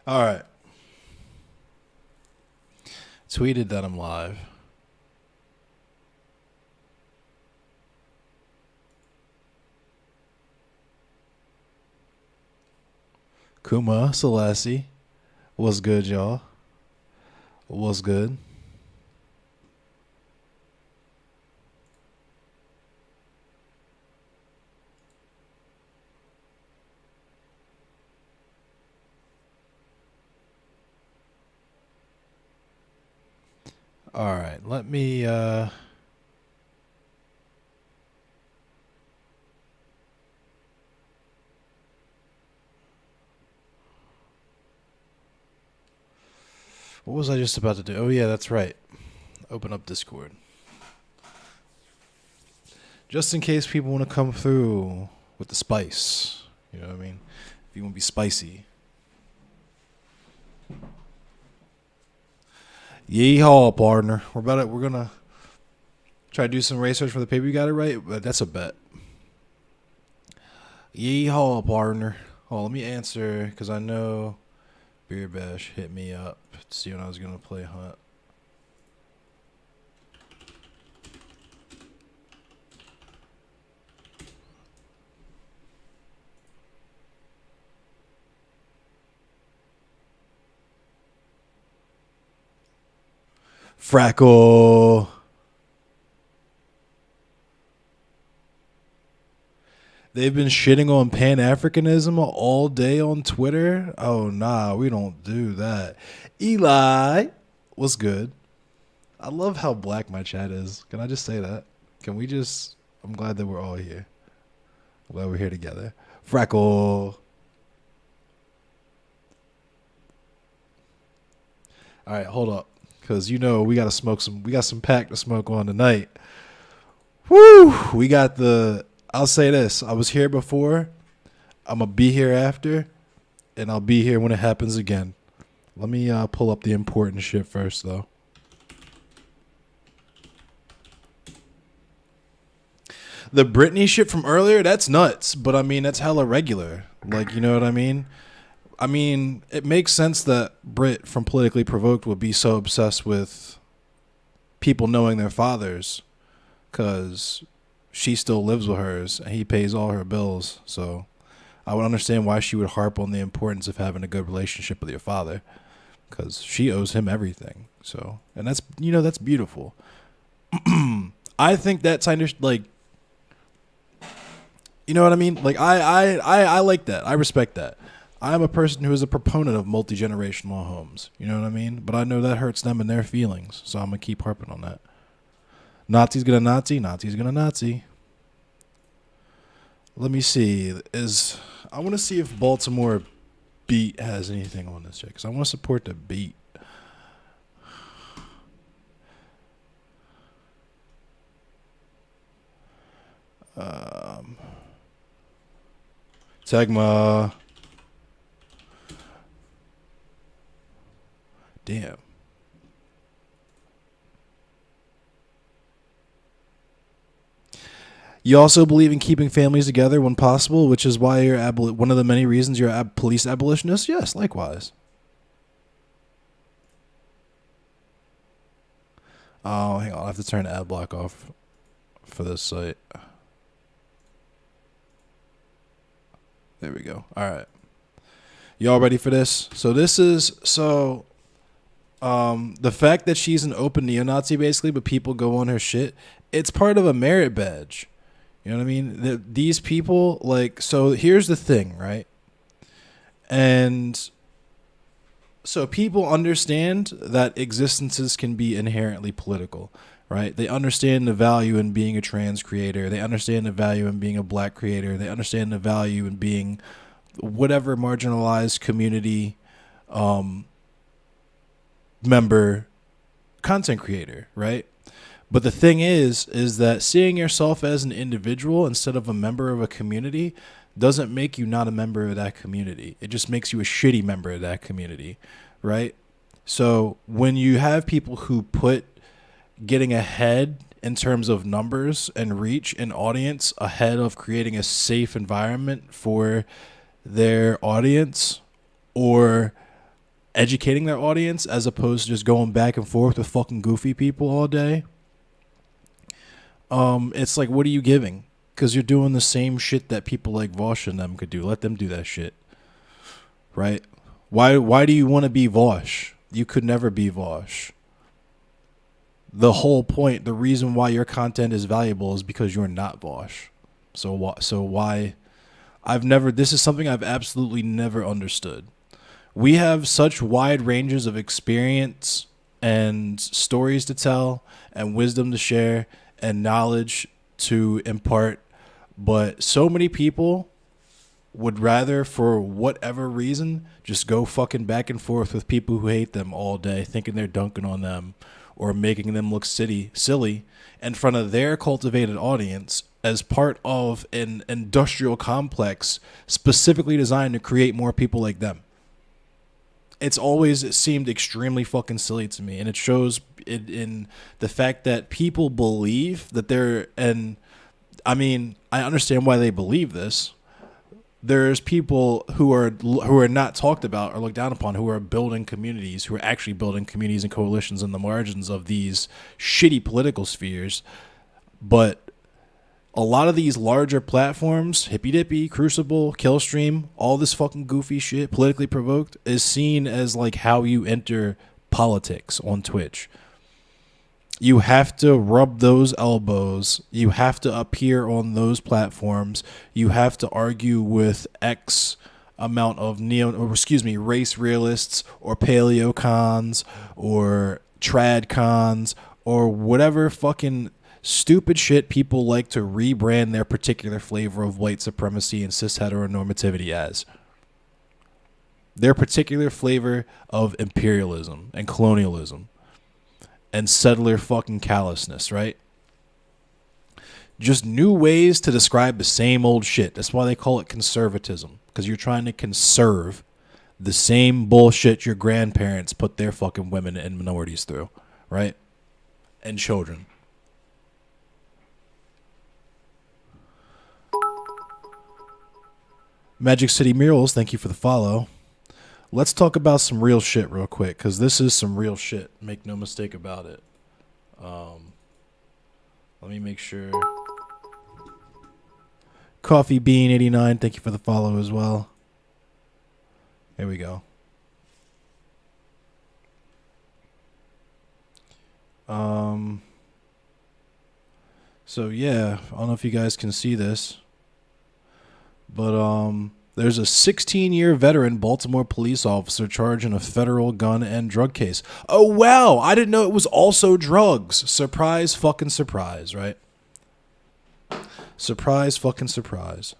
All right. Tweeted that I'm live. Kuma Selassie. What's good, y'all? What's good? All right. Let me what was I just about to do? Oh yeah, that's right. Open up Discord. Just in case people want to come through with the spice. You know what I mean? If you want to be spicy. Yeehaw, partner. We're gonna try to do some research for the paper. You got it right, but that's a bet. Yeehaw, partner. Oh, let me answer because I know Beer Bash hit me up to see when I was gonna play Hunt. Frackle. They've been shitting on Pan Africanism all day on Twitter. Oh nah, we don't do that. Eli, what's good? I love how black my chat is. Can I just say that? Can we just? I'm glad that we're all here. I'm glad we're here together. Frackle. All right, hold up, cause you know we gotta smoke some. We got some pack to smoke on tonight. Woo! We got the. I'll say this. I was here before. I'm gonna be here after, and I'll be here when it happens again. Let me pull up the important shit first, though. The Britney shit from earlier, that's nuts. But I mean, that's hella regular. Like, you know what I mean? I mean, it makes sense that Brit from Politically Provoked would be so obsessed with people knowing their fathers, because she still lives with hers and he pays all her bills. So I would understand why she would harp on the importance of having a good relationship with your father, because she owes him everything. So, and that's, you know, that's beautiful. I think that's kind of like, you know what I mean? Like I like that. I respect that. I'm a person who is a proponent of multi-generational homes. You know what I mean? But I know that hurts them and their feelings. So I'm going to keep harping on that. Nazi's gonna Nazi. Nazi's gonna Nazi. Let me see. I want to see if Baltimore Beat has anything on this shit, because I want to support the Beat. Tegma. Damn. You also believe in keeping families together when possible, which is why you're one of the many reasons you're a police abolitionist? Yes, likewise. Oh, hang on. I have to turn ad block off for this site. There we go. All right. Y'all ready for this? So this is the fact that she's an open neo-Nazi basically, but people go on her shit. It's part of a merit badge. You know what I mean? These people, like, so here's the thing, right? And so people understand that existences can be inherently political, right? They understand the value in being a trans creator. They understand the value in being a black creator. They understand the value in being whatever marginalized community member, content creator, right? But the thing is that seeing yourself as an individual instead of a member of a community doesn't make you not a member of that community. It just makes you a shitty member of that community, right? So when you have people who put getting ahead in terms of numbers and reach and audience ahead of creating a safe environment for their audience, or educating their audience as opposed to just going back and forth with fucking goofy people all day. It's like, what are you giving? Because you're doing the same shit that people like Vosh and them could do. Let them do that shit, right? Why do you want to be Vosh? You could never be Vosh. The whole point, the reason why your content is valuable is because you're not Vosh. So why? This is something I've absolutely never understood. We have such wide ranges of experience and stories to tell and wisdom to share and knowledge to impart, but so many people would rather, for whatever reason, just go fucking back and forth with people who hate them all day, thinking they're dunking on them or making them look silly in front of their cultivated audience as part of an industrial complex specifically designed to create more people like them. It's always seemed extremely fucking silly to me, and it shows in the fact that people believe that they're, and I mean, I understand why they believe this. There's people who are not talked about or looked down upon who are building communities, who are actually building communities and coalitions in the margins of these shitty political spheres. But a lot of these larger platforms, Hippy Dippy, Crucible, Killstream, all this fucking goofy shit, politically provoked, is seen as like how you enter politics on Twitch. You have to rub those elbows. You have to appear on those platforms. You have to argue with X amount of race realists or paleocons or trad cons or whatever fucking stupid shit people like to rebrand their particular flavor of white supremacy and cis heteronormativity as. Their particular flavor of imperialism and colonialism and settler fucking callousness, right? Just new ways to describe the same old shit. That's why they call it conservatism, because you're trying to conserve the same bullshit your grandparents put their fucking women and minorities through, right? And children. Magic City Murals, thank you for the follow. Let's talk about some real shit real quick, because this is some real shit. Make no mistake about it. Let me make sure. Coffee Bean 89, thank you for the follow as well. Here we go. So yeah, I don't know if you guys can see this, but there's a 16-year veteran Baltimore police officer charged in a federal gun and drug case. Oh, wow. I didn't know it was also drugs. Surprise fucking surprise, right? Surprise fucking surprise.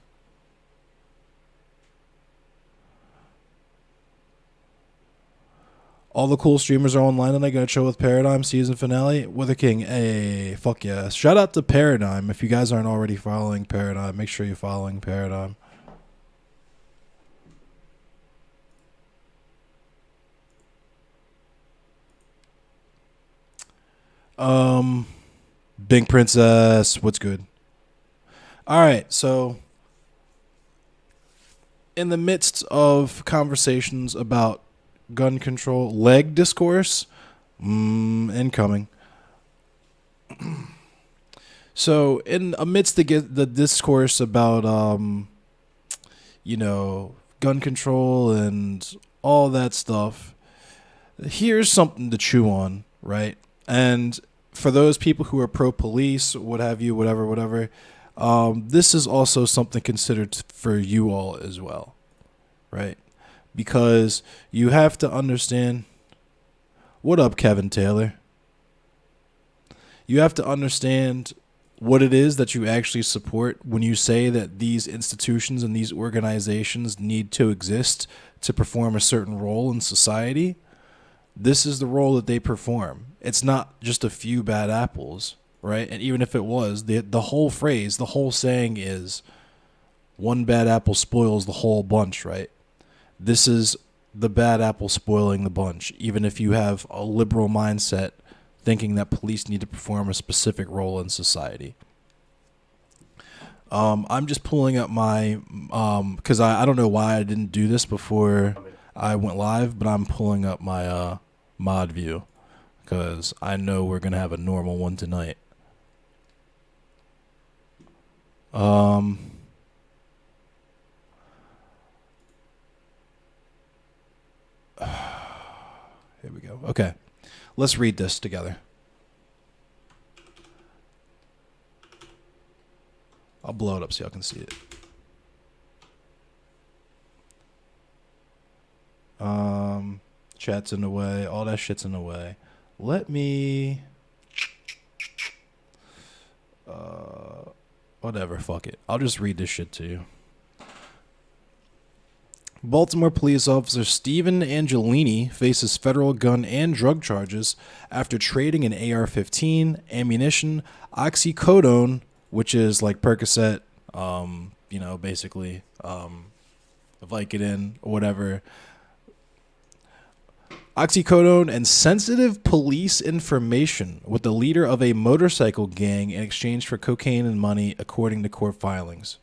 All the cool streamers are online and I got a show with Paradigm season finale with a king. Hey, fuck yeah. Shout out to Paradigm. If you guys aren't already following Paradigm, make sure you're following Paradigm. Big Princess, what's good? All right, so in the midst of conversations about gun control, leg discourse, incoming. So in amidst the discourse about gun control and all that stuff, here's something to chew on, right? And for those people who are pro-police, what have you, whatever, this is also something considered for you all as well, right? Because you have to understand. What up, Kevin Taylor? You have to understand what it is that you actually support when you say that these institutions and these organizations need to exist to perform a certain role in society. This is the role that they perform. It's not just a few bad apples, right? And even if it was, the whole phrase, the whole saying is one bad apple spoils the whole bunch, right? This is the bad apple spoiling the bunch, even if you have a liberal mindset thinking that police need to perform a specific role in society. I'm just pulling up my, because I don't know why I didn't do this before I went live, but I'm pulling up my mod view because I know we're gonna have a normal one tonight. Here we go. Okay, let's read this together. I'll blow it up so y'all can see it. Chat's in the way. All that shit's in the way. Let me... whatever, fuck it. I'll just read this shit to you. Baltimore police officer Stephen Angelini faces federal gun and drug charges after trading an AR-15, ammunition, oxycodone, which is like Percocet, basically, Vicodin or whatever, oxycodone and sensitive police information with the leader of a motorcycle gang in exchange for cocaine and money, according to court filings.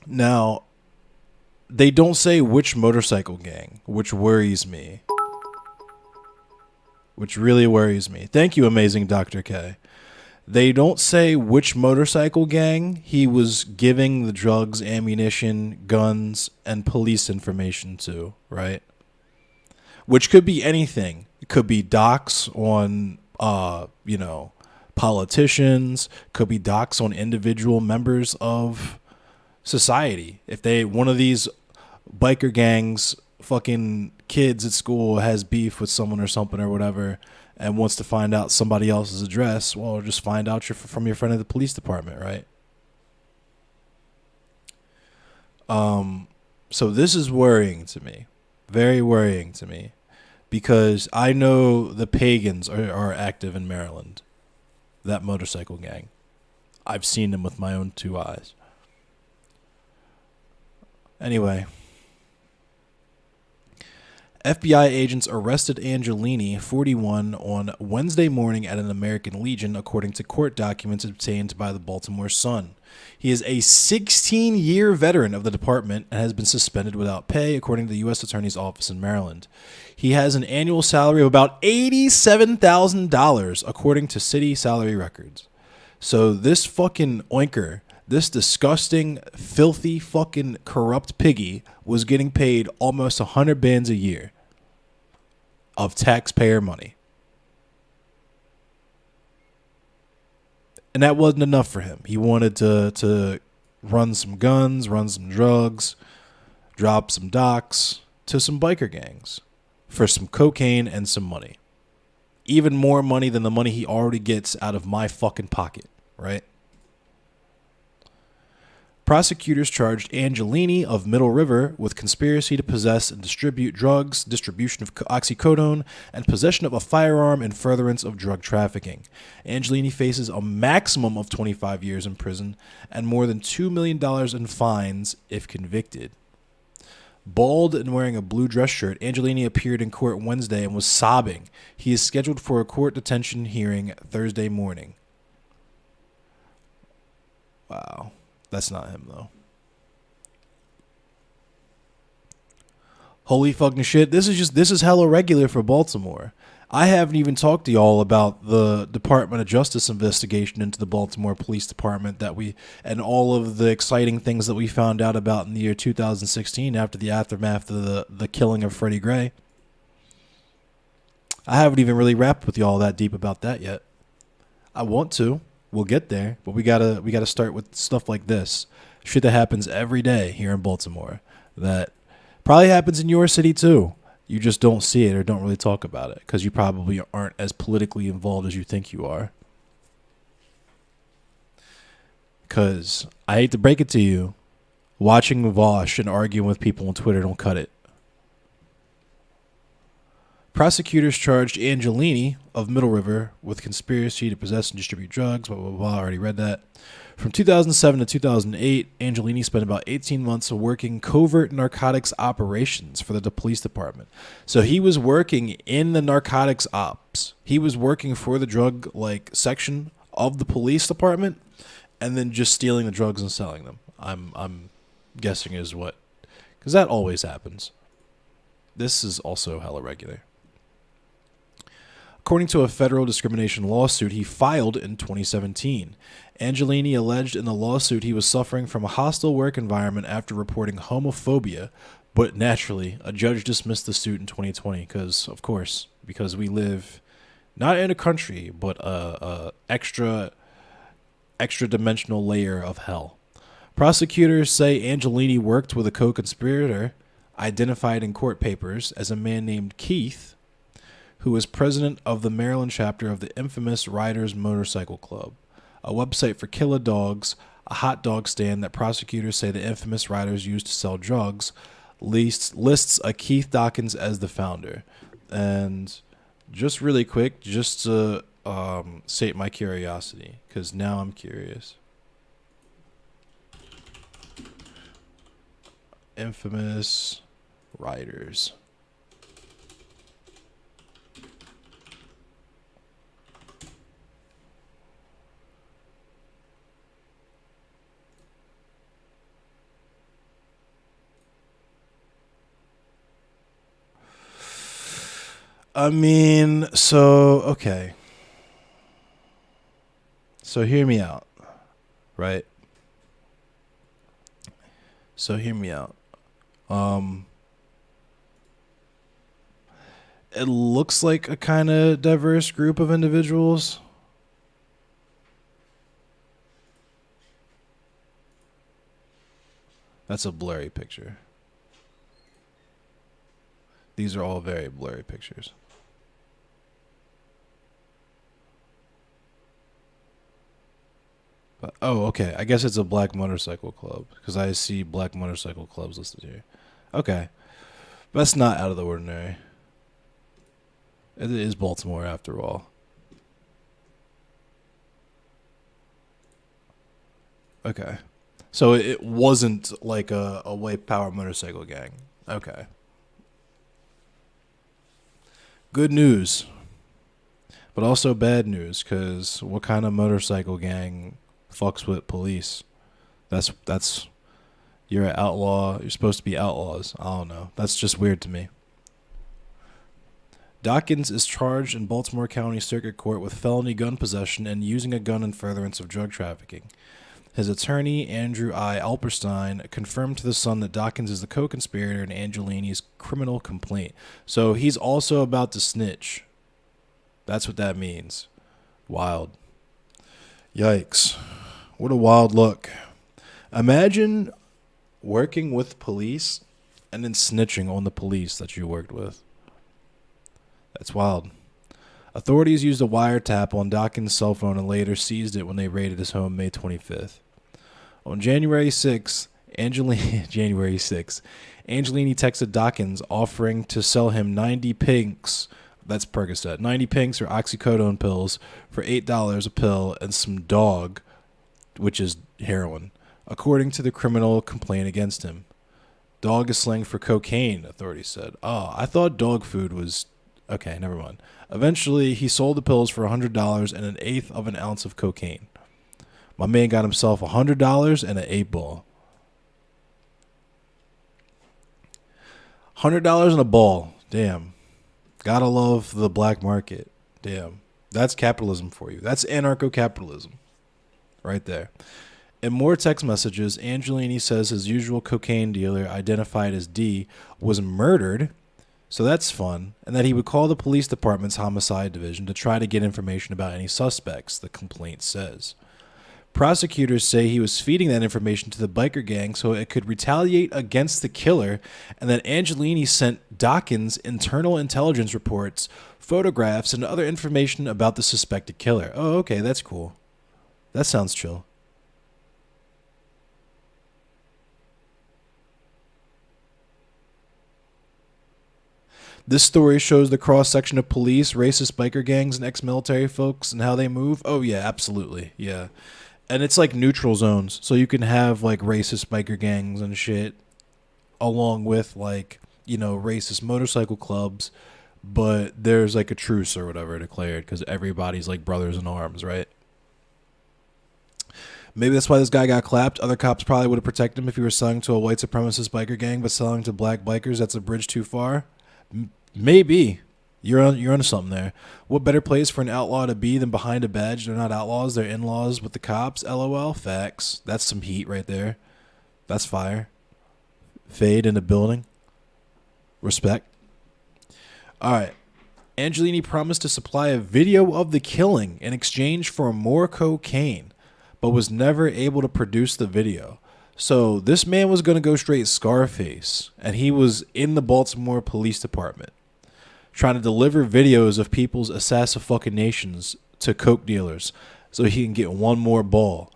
Now, they don't say which motorcycle gang, which worries me. Which really worries me. Thank you, amazing Dr. K. They don't say which motorcycle gang he was giving the drugs, ammunition, guns, and police information to, right? Which could be anything. It could be docs on, politicians. Could be docs on individual members of society. If one of these biker gangs fucking kids at school has beef with someone or something or whatever and wants to find out somebody else's address, well, just find out from your friend at the police department, right? So this is worrying to me, very worrying to me, because I know the pagans are active in Maryland, that motorcycle gang. I've seen them with my own two eyes. Anyway, FBI agents arrested Angelini, 41, on Wednesday morning at an American Legion, according to court documents obtained by the Baltimore Sun. He is a 16-year veteran of the department and has been suspended without pay, according to the U.S. Attorney's Office in Maryland. He has an annual salary of about $87,000, according to city salary records. So this fucking oinker, this disgusting, filthy, fucking corrupt piggy was getting paid almost 100 bands a year of taxpayer money. And that wasn't enough for him. He wanted to run some guns, run some drugs, drop some docs to some biker gangs for some cocaine and some money. Even more money than the money he already gets out of my fucking pocket, right? Prosecutors charged Angelini of Middle River with conspiracy to possess and distribute drugs, distribution of oxycodone, and possession of a firearm in furtherance of drug trafficking. Angelini faces a maximum of 25 years in prison and more than $2 million in fines if convicted. Bald and wearing a blue dress shirt, Angelini appeared in court Wednesday and was sobbing. He is scheduled for a court detention hearing Thursday morning. Wow. That's not him, though. Holy fucking shit. This is hella regular for Baltimore. I haven't even talked to y'all about the Department of Justice investigation into the Baltimore Police Department and all of the exciting things that we found out about in the year 2016 after the aftermath of the killing of Freddie Gray. I haven't even really rapped with y'all that deep about that yet. I want to. We'll get there, but we gotta start with stuff like this. Shit that happens every day here in Baltimore that probably happens in your city too. You just don't see it or don't really talk about it because you probably aren't as politically involved as you think you are. Because I hate to break it to you, watching Vosh and arguing with people on Twitter don't cut it. Prosecutors charged Angelini of Middle River with conspiracy to possess and distribute drugs, blah, blah, blah. I already read that. From 2007 to 2008, Angelini spent about 18 months working covert narcotics operations for the police department. So he was working in the narcotics ops. He was working for the drug section of the police department and then just stealing the drugs and selling them. I'm guessing is what, because that always happens. This is also hella regular. According to a federal discrimination lawsuit he filed in 2017, Angelini alleged in the lawsuit he was suffering from a hostile work environment after reporting homophobia, but naturally, a judge dismissed the suit in 2020 because we live not in a country, but a extra dimensional layer of hell. Prosecutors say Angelini worked with a co-conspirator, identified in court papers as a man named Keith, who was president of the Maryland chapter of the infamous Riders Motorcycle Club, a website for killer dogs, a hot dog stand that prosecutors say the infamous riders used to sell drugs, lists a Keith Dawkins as the founder. And just really quick, just to sate my curiosity, because now I'm curious. Infamous riders. I mean, okay. So hear me out, right? So hear me out. It looks like a kind of diverse group of individuals. That's a blurry picture. These are all very blurry pictures. But, oh, okay. I guess it's a black motorcycle club because I see black motorcycle clubs listed here. Okay. That's not out of the ordinary. It is Baltimore after all. Okay. So it wasn't like a white power motorcycle gang. Okay. Good news. But also bad news, because what kind of motorcycle gang fucks with police? That's you're an outlaw. You're supposed to be outlaws. I don't know. That's just weird to me. Dawkins is charged in Baltimore County Circuit Court with felony gun possession and using a gun in furtherance of drug trafficking. His attorney, Andrew I. Alperstein, confirmed to The Sun that Dawkins is the co-conspirator in Angelini's criminal complaint. So he's also about to snitch. That's what that means. Wild. Yikes. What a wild look. Imagine working with police and then snitching on the police that you worked with. That's wild. Authorities used a wiretap on Dawkins' cell phone and later seized it when they raided his home May 25th. On January 6th, Angelini texted Dawkins offering to sell him 90 pinks, that's Percocet, 90 pinks or oxycodone pills for $8 a pill and some dog, which is heroin, according to the criminal complaint against him. Dog is slang for cocaine, authorities said. Oh, I thought dog food was... Okay, never mind. Eventually, he sold the pills for $100 and an eighth of an ounce of cocaine. My man got himself $100 and an 8-ball. $100 and a ball. Damn. Gotta love the black market. Damn. That's capitalism for you. That's anarcho-capitalism. Right there. In more text messages, Angelini says his usual cocaine dealer, identified as D, was murdered. So that's fun. And that he would call the police department's homicide division to try to get information about any suspects, the complaint says. Prosecutors say he was feeding that information to the biker gang so it could retaliate against the killer, and that Angelini sent Dawkins internal intelligence reports, photographs, and other information about the suspected killer. Oh, okay, that's cool. That sounds chill. This story shows the cross-section of police, racist biker gangs, and ex-military folks and how they move. Oh, yeah, absolutely. Yeah. And it's like neutral zones. So you can have like racist biker gangs and shit along with like, you know, racist motorcycle clubs. But there's like a truce or whatever declared because everybody's like brothers in arms, right? Maybe that's why this guy got clapped. Other cops probably would have protected him if he were selling to a white supremacist biker gang, but selling to black bikers, that's a bridge too far. Maybe. You're onto something there. What better place for an outlaw to be than behind a badge? They're not outlaws, they're in-laws with the cops. LOL. Facts. That's some heat right there. That's fire. Fade in the building. Respect. All right. Angelini promised to supply a video of the killing in exchange for more cocaine, but was never able to produce the video. So this man was going to go straight Scarface, and he was in the Baltimore Police Department trying to deliver videos of people's assassinations to coke dealers so he can get one more ball.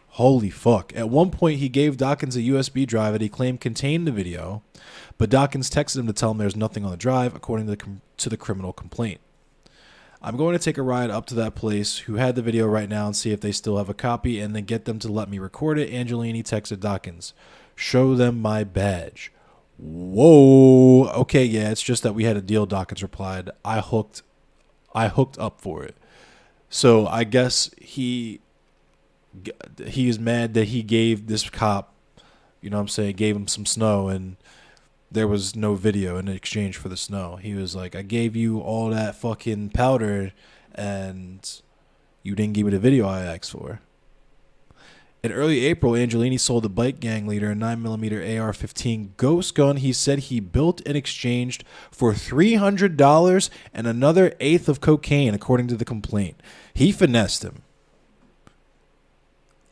Holy fuck. At one point, he gave Dawkins a USB drive that he claimed contained the video, but Dawkins texted him to tell him there's nothing on the drive, according to the criminal complaint. I'm going to take a ride up to that place who had the video right now and see if they still have a copy and then get them to let me record it. Angelini texted Dawkins. Show them my badge. Whoa. Okay, yeah, it's just that we had a deal, Dawkins replied. I hooked up for it. So I guess he is mad that he gave this cop, you know what I'm saying, gave him some snow and there was no video in exchange for the snow. He was like, I gave you all that fucking powder and you didn't give me the video I asked for. In early April, Angelini sold the bike gang leader a 9mm AR-15 ghost gun he said he built and exchanged for $300 and another eighth of cocaine, according to the complaint. He finessed him.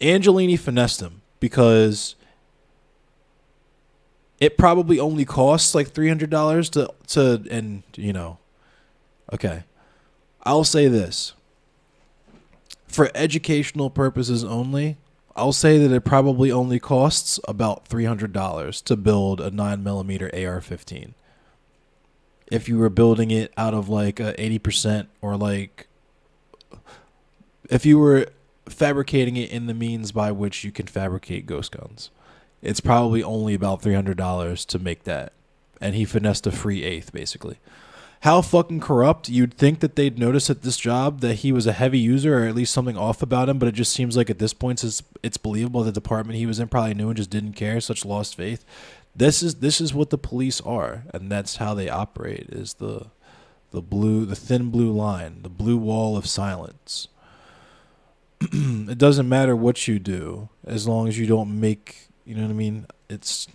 Angelini finessed him because it probably only costs like $300 to and you know, okay. I'll say this. For educational purposes only, I'll say that it probably only costs about $300 to build a 9mm AR-15. If you were building it out of like a 80% or like if you were fabricating it in the means by which you can fabricate ghost guns. It's probably only about $300 to make that. And he finessed a free eighth, basically. How fucking corrupt. You'd think that they'd notice at this job that he was a heavy user or at least something off about him, but it just seems like at this point it's believable the department he was in probably knew and just didn't care. Such lost faith. This is what the police are, and that's how they operate, is the thin blue line, the blue wall of silence. It doesn't matter what you do as long as you don't make, you know what I mean? It's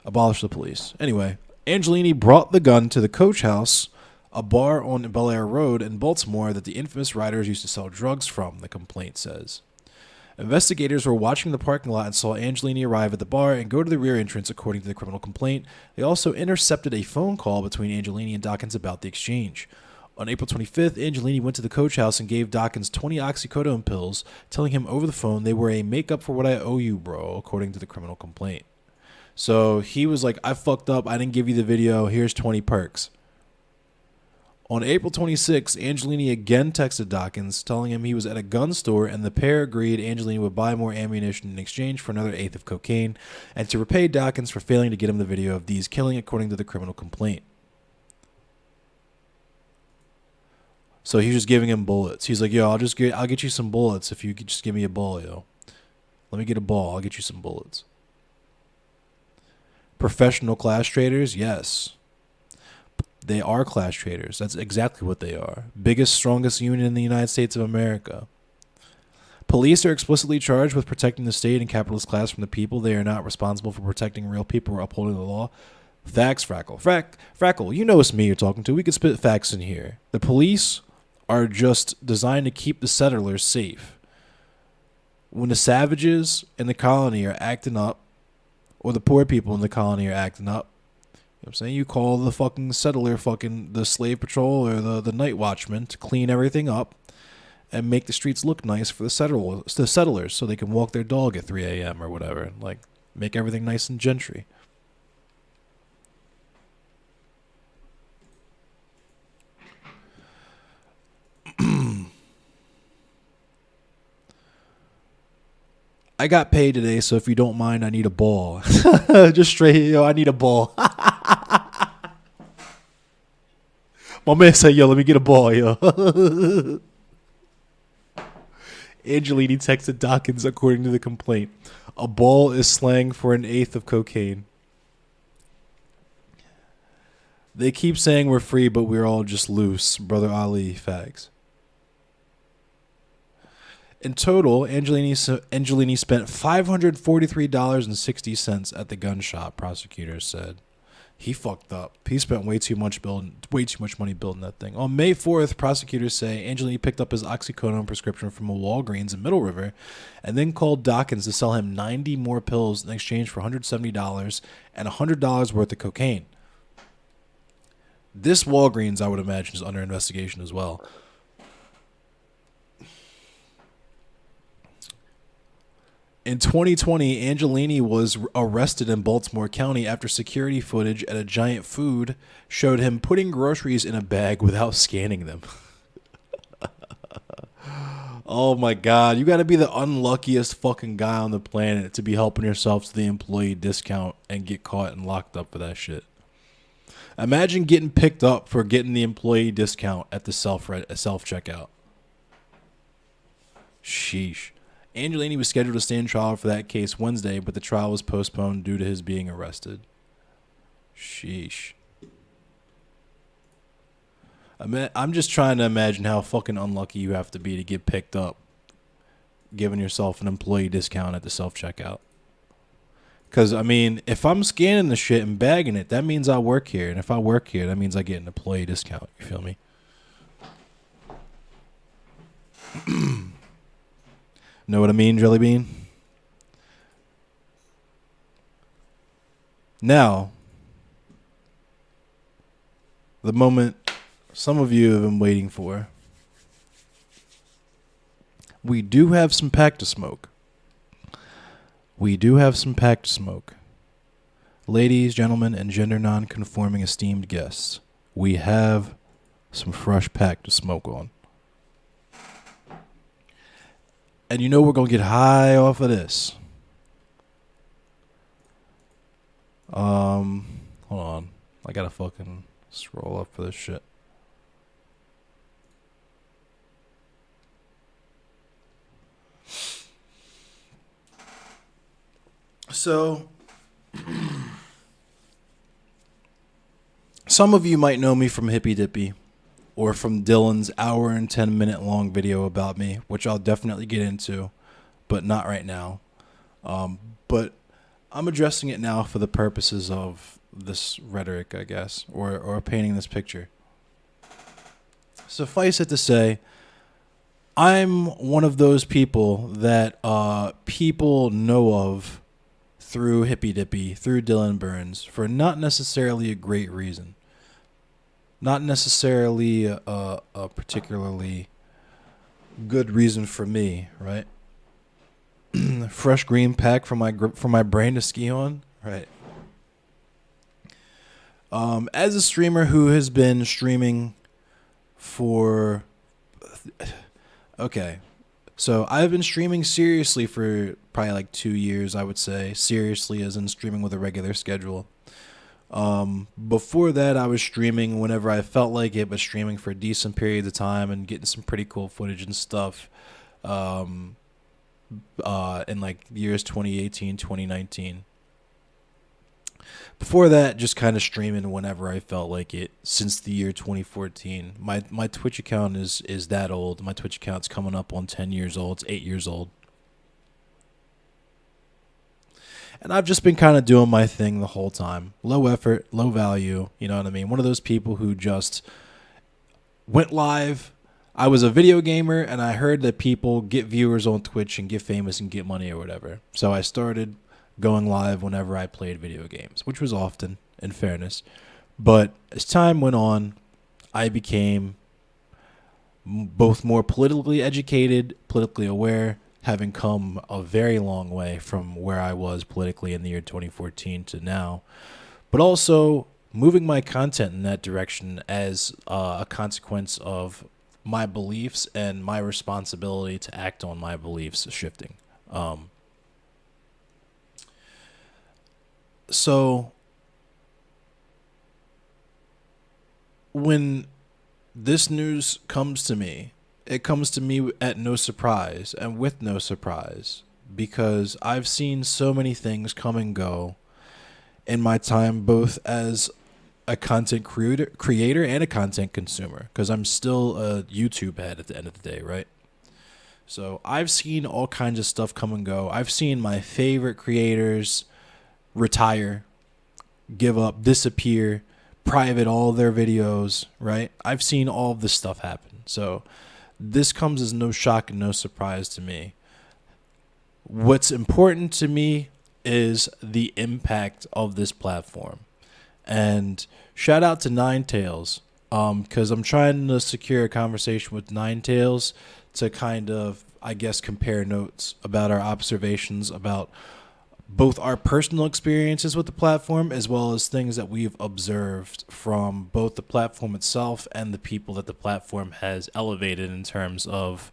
abolish the police. Anyway, Angelini brought the gun to the Coach House, a bar on Bel Air Road in Baltimore that the infamous riders used to sell drugs from, the complaint says. Investigators were watching the parking lot and saw Angelini arrive at the bar and go to the rear entrance, according to the criminal complaint. They also intercepted a phone call between Angelini and Dawkins about the exchange. On April 25th, Angelini went to the Coach House and gave Dawkins 20 oxycodone pills, telling him over the phone they were a make-up for what I owe you, bro, according to the criminal complaint. So he was like, I fucked up. I didn't give you the video. Here's 20 perks. On April 26th, Angelini again texted Dawkins, telling him he was at a gun store, and the pair agreed Angelini would buy more ammunition in exchange for another eighth of cocaine, and to repay Dawkins for failing to get him the video of Dee's killing, according to the criminal complaint. So he's just giving him bullets. He's like, yo, I'll get you some bullets if you could just give me a ball, yo. Let me get a ball. I'll get you some bullets. Professional class traders, yes. They are class traders. That's exactly what they are. Biggest, strongest union in the United States of America. Police are explicitly charged with protecting the state and capitalist class from the people. They are not responsible for protecting real people or upholding the law. Facts, Frackle. Frackle, you know it's me you're talking to. We could spit facts in here. The police are just designed to keep the settlers safe. When the savages in the colony are acting up, or the poor people in the colony are acting up, you know what I'm saying? You call the fucking settler the slave patrol or the night watchman to clean everything up and make the streets look nice for the settlers so they can walk their dog at 3 a.m. or whatever. Like, make everything nice and gentry. I got paid today, so if you don't mind, I need a ball. Just straight, yo, I need a ball. My man said, yo, let me get a ball, yo. Angelini texted Dawkins, according to the complaint. A ball is slang for an eighth of cocaine. They keep saying we're free, but we're all just loose. Brother Ali, fags. In total, Angelini spent $543.60 at the gun shop, prosecutors said. He fucked up. He spent way too much money building that thing. On May 4th, prosecutors say Angelini picked up his oxycodone prescription from a Walgreens in Middle River and then called Dawkins to sell him 90 more pills in exchange for $170 and $100 worth of cocaine. This Walgreens, I would imagine, is under investigation as well. In 2020, Angelini was arrested in Baltimore County after security footage at a Giant Food showed him putting groceries in a bag without scanning them. Oh my God, you got to be the unluckiest fucking guy on the planet to be helping yourself to the employee discount and get caught and locked up for that shit. Imagine getting picked up for getting the employee discount at the self-checkout. Sheesh. Angelini was scheduled to stand trial for that case Wednesday, but the trial was postponed due to his being arrested. Sheesh. I'm just trying to imagine how fucking unlucky you have to be to get picked up giving yourself an employee discount at the self-checkout. Because, I mean, if I'm scanning the shit and bagging it, that means I work here. And if I work here, that means I get an employee discount. You feel me? Know what I mean, Jelly Bean? Now, the moment some of you have been waiting for. We do have some pack to smoke. Ladies, gentlemen, and gender non-conforming esteemed guests, we have some fresh pack to smoke on. And you know we're going to get high off of this. Hold on. I got to fucking scroll up for this shit. So, some of you might know me from Hippy Dippy or from Dylan's hour and 10-minute long video about me, which I'll definitely get into, but not right now. But I'm addressing it now for the purposes of this rhetoric, I guess, or painting this picture. Suffice it to say, I'm one of those people that people know of through Hippy Dippy, through Dylan Burns, for not necessarily a great reason. Not necessarily a particularly good reason for me, right? Fresh green pack for my brain to ski on, right? As a streamer who has been streaming for... Okay, so I've been streaming seriously for probably like 2 years, I would say. Seriously, as in streaming with a regular schedule. Before that, I was streaming whenever I felt like it, but streaming for decent periods of time and getting some pretty cool footage and stuff. In like years 2018, 2019. Before that, just kind of streaming whenever I felt like it since the year 2014. My Twitch account is that old. My Twitch account's coming up on 10 years old. It's 8 years old. And I've just been kind of doing my thing the whole time. Low effort, low value, you know what I mean? One of those people who just went live. I was a video gamer, and I heard that people get viewers on Twitch and get famous and get money or whatever. So I started going live whenever I played video games, which was often, in fairness. But as time went on, I became both more politically educated, politically aware, having come a very long way from where I was politically in the year 2014 to now, but also moving my content in that direction as a consequence of my beliefs and my responsibility to act on my beliefs shifting. So when this news comes to me, it comes to me at no surprise and with no surprise because I've seen so many things come and go in my time, both as a content creator and a content consumer, because I'm still a YouTube head at the end of the day, right? So I've seen all kinds of stuff come and go. I've seen my favorite creators retire, give up, disappear, private all their videos, right? I've seen all of this stuff happen. So this comes as no shock and no surprise to me. What's important to me is the impact of this platform. And shout out to Ninetales, because I'm trying to secure a conversation with Ninetales to kind of, I guess, compare notes about our observations about both our personal experiences with the platform as well as things that we've observed from both the platform itself and the people that the platform has elevated in terms of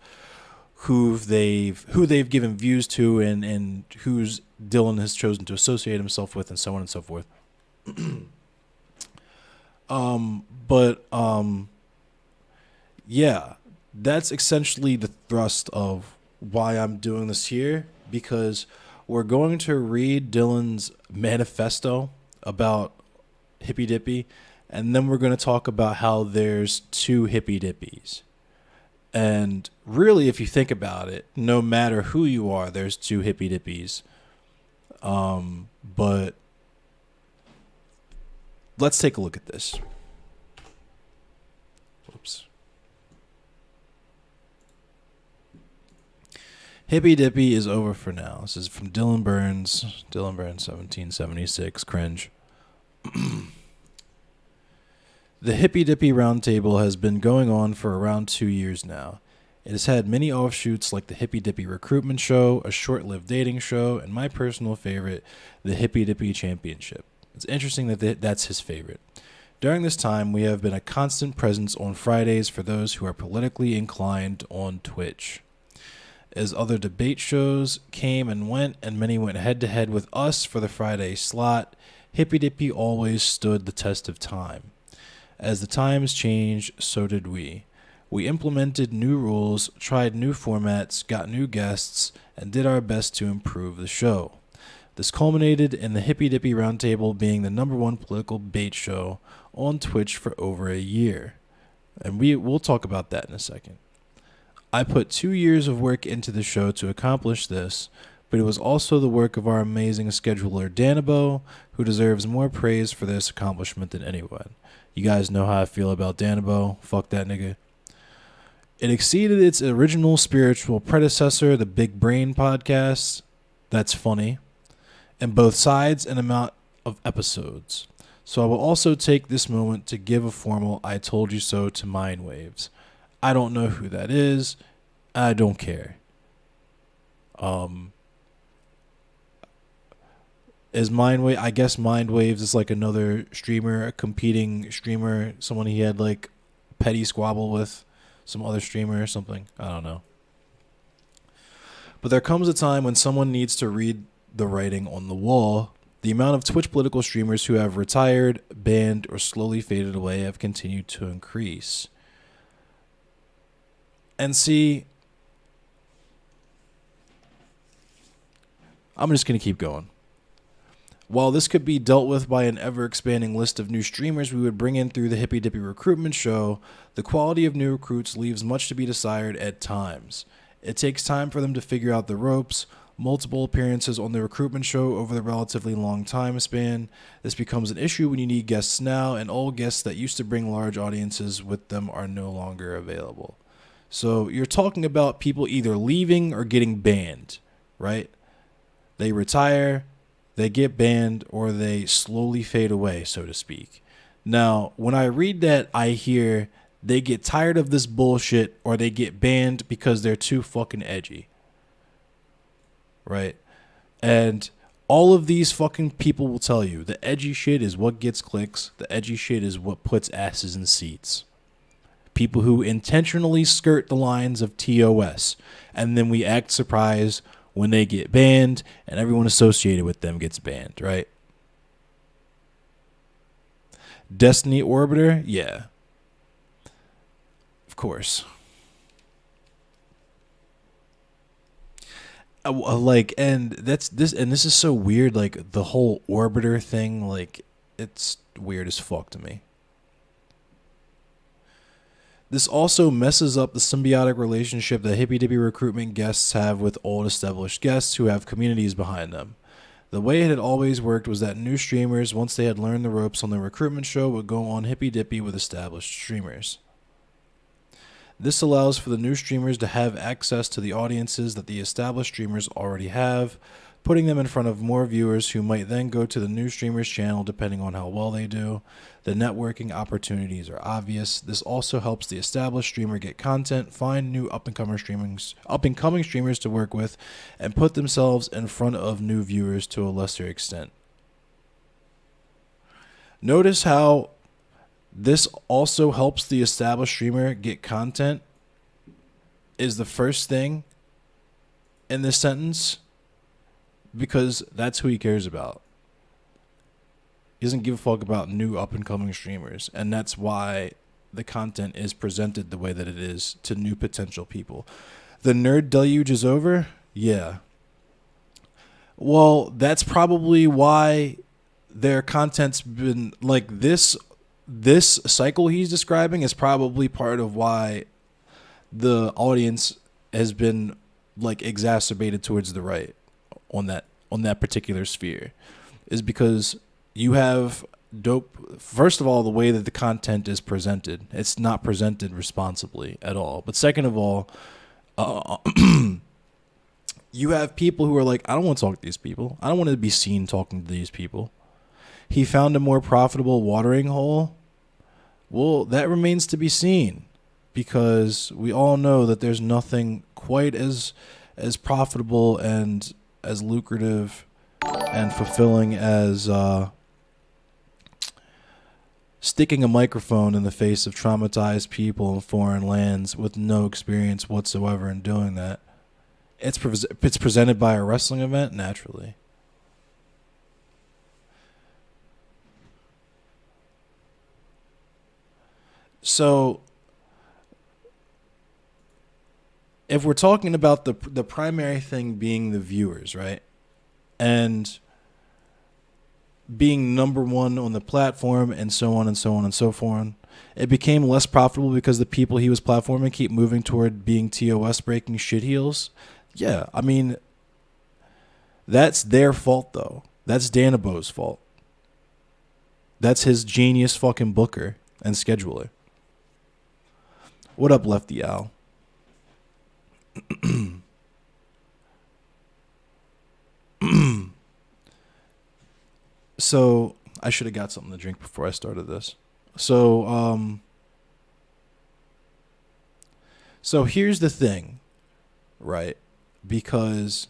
who they've given views to and who's Dylan has chosen to associate himself with and so on and so forth. Yeah, that's essentially the thrust of why I'm doing this here, because we're going to read Dylan's manifesto about Hippy Dippy, and then we're going to talk about how there's two Hippy Dippies. And really, if you think about it, no matter who you are, there's two Hippy Dippies. But let's take a look at this. Whoops. Hippy Dippy is over for now. This is from Dylan Burns. Dylan Burns, 1776. Cringe. The Hippy Dippy Roundtable has been going on for around 2 years now. It has had many offshoots like the Hippy Dippy Recruitment Show, a short-lived dating show, and my personal favorite, the Hippy Dippy Championship. It's interesting that that's his favorite. During this time, we have been a constant presence on Fridays for those who are politically inclined on Twitch. As other debate shows came and went, and many went head-to-head with us for the Friday slot, Hippy Dippy always stood the test of time. As the times changed, so did we. We implemented new rules, tried new formats, got new guests, and did our best to improve the show. This culminated in the Hippy Dippy Roundtable being the #1 political debate show on Twitch for over a year. And we'll talk about that in a second. I put 2 years of work into the show to accomplish this, but it was also the work of our amazing scheduler Danabo, who deserves more praise for this accomplishment than anyone. You guys know how I feel about Danabo. Fuck that nigga. It exceeded its original spiritual predecessor, the Big Brain podcast. That's funny. And both sides and amount of episodes. So I will also take this moment to give a formal I told you so to Mindwaves. I don't know who that is. I don't care. Is Mindwave? I guess Mindwaves is like another streamer, a competing streamer, someone he had like petty squabble with, some other streamer or something. I don't know. But there comes a time when someone needs to read the writing on the wall. The amount of Twitch political streamers who have retired, banned, or slowly faded away have continued to increase. And see, I'm just going to keep going. While this could be dealt with by an ever-expanding list of new streamers we would bring in through the Hippy Dippy Recruitment Show, the quality of new recruits leaves much to be desired at times. It takes time for them to figure out the ropes, multiple appearances on the recruitment show over the relatively long time span. This becomes an issue when you need guests now, and old guests that used to bring large audiences with them are no longer available. So you're talking about people either leaving or getting banned, right? They retire, they get banned, or they slowly fade away, so to speak. Now, when I read that, I hear they get tired of this bullshit or they get banned because they're too fucking edgy. Right? And all of these fucking people will tell you the edgy shit is what gets clicks. The edgy shit is what puts asses in seats. People who intentionally skirt the lines of TOS. And then we act surprised when they get banned and everyone associated with them gets banned, right? Destiny Orbiter? Yeah. Of course. like, and this is so weird. Like the whole orbiter thing, like it's weird as fuck to me. This also messes up the symbiotic relationship that hippy dippy recruitment guests have with old established guests who have communities behind them. The way it had always worked was that new streamers, once they had learned the ropes on the recruitment show, would go on hippy dippy with established streamers. This allows for the new streamers to have access to the audiences that the established streamers already have, putting them in front of more viewers who might then go to the new streamer's channel depending on how well they do. The networking opportunities are obvious. This also helps the established streamer get content, find new up-and-coming streamers to work with, and put themselves in front of new viewers to a lesser extent. Notice how this also helps the established streamer get content is the first thing in this sentence, because that's who he cares about. He doesn't give a fuck about new up-and-coming streamers, and that's why the content is presented the way that it is to new potential people. The nerd deluge is over? Yeah. Well, that's probably why their content's been like this cycle he's describing is probably part of why the audience has been like exacerbated towards the right on that particular sphere, is because you have dope. First of all, the way that the content is presented, it's not presented responsibly at all. But second of all, you have people who are like, I don't want to talk to these people. I don't want to be seen talking to these people. He found a more profitable watering hole. Well, that remains to be seen, because we all know that there's nothing quite as profitable and as lucrative and fulfilling as sticking a microphone in the face of traumatized people in foreign lands with no experience whatsoever in doing that. It's presented by a wrestling event, naturally. So if we're talking about the primary thing being the viewers, right? And being number one on the platform and so on and so on and so forth, it became less profitable because the people he was platforming keep moving toward being TOS breaking shitheels. Yeah, I mean, that's their fault, though. That's Danabo's fault. That's his genius fucking booker and scheduler. What up, Lefty Al? So I should have got something to drink before I started this. So here's the thing, right? Because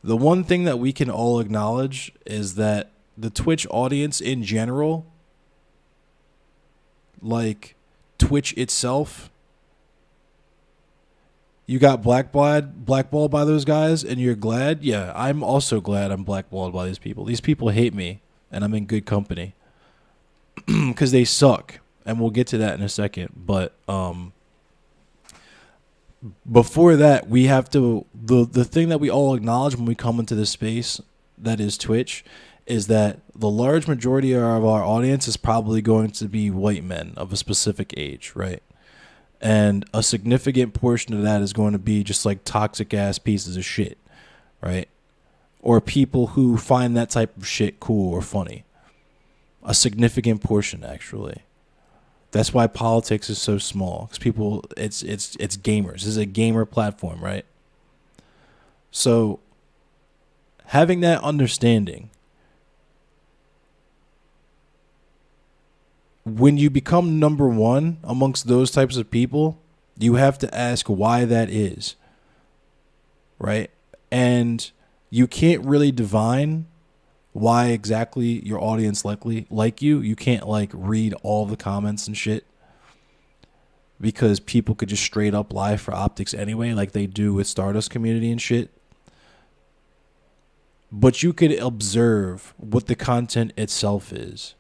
the one thing that we can all acknowledge is that the Twitch audience in general, like Twitch itself, you got blackballed by those guys, and you're glad? Yeah, I'm also glad I'm blackballed by these people. These people hate me, and I'm in good company. Because they suck, and we'll get to that in a second. But before that, we have to... The thing that we all acknowledge when we come into this space that is Twitch is that the large majority of our audience is probably going to be white men of a specific age, right? And a significant portion of that is going to be just like toxic ass pieces of shit, right? Or people who find that type of shit cool or funny. A significant portion, actually. That's why politics is so small. Because people, it's gamers. This is a gamer platform, right? So, having that understanding, when you become number one amongst those types of people, you have to ask why that is, right? And you can't really divine why exactly your audience like you. You can't like read all the comments and shit, because people could just straight up lie for optics anyway, like they do with Stardust community and shit. But you could observe what the content itself is.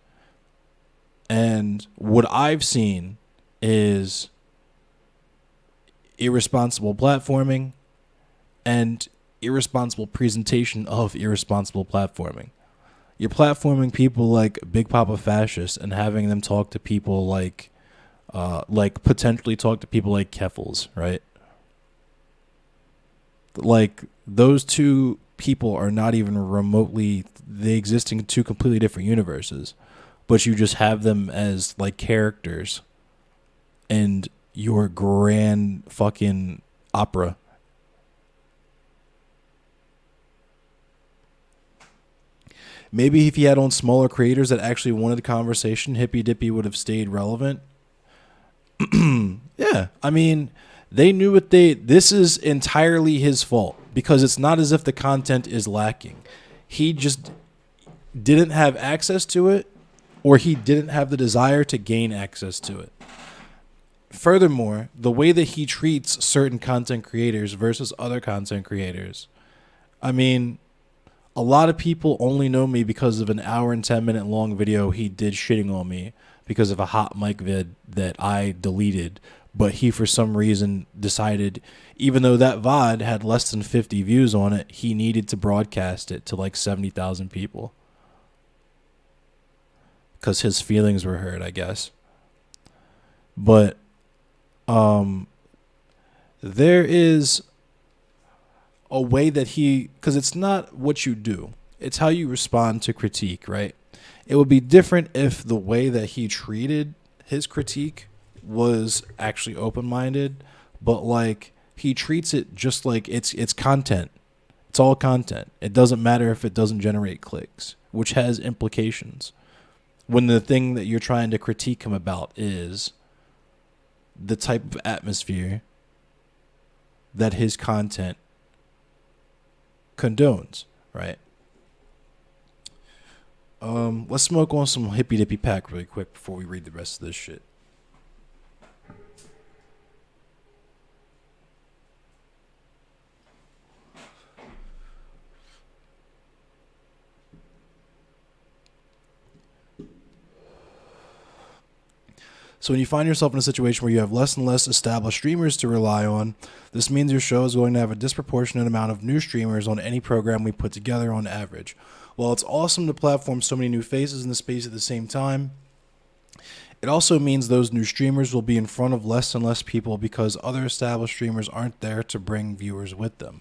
And what I've seen is irresponsible platforming and irresponsible presentation of irresponsible platforming. You're platforming people like Big Papa Fascist and having them talk to people like potentially talk to people like Keffels, right? Like, those two people are not even remotely, they exist in two completely different universes, but you just have them as like characters in your grand fucking opera. Maybe if he had on smaller creators that actually wanted the conversation, Hippy Dippy would have stayed relevant. Yeah, I mean, they knew what this is entirely his fault, because it's not as if the content is lacking. He just didn't have access to it, or he didn't have the desire to gain access to it. Furthermore, the way that he treats certain content creators versus other content creators, I mean, a lot of people only know me because of an hour and 10-minute long video he did shitting on me because of a hot mic vid that I deleted. But he, for some reason, decided, even though that VOD had less than 50 views on it, he needed to broadcast it to like 70,000 people. Because his feelings were hurt, I guess. But there is a way that because it's not what you do, it's how you respond to critique, right? It would be different if the way that he treated his critique was actually open-minded, but like, he treats it just like it's content. It's all content. It doesn't matter if it doesn't generate clicks, which has implications when the thing that you're trying to critique him about is the type of atmosphere that his content condones, right? Let's smoke on some Hippy Dippy pack really quick before we read the rest of this shit. So when you find yourself in a situation where you have less and less established streamers to rely on, this means your show is going to have a disproportionate amount of new streamers on any program we put together on average. While it's awesome to platform so many new faces in the space at the same time, it also means those new streamers will be in front of less and less people because other established streamers aren't there to bring viewers with them.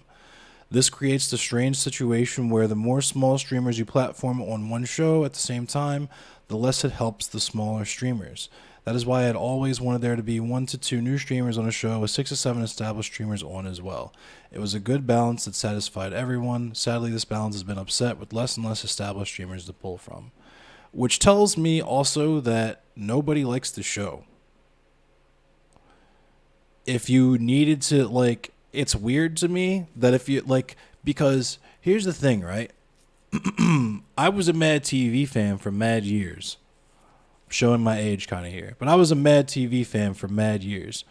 This creates the strange situation where the more small streamers you platform on one show at the same time, the less it helps the smaller streamers. That is why I'd always wanted there to be 1 to 2 new streamers on a show with 6 to 7 established streamers on as well. It was a good balance that satisfied everyone. Sadly, this balance has been upset with less and less established streamers to pull from. Which tells me also that nobody likes the show. If you needed to, like, it's weird to me that if you, like, because here's the thing, right? I was a Mad TV fan for mad years. Showing my age kind of here. But I was a Mad TV fan for mad years.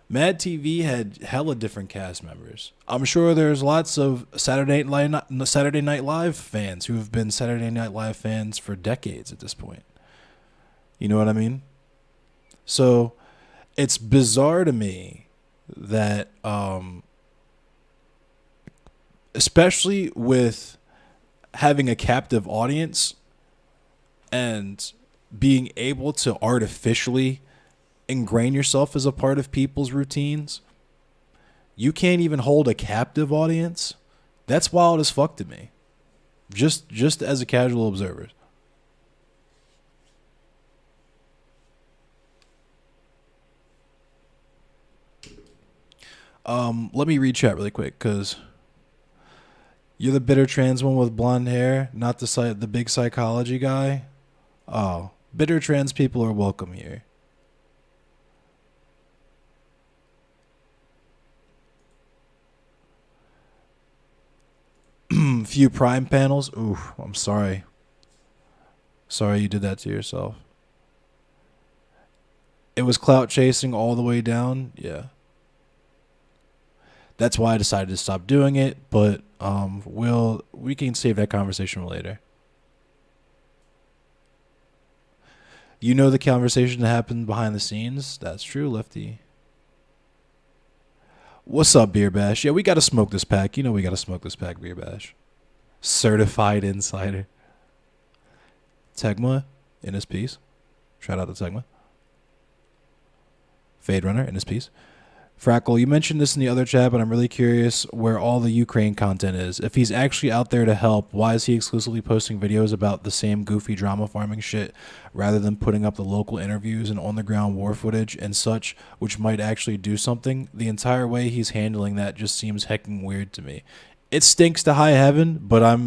Mad TV had hella different cast members. I'm sure there's lots of Saturday Night Live fans who have been Saturday Night Live fans for decades at this point. You know what I mean? So it's bizarre to me that, especially with having a captive audience and being able to artificially ingrain yourself as a part of people's routines, you can't even hold a captive audience. That's wild as fuck to me. Just as a casual observer. Let me read chat really quick, because you're the bitter trans one with blonde hair, not the big psychology guy. Oh, bitter trans people are welcome here. Few Prime panels. Ooh, I'm sorry. Sorry you did that to yourself. It was clout chasing all the way down. Yeah. That's why I decided to stop doing it, but we can save that conversation for later. You know the conversation that happened behind the scenes? That's true, Lefty. What's up, Beer Bash? Yeah, we got to smoke this pack. You know we got to smoke this pack, Beer Bash. Certified insider. Tegma in his piece. Shout out to Tegma. Fade Runner in his piece. Frackle, you mentioned this in the other chat, but I'm really curious where all the Ukraine content is. If he's actually out there to help, why is he exclusively posting videos about the same goofy drama farming shit rather than putting up the local interviews and on-the-ground war footage and such, which might actually do something? The entire way he's handling that just seems hecking weird to me. It stinks to high heaven, but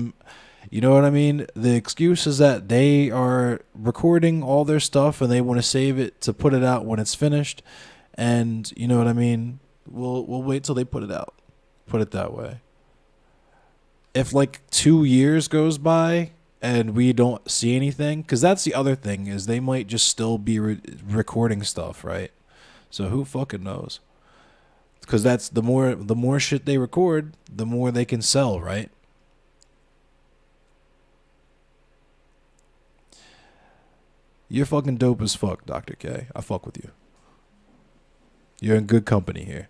you know what I mean? The excuse is that they are recording all their stuff and they want to save it to put it out when it's finished. And you know what I mean? We'll wait till they put it out. Put it that way. If like 2 years goes by and we don't see anything, because that's the other thing, is they might just still be recording stuff, right? So who fucking knows? Because that's the more shit they record, the more they can sell, right? You're fucking dope as fuck, Dr. K. I fuck with you. You're in good company here.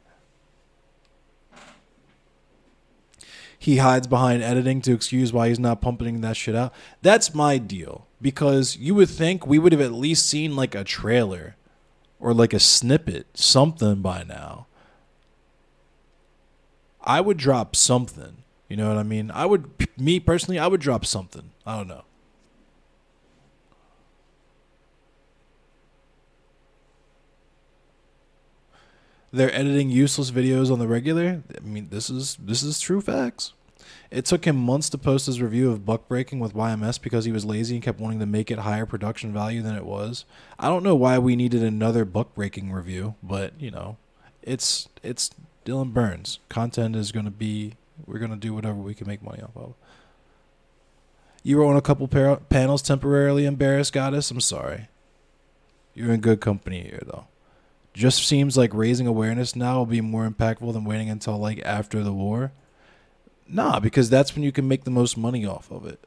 He hides behind editing to excuse why he's not pumping that shit out. That's my deal. Because you would think we would have at least seen like a trailer or like a snippet, something by now. I would drop something. You know what I mean? Me personally, I would drop something. I don't know. They're editing useless videos on the regular. I mean, this is true facts. It took him months to post his review of Buck Breaking with YMS because he was lazy and kept wanting to make it higher production value than it was. I don't know why we needed another Buck Breaking review, but you know, it's Dylan Burns. Content is gonna be, we're gonna do whatever we can make money off of. You were on a couple panels temporarily embarrassed, Goddess. I'm sorry. You're in good company here, though. Just seems like raising awareness now will be more impactful than waiting until like after the war. Nah, because that's when you can make the most money off of it.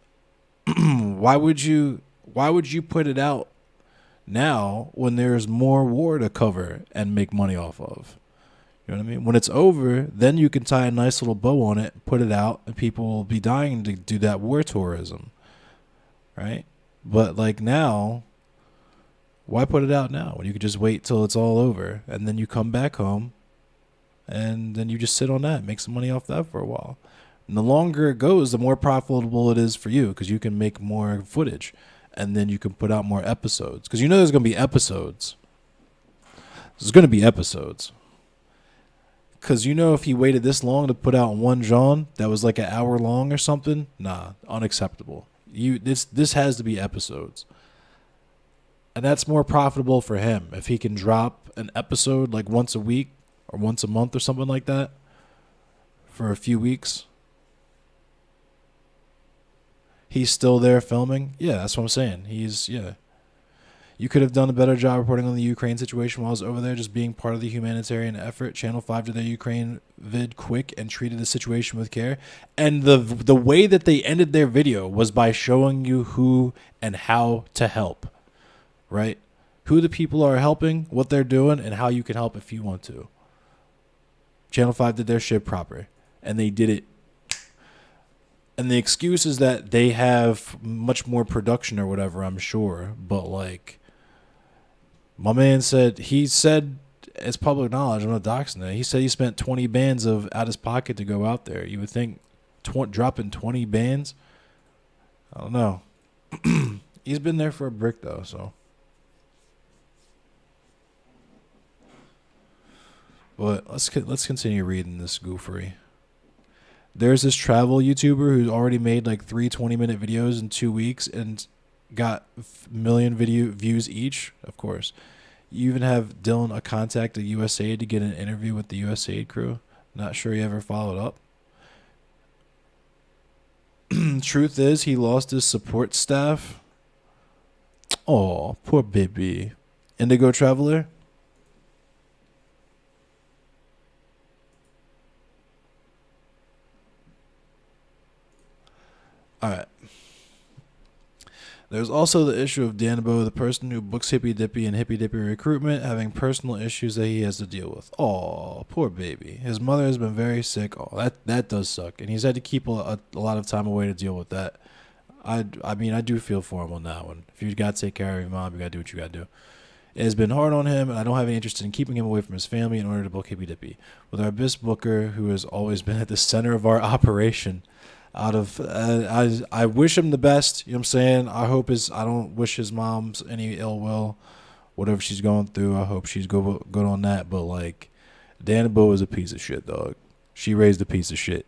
Why would you put it out now when there's more war to cover and make money off of? You know what I mean? When it's over, then you can tie a nice little bow on it, put it out, and people will be dying to do that war tourism. Right? But like now, why put it out now when you could just wait till it's all over and then you come back home and then you just sit on that, make some money off that for a while. And the longer it goes, the more profitable it is for you because you can make more footage and then you can put out more episodes. Because you know there's going to be episodes. There's going to be episodes. Because you know if he waited this long to put out one John that was like an hour long or something, nah, unacceptable. This has to be episodes. And that's more profitable for him if he can drop an episode like once a week or once a month or something like that for a few weeks. He's still there filming. Yeah, that's what I'm saying. You could have done a better job reporting on the Ukraine situation while I was over there, just being part of the humanitarian effort. Channel 5 did their Ukraine vid quick and treated the situation with care. And the way that they ended their video was by showing you who and how to help. Right? Who the people are helping, what they're doing, and how you can help if you want to. Channel 5 did their shit proper. And they did it. And the excuse is that they have much more production or whatever, I'm sure. But, like, my man said, it's public knowledge, I'm not doxing it. He said he spent 20 bands out his pocket to go out there. You would think dropping 20 bands? I don't know. He's been there for a brick, though, so. But let's continue reading this goofery. There's this travel YouTuber who's already made like 3 20-minute videos in 2 weeks and got million views each. Of course, you even have Dylan contact the USAID to get an interview with the USAID crew. Not sure he ever followed up. Truth is, he lost his support staff. Oh, poor baby. Indigo Traveler. All right. There's also the issue of Danbo, the person who books Hippy Dippy and Hippy Dippy recruitment, having personal issues that he has to deal with. Oh, poor baby. His mother has been very sick. Oh, that does suck. And he's had to keep a lot of time away to deal with that. I mean, I do feel for him on that one. If you got to take care of your mom, you got to do what you got to do. It has been hard on him, and I don't have any interest in keeping him away from his family in order to book Hippy Dippy. With our abyss booker, who has always been at the center of our operation, I wish him the best. You know what I'm saying? I don't wish his mom's any ill will, whatever she's going through. I hope she's good on that. But like, Danabo is a piece of shit, dog. She raised a piece of shit.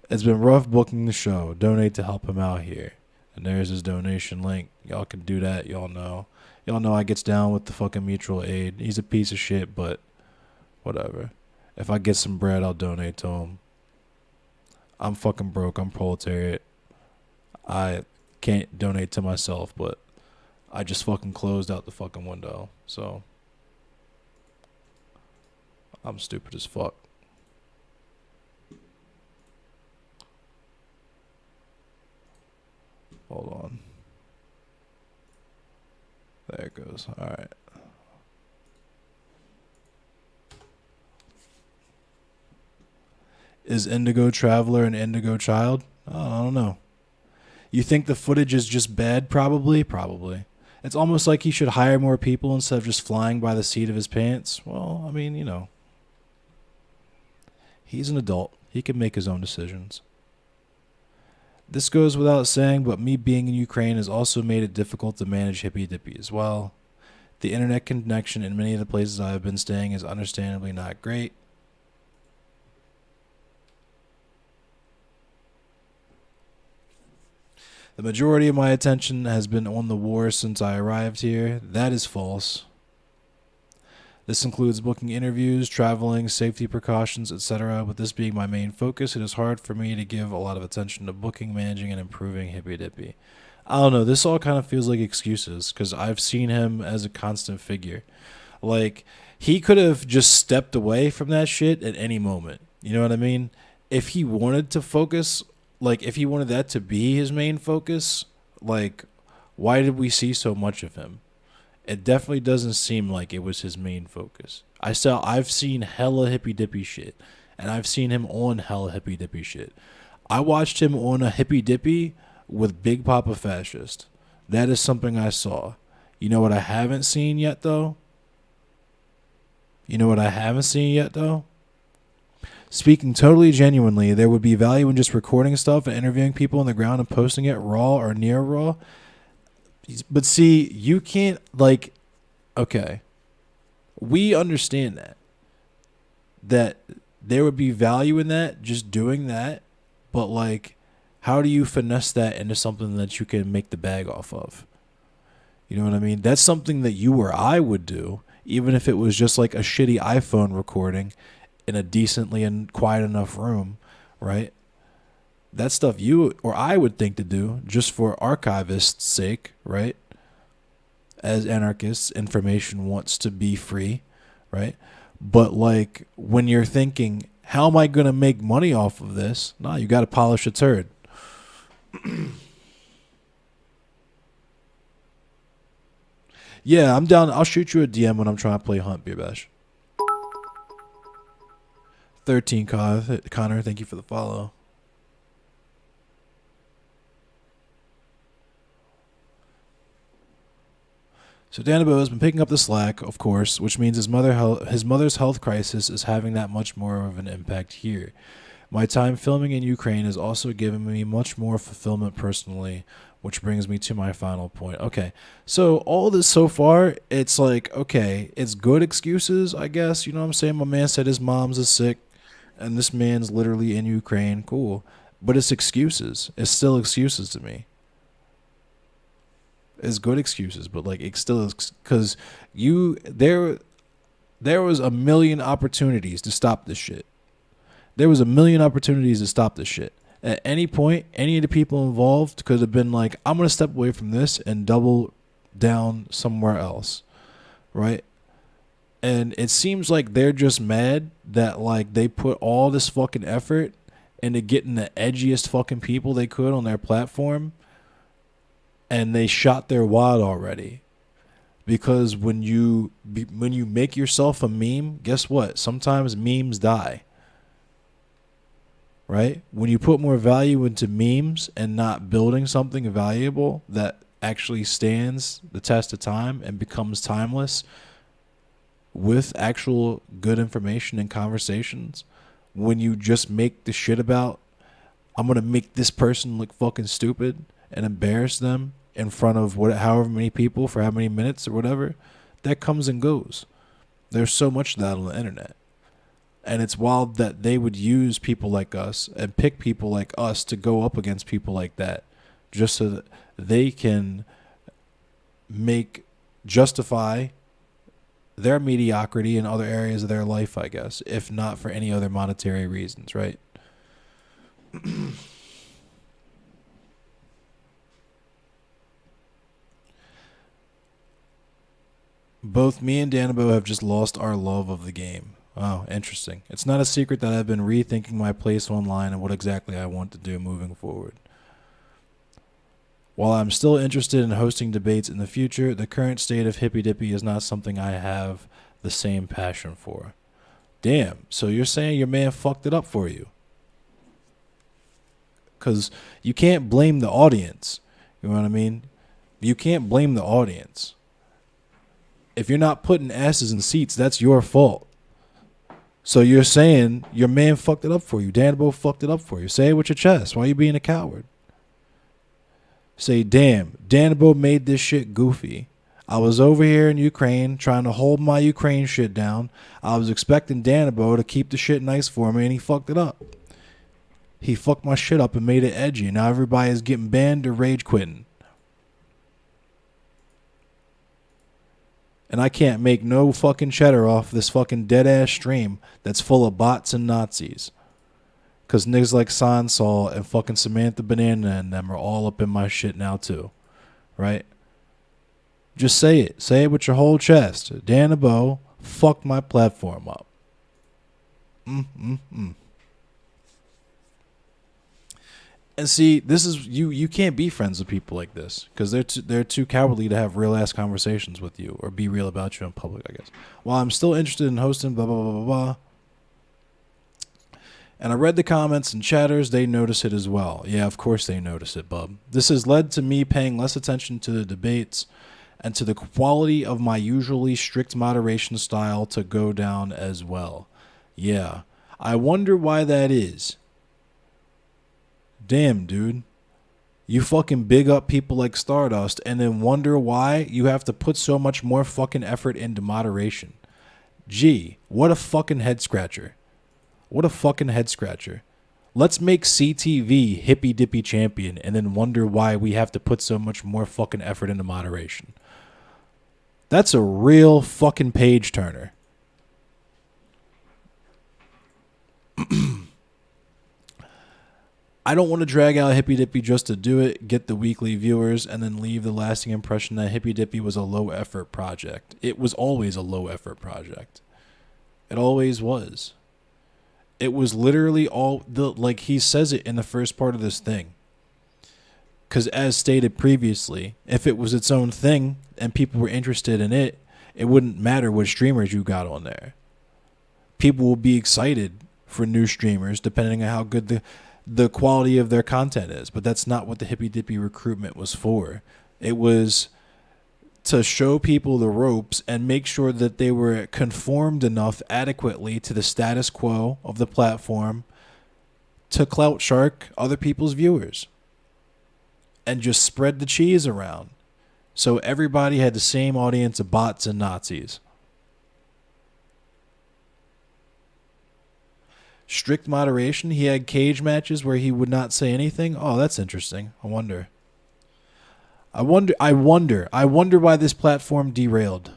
It's been rough booking the show. Donate to help him out here. And there's his donation link. Y'all can do that. Y'all know I gets down with the fucking mutual aid. He's a piece of shit, but whatever. If I get some bread, I'll donate to him. I'm fucking broke. I'm proletariat. I can't donate to myself, but I just fucking closed out the fucking window. So I'm stupid as fuck. Hold on. There it goes. All right. Is Indigo Traveler an Indigo Child? Oh, I don't know. You think the footage is just bad? Probably. It's almost like he should hire more people instead of just flying by the seat of his pants. Well, I mean, you know. He's an adult. He can make his own decisions. This goes without saying, but me being in Ukraine has also made it difficult to manage Hippy Dippy as well. The internet connection in many of the places I have been staying is understandably not great. The majority of my attention has been on the war since I arrived here. That is false. This includes booking interviews, traveling, safety precautions, etc. With this being my main focus, it is hard for me to give a lot of attention to booking, managing, and improving Hippy Dippy. I don't know, this all kind of feels like excuses, because I've seen him as a constant figure. Like, he could have just stepped away from that shit at any moment. You know what I mean? If he wanted to focus, like, if he wanted that to be his main focus, like, why did we see so much of him? It definitely doesn't seem like it was his main focus. I've seen hella Hippy Dippy shit, and I've seen him on hella Hippy Dippy shit. I watched him on a Hippy Dippy with Big Papa Fascist. That is something I saw. You know what I haven't seen yet, though? Speaking totally genuinely, there would be value in just recording stuff and interviewing people on the ground and posting it raw or near raw. But see, you can't, like, okay, we understand that there would be value in that, just doing that, but, like, how do you finesse that into something that you can make the bag off of? You know what I mean? That's something that you or I would do, even if it was just, like, a shitty iPhone recording in a decently and quiet enough room, right? That's stuff you or I would think to do just for archivists' sake, right? As anarchists, information wants to be free, right? But like when you're thinking, how am I going to make money off of this? Nah, you got to polish a turd. Yeah, I'm down. I'll shoot you a DM when I'm trying to play Hunt, Beer Bash. 13 Connor, thank you for the follow. So Danabo has been picking up the slack, of course, which means his mother's health crisis is having that much more of an impact here. My time filming in Ukraine has also given me much more fulfillment personally, which brings me to my final point. Okay, so all this so far, it's like, okay, it's good excuses, I guess. You know what I'm saying? My man said his mom's is sick, and this man's literally in Ukraine. Cool. But it's excuses. It's still excuses to me. It's good excuses, but like it still is, because there was a million opportunities to stop this shit. There was a million opportunities to stop this shit. At any point, any of the people involved could have been like, I'm going to step away from this and double down somewhere else, right? And it seems like they're just mad that like they put all this fucking effort into getting the edgiest fucking people they could on their platform, and they shot their wad already. Because when you make yourself a meme, guess what? Sometimes memes die. Right? When you put more value into memes and not building something valuable that actually stands the test of time and becomes timeless with actual good information and conversations, when you just make the shit about, I'm going to make this person look fucking stupid and embarrass them in front of however many people for how many minutes or whatever, that comes and goes. There's so much of that on the internet. And it's wild that they would use people like us and pick people like us to go up against people like that just so that they can justify their mediocrity in other areas of their life, I guess, if not for any other monetary reasons, right? Both me and Danabo have just lost our love of the game. Oh, interesting. It's not a secret that I've been rethinking my place online and what exactly I want to do moving forward. While I'm still interested in hosting debates in the future, the current state of Hippy Dippy is not something I have the same passion for. Damn, so you're saying your man fucked it up for you? Because you can't blame the audience. You know what I mean? You can't blame the audience. If you're not putting asses in seats, that's your fault. So you're saying your man fucked it up for you. Danabo fucked it up for you. Say it with your chest. Why are you being a coward? Say, damn, Danabo made this shit goofy. I was over here in Ukraine trying to hold my Ukraine shit down. I was expecting Danabo to keep the shit nice for me, and he fucked it up. He fucked my shit up and made it edgy. Now everybody is getting banned or rage quitting. And I can't make no fucking cheddar off this fucking dead-ass stream that's full of bots and Nazis. Because niggas like Sansol and fucking Samantha Banana and them are all up in my shit now too. Right? Just say it. Say it with your whole chest. Danabo fucked my platform up. And see, this is you can't be friends with people like this because they're too cowardly to have real ass conversations with you or be real about you in public, I guess. While I'm still interested in hosting, blah blah blah blah blah. And I read the comments and chatters, they notice it as well. Yeah, of course they notice it, bub. This has led to me paying less attention to the debates and to the quality of my usually strict moderation style to go down as well. Yeah, I wonder why that is. Damn, dude. You fucking big up people like Stardust and then wonder why you have to put so much more fucking effort into moderation. Gee, what a fucking head scratcher. What a fucking head scratcher. Let's make CTV Hippy Dippy champion and then wonder why we have to put so much more fucking effort into moderation. That's a real fucking page turner. I don't want to drag out Hippy Dippy just to do it, get the weekly viewers, and then leave the lasting impression that Hippy Dippy was a low-effort project. It was always a low-effort project. It always was. It was literally like he says it in the first part of this thing. Because as stated previously, if it was its own thing and people were interested in it, it wouldn't matter what streamers you got on there. People will be excited for new streamers depending on how good the quality of their content is. But that's not what the Hippy Dippy recruitment was for. It was to show people the ropes and make sure that they were conformed enough adequately to the status quo of the platform to clout shark other people's viewers and just spread the cheese around. So everybody had the same audience of bots and Nazis. Strict moderation. He had cage matches where he would not say anything. Oh, that's interesting. I wonder why this platform derailed.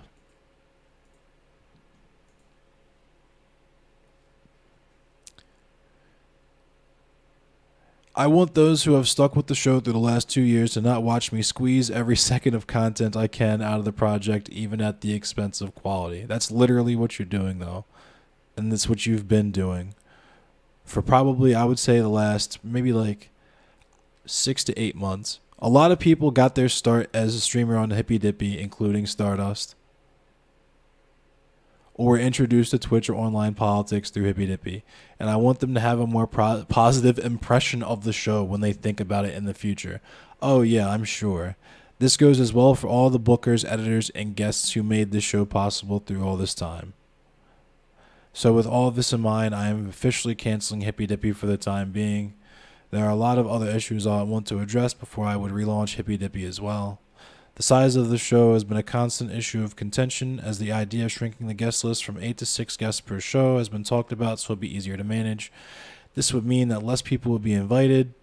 I want those who have stuck with the show through the last 2 years to not watch me squeeze every second of content I can out of the project, even at the expense of quality. That's literally what you're doing, though. And that's what you've been doing for probably, I would say, the last maybe like 6 to 8 months. A lot of people got their start as a streamer on Hippy Dippy, including Stardust, or were introduced to Twitch or online politics through Hippy Dippy. And I want them to have a more positive impression of the show when they think about it in the future. Oh, yeah, I'm sure. This goes as well for all the bookers, editors, and guests who made this show possible through all this time. So with all of this in mind, I am officially canceling Hippy Dippy for the time being. There are a lot of other issues I want to address before I would relaunch Hippy Dippy as well. The size of the show has been a constant issue of contention, as the idea of shrinking the guest list from 8 to 6 guests per show has been talked about, so it would be easier to manage. This would mean that less people would be invited,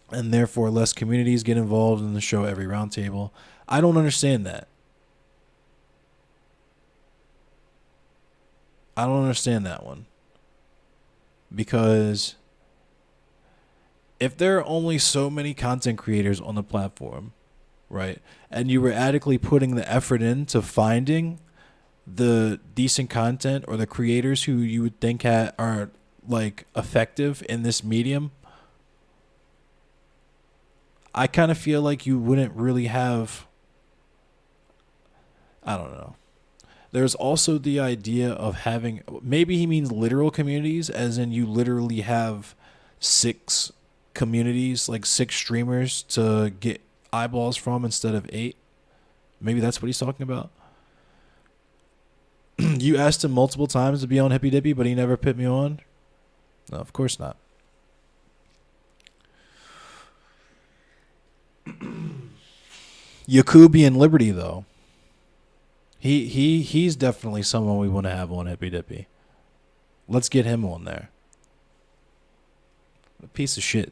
and therefore less communities get involved in the show every roundtable. I don't understand that. I don't understand that one. Because if there are only so many content creators on the platform, right, and you were adequately putting the effort into finding the decent content or the creators who you would think are like effective in this medium, I kind of feel like you wouldn't really have, I don't know. There's also the idea of having, maybe he means literal communities, as in you literally have 6 communities, like 6 streamers to get eyeballs from instead of 8. Maybe that's what he's talking about. You asked him multiple times to be on Hippy Dippy, but he never put me on. No, of course not. Yakubi and Liberty, though. He's definitely someone we want to have on Hippy Dippy. Let's get him on there. A piece of shit.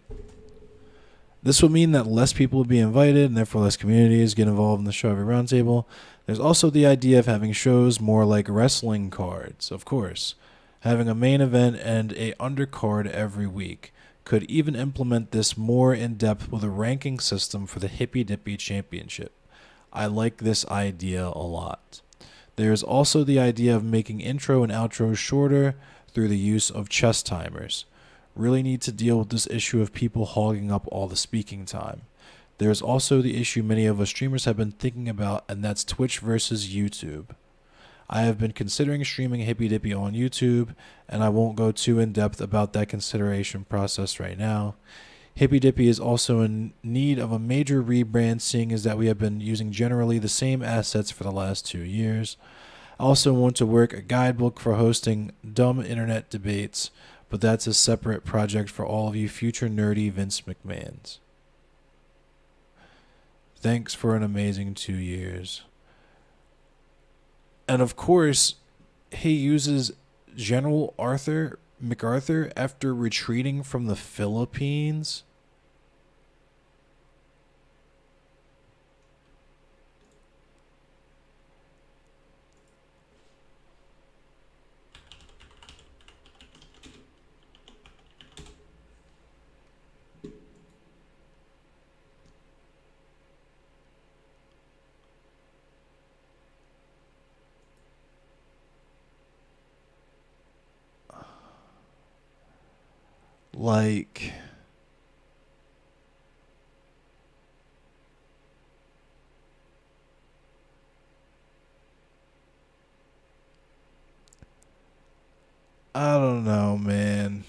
This will mean that less people will be invited, and therefore less communities get involved in the show every roundtable. There's also the idea of having shows more like wrestling cards, of course. Having a main event and a undercard every week. Could even implement this more in depth with a ranking system for the Hippy Dippy Championship. I like this idea a lot. There's also the idea of making intro and outros shorter through the use of chess timers. Really need to deal with this issue of people hogging up all the speaking time. There's also the issue many of us streamers have been thinking about, and that's Twitch versus YouTube. I have been considering streaming Hippy Dippy on YouTube, and I won't go too in depth about that consideration process right now. Hippy Dippy is also in need of a major rebrand, seeing as that we have been using generally the same assets for the last 2 years. I also want to work a guidebook for hosting dumb internet debates, but that's a separate project for all of you future nerdy Vince McMahons. Thanks for an amazing 2 years. And of course, he uses General MacArthur after retreating from the Philippines. Like, I don't know, man.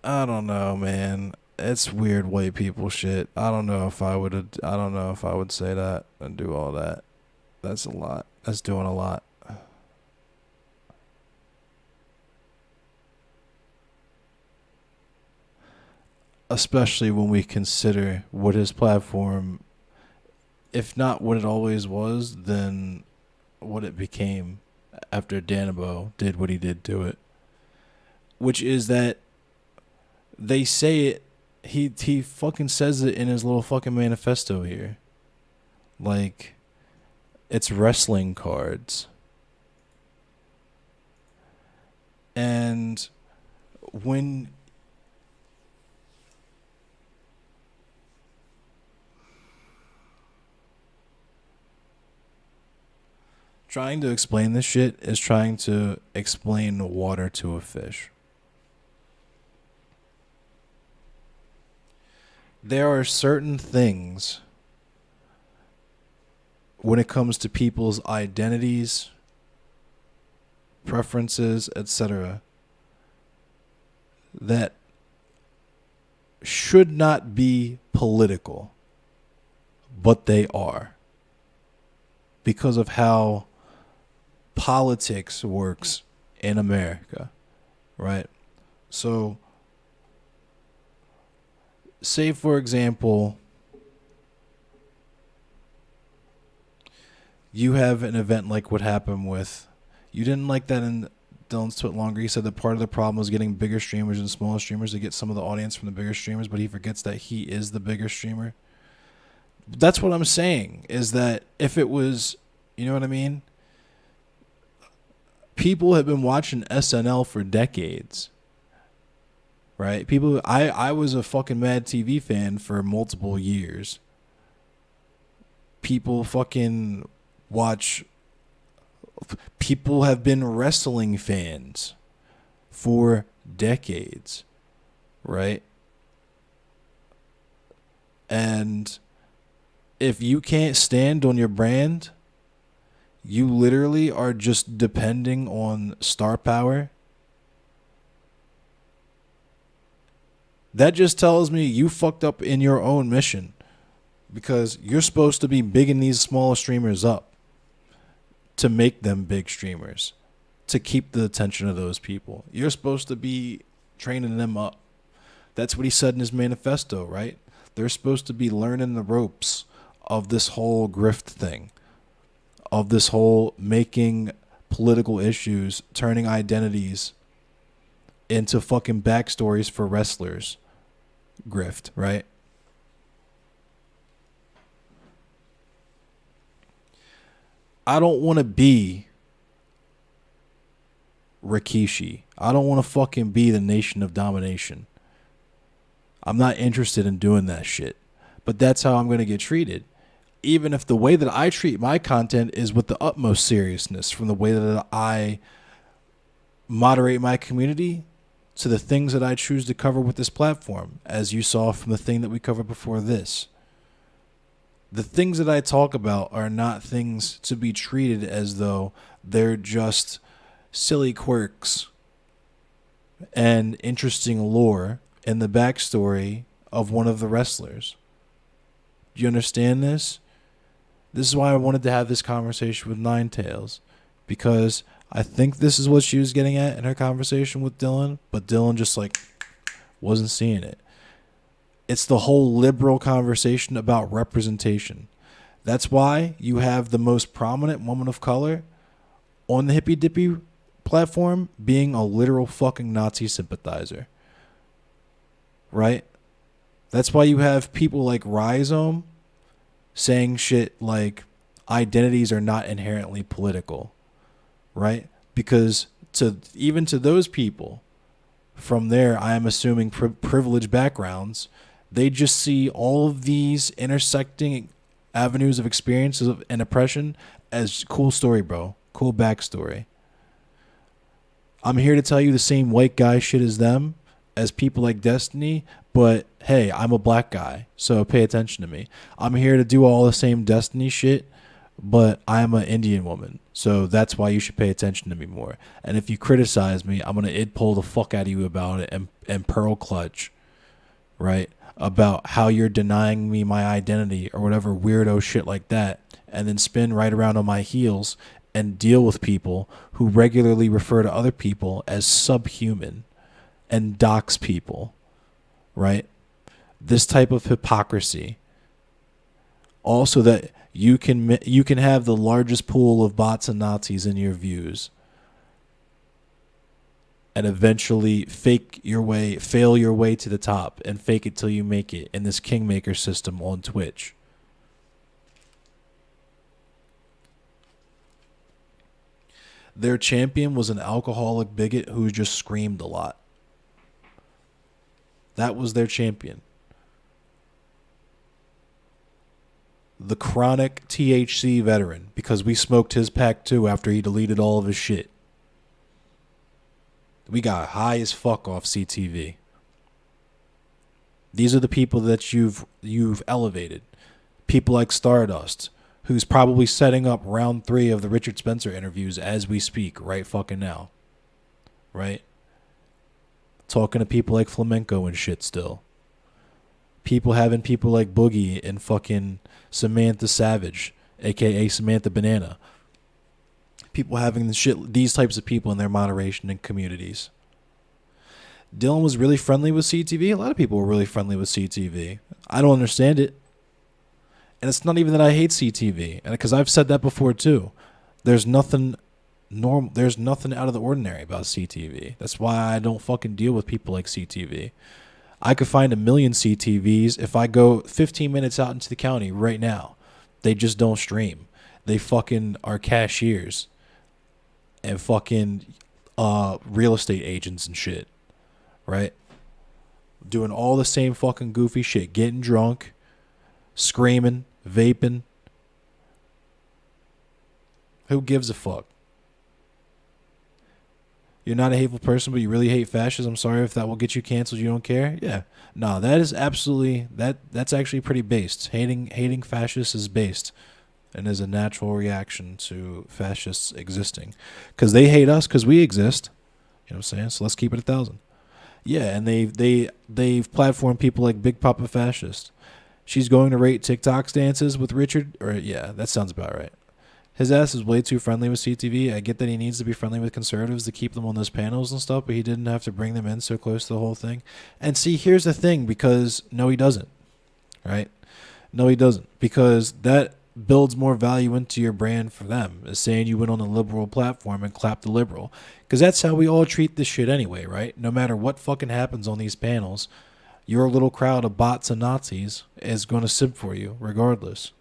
I don't know, man. It's weird white people shit. I don't know if I would. I don't know if I would say that and do all that. That's a lot. That's doing a lot. Especially when we consider what his platform, if not what it always was, then what it became after Danabo did what he did to it. Which is that they say it, he fucking says it in his little fucking manifesto here. Like, it's wrestling cards. And when Trying to explain this shit is trying to explain water to a fish. There are certain things when it comes to people's identities, preferences, etc., that should not be political, but they are, because of how politics works in America, right? So, say for example, you have an event like what happened with, you didn't like that in Dylan's Twit Longer. He said that part of the problem was getting bigger streamers and smaller streamers to get some of the audience from the bigger streamers, but he forgets that he is the bigger streamer. That's what I'm saying, is that if it was, you know what I mean? People have been watching SNL for decades, right? People, I was a fucking Mad TV fan for multiple years. People fucking watch, people have been wrestling fans for decades, right? And if you can't stand on your brand, you literally are just depending on star power. That just tells me you fucked up in your own mission, because you're supposed to be bigging these smaller streamers up to make them big streamers, to keep the attention of those people. You're supposed to be training them up. That's what he said in his manifesto, right? They're supposed to be learning the ropes of this whole grift thing, of this whole making political issues, turning identities into fucking backstories for wrestlers grift, right? I don't want to be Rikishi. I don't want to fucking be the Nation of Domination. I'm not interested in doing that shit. But that's how I'm going to get treated. Even if the way that I treat my content is with the utmost seriousness, from the way that I moderate my community to the things that I choose to cover with this platform, as you saw from the thing that we covered before this. The things that I talk about are not things to be treated as though they're just silly quirks and interesting lore in the backstory of one of the wrestlers. Do you understand this? This is why I wanted to have this conversation with Ninetails, because I think this is what she was getting at in her conversation with Dylan, but Dylan just like wasn't seeing it. It's the whole liberal conversation about representation. That's why you have the most prominent woman of color on the Hippy Dippy platform being a literal fucking Nazi sympathizer. Right? That's why you have people like Rhizome saying shit like identities are not inherently political. Right? Because even to those people, from there, I am assuming privileged backgrounds, they just see all of these intersecting avenues of experiences and oppression as cool story, bro. Cool backstory. I'm here to tell you the same white guy shit as them, as people like Destiny, but hey, I'm a black guy, so pay attention to me. I'm here to do all the same Destiny shit, but I'm an Indian woman, so that's why you should pay attention to me more. And if you criticize me, I'm going to pull the fuck out of you about it and pearl clutch, right? About how you're denying me my identity or whatever weirdo shit like that, and then spin right around on my heels and deal with people who regularly refer to other people as subhuman and dox people, right? This type of hypocrisy. Also that you can have the largest pool of bots and Nazis in your views and eventually fail your way to the top and fake it till you make it in this kingmaker system on Twitch. Their champion was an alcoholic bigot who just screamed a lot. That was their champion. the chronic THC veteran because we smoked his pack too after he deleted all of his shit. We got high as fuck off CTV. These are the people that you've elevated. People like Stardust, who's probably setting up round 3 of the Richard Spencer interviews as we speak right fucking now. Right? Talking to people like Flamenco and shit still. People having people like Boogie and fucking Samantha Savage, a.k.a. Samantha Banana. People having these types of people in their moderation and communities. Dylan was really friendly with CTV. A lot of people were really friendly with CTV. I don't understand it. And it's not even that I hate CTV. And because I've said that before too. There's nothing out of the ordinary about CTV. That's why I don't fucking deal with people like CTV. I could find 1 million CTVs if I go 15 minutes out into the county right now. They just don't stream. They fucking are cashiers and fucking real estate agents and shit. Right? Doing all the same fucking goofy shit. Getting drunk, screaming, vaping. Who gives a fuck? You're not a hateful person, but you really hate fascists. I'm sorry if that will get you canceled. You don't care? Yeah. No, that is absolutely that's actually pretty based. Hating fascists is based and is a natural reaction to fascists existing. Because they hate us because we exist. You know what I'm saying? So let's keep it 1,000. Yeah, and they've platformed people like Big Papa Fascist. She's going to rate TikTok's dances with Richard. Or yeah, that sounds about right. His ass is way too friendly with CTV. I get that he needs to be friendly with conservatives to keep them on those panels and stuff, but he didn't have to bring them in so close to the whole thing. And see, here's the thing, because no, he doesn't. Right? No, he doesn't. Because that builds more value into your brand for them, is saying you went on a liberal platform and clapped the liberal. Because that's how we all treat this shit anyway, right? No matter what fucking happens on these panels, your little crowd of bots and Nazis is going to simp for you regardless.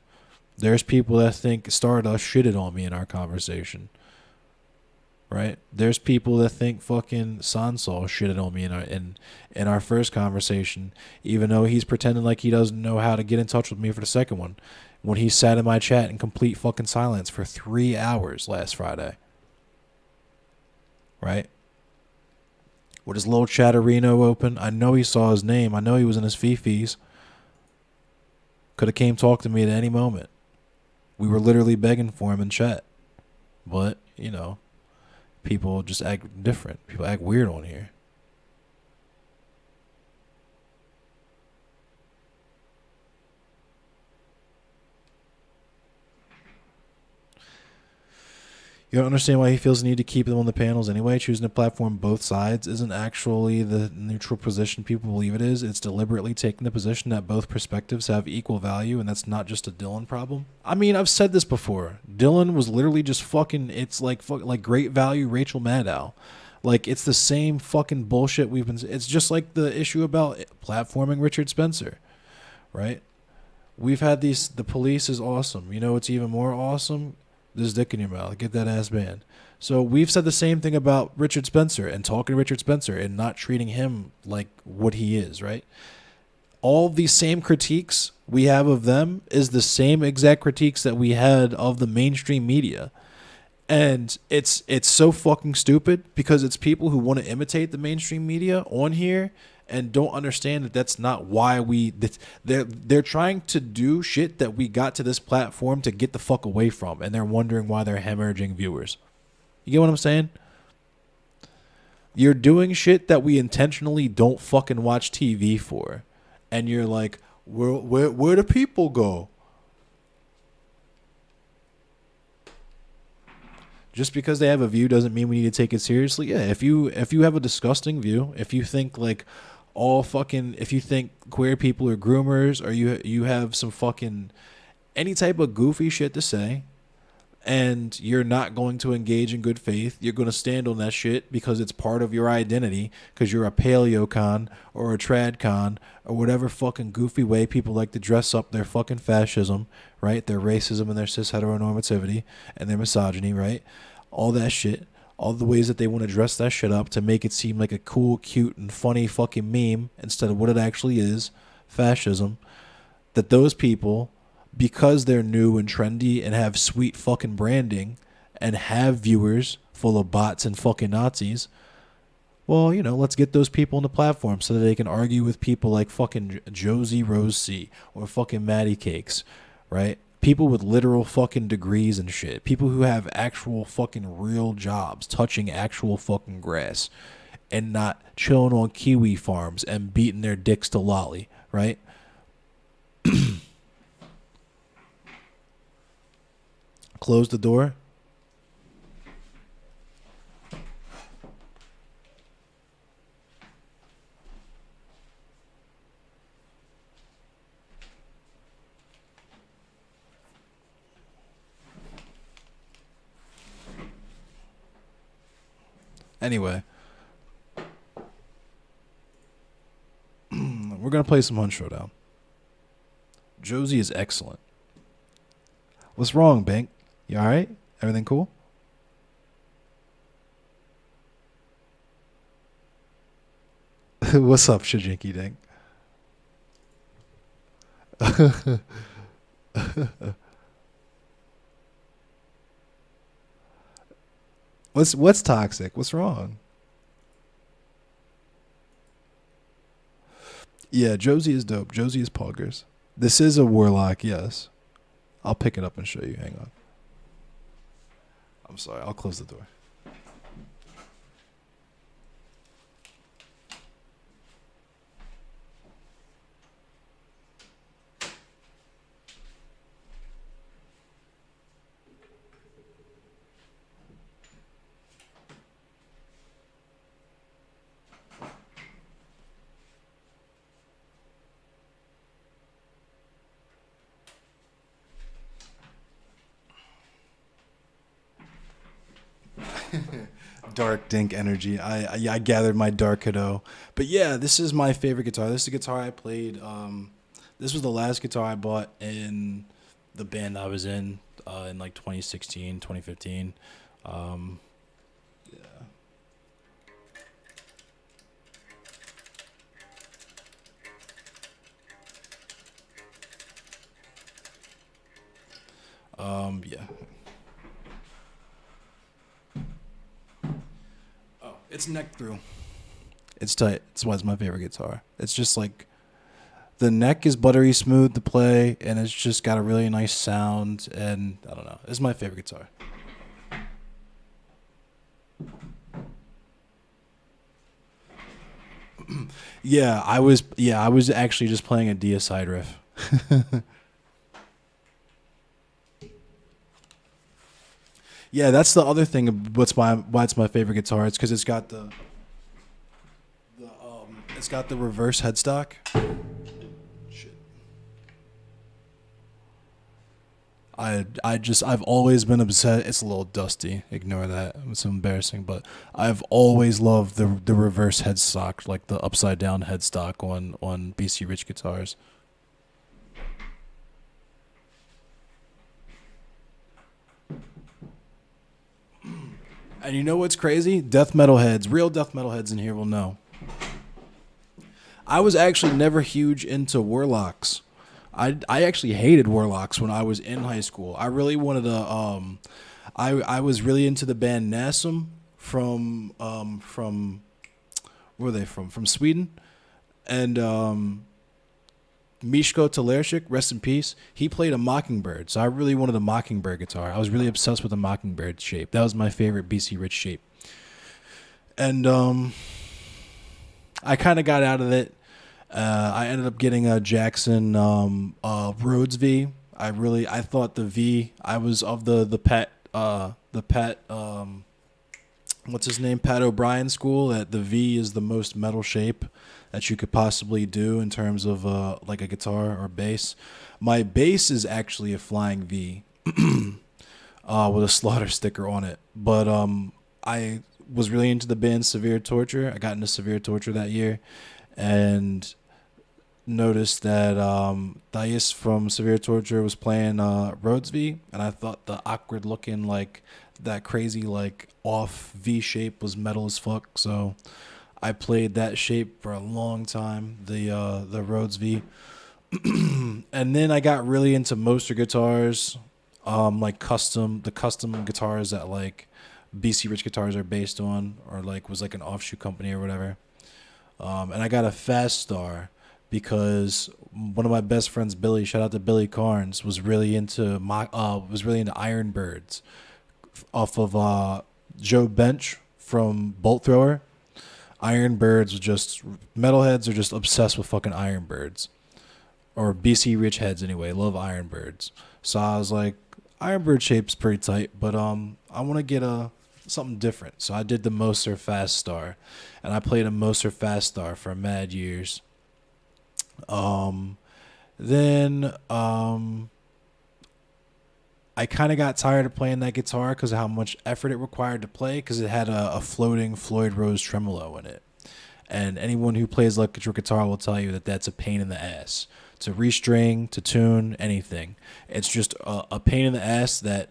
There's people that think Stardust shitted on me in our conversation. Right? There's people that think fucking Sansol shitted on me in our first conversation, even though he's pretending like he doesn't know how to get in touch with me for the second one, when he sat in my chat in complete fucking silence for 3 hours last Friday. Right? With his little chatterino open. I know he saw his name. I know he was in his fifis. Could have came talk to me at any moment. We were literally begging for him in chat. But, you know, people just act different. People act weird on here. You don't understand why he feels the need to keep them on the panels anyway. Choosing to platform both sides isn't actually the neutral position people believe it is. It's deliberately taking the position that both perspectives have equal value, and that's not just a Dylan problem. I mean, I've said this before. Dylan was literally just fucking, it's like great value Rachel Maddow. Like, it's the same fucking bullshit we've been, it's just like the issue about platforming Richard Spencer, right? We've had these, the police is awesome. You know, it's even more awesome. This dick in your mouth. Get that ass banned. So we've said the same thing about Richard Spencer and talking to Richard Spencer and not treating him like what he is, right? All these same critiques we have of them is the same exact critiques that we had of the mainstream media. And it's so fucking stupid because it's people who want to imitate the mainstream media on here and don't understand that that's not why they're trying to do shit that we got to this platform to get the fuck away from, and they're wondering why they're hemorrhaging viewers. You get what I'm saying? You're doing shit that we intentionally don't fucking watch TV for, and you're like, where do people go? Just because they have a view doesn't mean we need to take it seriously. Yeah, if you have a disgusting view, if you think like if you think queer people are groomers, or you have some fucking any type of goofy shit to say, and you're not going to engage in good faith, you're going to stand on that shit because it's part of your identity, because you're a paleocon or a tradcon or whatever fucking goofy way people like to dress up their fucking fascism, right? Their racism and their cis heteronormativity and their misogyny, right? All that shit. All the ways that they want to dress that shit up to make it seem like a cool, cute, and funny fucking meme instead of what it actually is, fascism, that those people because they're new and trendy and have sweet fucking branding and have viewers full of bots and fucking Nazis. Well, let's get those people on the platform so that they can argue with people like fucking Josie Rose C or fucking Maddie Cakes, right? People with literal fucking degrees and shit. People who have actual fucking real jobs, touching actual fucking grass, and not chilling on kiwi farms and beating their dicks to lolly, right? Close the door. Anyway, we're gonna play some Hunt Showdown. Josie is excellent. What's wrong, Bank? You all right? Everything cool? What's up, Shijinky Dink? What's toxic? What's wrong? Yeah, Josie is dope. Josie is poggers. This is a warlock, yes. I'll pick it up and show you. Hang on. I'm sorry. I'll close the door. Dark Dink energy. I gathered my dark Hado. But yeah, this is my favorite guitar. This is a guitar I played. This was the last guitar I bought in the band I was in like 2016, 2015. Yeah. Yeah. Oh, it's neck through. It's tight. That's why it's my favorite guitar. It's just like the neck is buttery smooth to play, and it's just got a really nice sound. And I don't know. It's my favorite guitar. Yeah, I was. Yeah, I was actually just playing a Dia side riff. Yeah, that's the other thing. Why it's my favorite guitar? It's because it's got the reverse headstock. Shit. I've always been upset. It's a little dusty. Ignore that. It's embarrassing, but I've always loved the reverse headstock, like the upside down headstock on BC Rich guitars. And you know what's crazy? Death metal heads, real death metal heads in here will know. I was actually never huge into warlocks. I actually hated warlocks when I was in high school. I really wanted to I was really into the band Nasum from where were they from? From Sweden. And Mishko Talerchik, rest in peace. He played a Mockingbird, so I really wanted a Mockingbird guitar. I was really obsessed with the Mockingbird shape. That was my favorite BC Rich shape. And I kind of got out of it. I ended up getting a Jackson Rhodes V. I thought the V. I was of the Pat what's his name, Pat O'Brien school, that the V is the most metal shape that you could possibly do in terms of like a guitar or bass. My bass is actually a flying V with a Slaughter sticker on it. But I was really into the band Severe Torture. I got into Severe Torture that year and noticed that Thais from Severe Torture was playing Rhodes V, and I thought the awkward looking, like that crazy like off V shape was metal as fuck. So I played that shape for a long time, the Rhodes V. And then I got really into Moser guitars, like the custom guitars that like BC Rich guitars are based on, or like was like an offshoot company or whatever. And I got a Fast Star because one of my best friends, Billy, shout out to Billy Carnes, was really into Iron Birds off of Joe Bench from Bolt Thrower. Iron Birds was just metalheads are just obsessed with fucking Iron Birds, or BC Rich heads anyway. Love Iron Birds. So I was like, Iron Bird shape's pretty tight, but I want to get a something different. So I did the Moser Fast Star, and I played a Moser Fast Star for mad years. Then I kind of got tired of playing that guitar because of how much effort it required to play, because it had a floating Floyd Rose tremolo in it. And anyone who plays electric guitar will tell you that that's a pain in the ass. To restring, to tune, anything. It's just a pain in the ass that,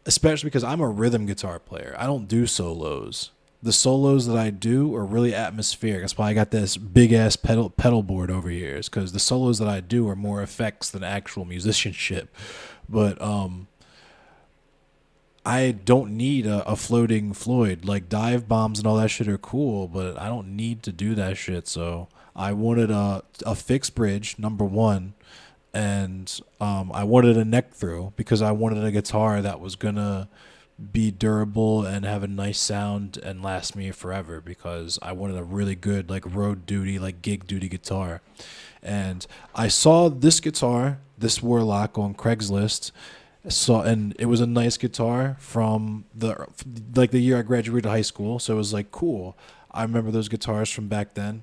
especially because I'm a rhythm guitar player. I don't do solos. The solos that I do are really atmospheric. That's why I got this big ass pedal board over here. Is because the solos that I do are more effects than actual musicianship. But I don't need a floating Floyd. Like dive bombs and all that shit are cool, but I don't need to do that shit. So I wanted a fixed bridge, number one, and I wanted a neck through because I wanted a guitar that was gonna be durable and have a nice sound and last me forever, because I wanted a really good like road duty, like gig duty guitar. And I saw this guitar, this Warlock, on Craigslist. And it was a nice guitar from the year I graduated high school, so it was like cool. I remember those guitars from back then.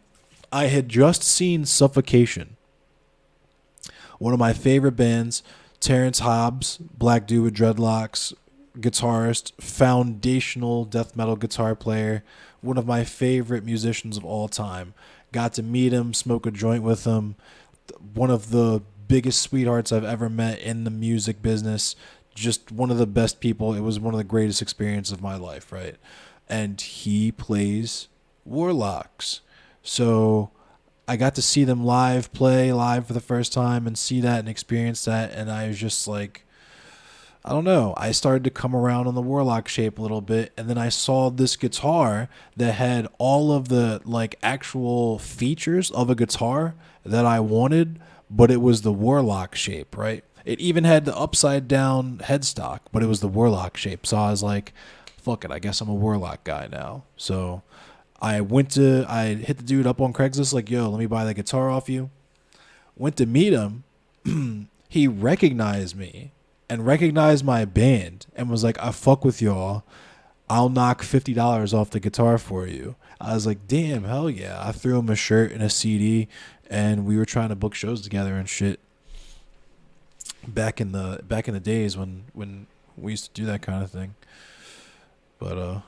I had just seen Suffocation, one of my favorite bands, Terrence Hobbs, black dude with dreadlocks, guitarist, foundational death metal guitar player, one of my favorite musicians of all time. Got to meet him, smoke a joint with him. One of the biggest sweethearts I've ever met in the music business. Just one of the best people. It was one of the greatest experiences of my life, right? And he plays Warlocks. So I got to see them play live for the first time and see that and experience that. And I was just like, I don't know. I started to come around on the Warlock shape a little bit. And then I saw this guitar that had all of the like actual features of a guitar that I wanted, but it was the Warlock shape, right? It even had the upside down headstock, but it was the Warlock shape. So I was like, fuck it, I guess I'm a Warlock guy now. So I hit the dude up on Craigslist like, yo, let me buy that guitar off you. Went to meet him. He recognized me and recognized my band and was like, I fuck with y'all. I'll knock $50 off the guitar for you. I was like, damn, hell yeah. I threw him a shirt and a CD, and we were trying to book shows together and shit. Back in the days when we used to do that kind of thing. But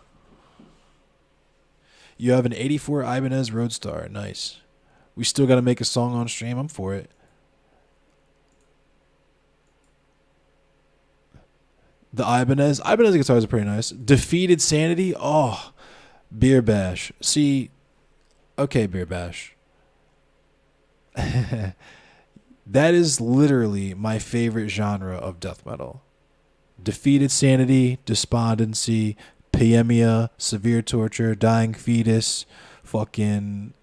you have an 84 Ibanez Roadstar. Nice. We still got to make a song on stream. I'm for it. The Ibanez guitars are pretty nice. Defeated Sanity. Oh, Beer Bash. See, okay, Beer Bash. That is literally my favorite genre of death metal. Defeated Sanity, Despondency, Piemia, Severe Torture, Dying Fetus, fucking,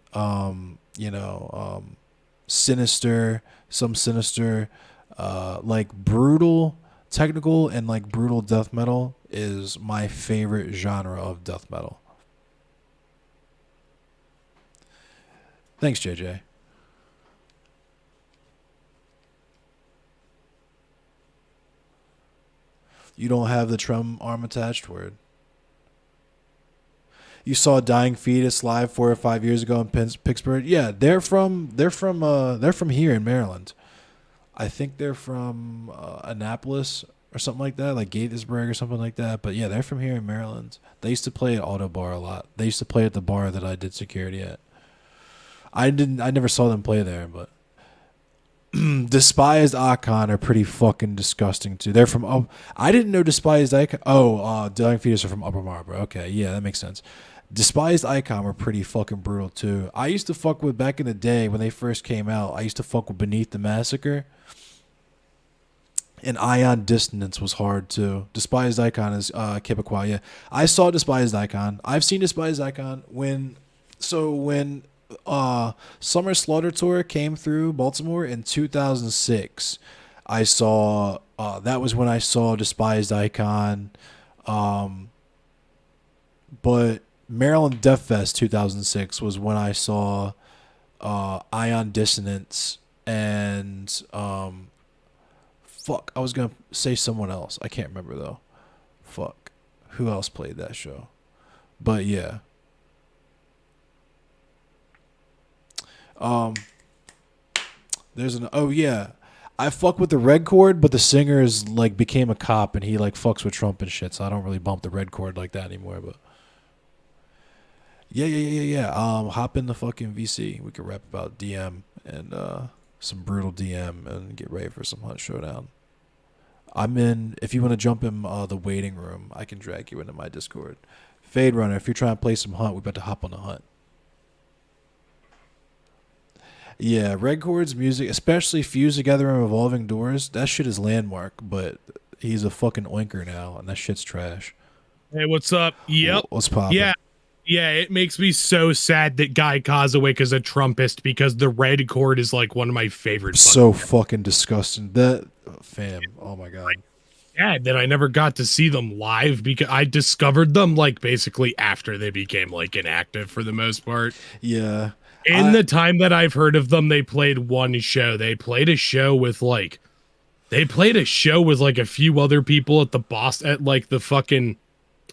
Sinister, some Sinister, like brutal, technical, and like brutal death metal is my favorite genre of death metal. Thanks, JJ. You don't have the Trum arm attached word. You saw Dying Fetus live 4 or 5 years ago in Pittsburgh. Yeah, they're from here in Maryland. I think they're from Annapolis or something like that, like Gaithersburg or something like that. But yeah, they're from here in Maryland. They used to play at Auto Bar a lot. They used to play at the bar that I did security at. I never saw them play there, but Despised Icon are pretty fucking disgusting too. They're from I didn't know Despised Icon. Dying Fetus are from Upper Marlboro. Okay, yeah, that makes sense. Despised Icon were pretty fucking brutal too. I used to fuck with back in the day when they first came out. I used to fuck with Beneath the Massacre. And Ion Dissonance was hard too. Despised Icon is Quebecois. Yeah, I saw Despised Icon. I've seen Despised Icon when Summer Slaughter Tour came through Baltimore in 2006. I saw that was when I saw Despised Icon. But Maryland Death Fest 2006 was when I saw Ion Dissonance and fuck, I was gonna say someone else. I can't remember though. Fuck, who else played that show? But yeah. There's an I fuck with the Red Chord, but the singer is like became a cop and he like fucks with Trump and shit, so I don't really bump the Red Chord like that anymore. But yeah. Hop in the fucking VC. We could rap about DM and some brutal DM and get ready for some Hunt Showdown. I'm in. If you want to jump in the waiting room, I can drag you into my Discord. Fade Runner, if you're trying to play some Hunt, we about to hop on the Hunt. Yeah, Red Chord's music, especially Fused Together and Revolving Doors, that shit is landmark, but he's a fucking oinker now, and that shit's trash. Hey, what's up? Yep. What's poppin'? Yeah, it makes me so sad that Guy Kozowick is a Trumpist because the Red Chord is like one of my favorite. So fucking disgusting. That fam. Oh my god. Yeah, then I never got to see them live because I discovered them like basically after they became like inactive for the most part. Yeah. In the time that I've heard of them, they played one show. They played a show with like a few other people at the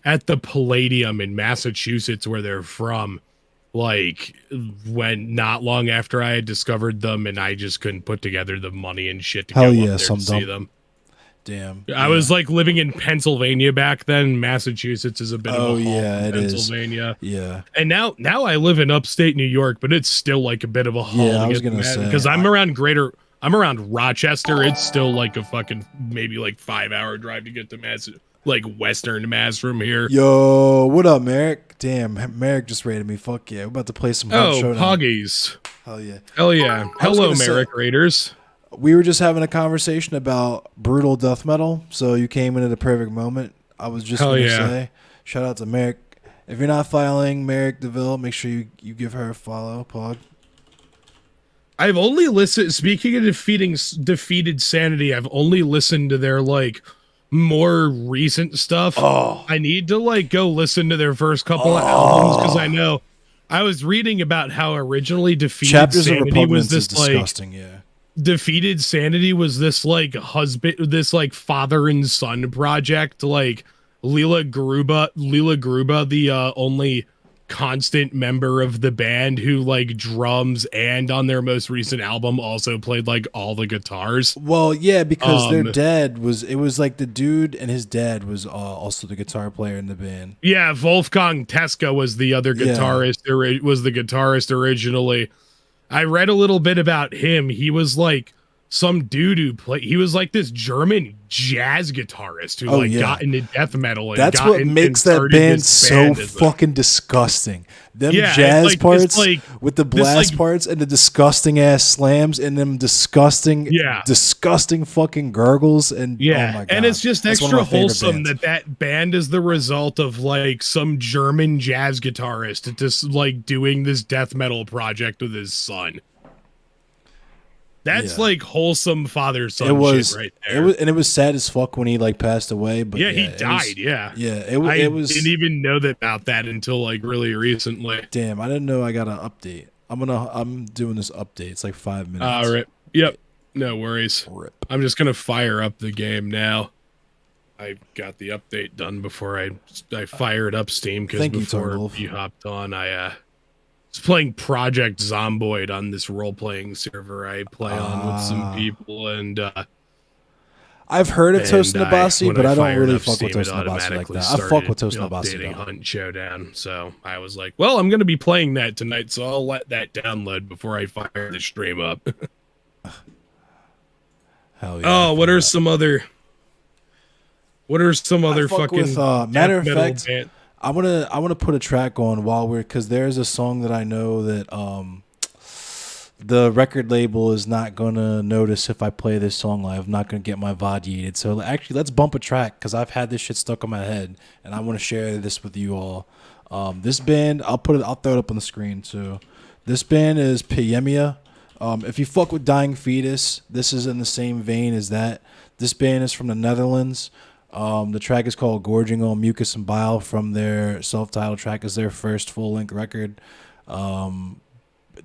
at the Palladium in Massachusetts where they're from. Like when not long after I had discovered them and I just couldn't put together the money and shit to go up there to see them. Damn. I was like living in Pennsylvania back then. Massachusetts is a bit of a haul from Pennsylvania. Yeah. And now I live in upstate New York, but it's still like a bit of a haul to get to say because I'm around Rochester. It's still like a fucking maybe like 5-hour drive to get to Western Mass from here. Yo, what up, Merrick? Damn, Merrick just raided me. Fuck yeah. We're about to play some Hunt Showdown. Poggies. Hell yeah. Hell yeah. Hello, Merrick Raiders. We were just having a conversation about brutal death metal, so you came in at a perfect moment. I was just going to say, shout out to Merrick. If you're not following Merrick DeVille, make sure you give her a follow, Pog. I've only listened, speaking of Defeated Sanity, I've only listened to their like more recent stuff. I need to go listen to their first couple of albums because I know I was reading about how originally Defeated Chapters Sanity was this disgusting, yeah. Defeated Sanity was this this father and son project. Like Lila Garuba, the only constant member of the band who drums and on their most recent album also played all the guitars. Well, yeah, because their dad was the dude and his dad was also the guitar player in the band. Yeah, Wolfgang Teska was the other guitarist. Was the guitarist originally. I read a little bit about him. He was some dude who he was this German jazz guitarist who got into death metal. And that's what makes that band so fucking disgusting. Them jazz parts with the blast parts and the disgusting ass slams and them disgusting fucking gurgles and oh my God. And it's just extra wholesome that band is the result of some German jazz guitarist just doing this death metal project with his son. That's wholesome father-son shit right there. It was sad as fuck when he passed away. But he died. I didn't even know about that until really recently. Damn, I didn't know I got an update. I'm doing this update. It's 5 minutes. All right. Yep. No worries. Rip. I'm just gonna fire up the game now. I got the update done before I fired up Steam because before you hopped on, I was playing Project Zomboid on this role-playing server I play on with some people, and I've heard of Toast Nabasi, but I don't really fuck with Toast Nabasi like that. I fuck with Toast Nabasi. Hunt Showdown, so I was like, well, I'm going to be playing that tonight, so I'll let that download before I fire the stream up. Hell yeah! Oh, what are some other fucking matter of fact? I wanna put a track on while because there's a song that I know that the record label is not gonna notice if I play this song live. I'm not gonna get my VOD yeeted. So actually, let's bump a track because I've had this shit stuck on my head, and I want to share this with you all. This band, I'll throw it up on the screen too. This band is Pyemia. If you fuck with Dying Fetus, this is in the same vein as that. This band is from the Netherlands. The track is called Gorging on Mucus and Bile from their self-titled track. Is their first full-length record.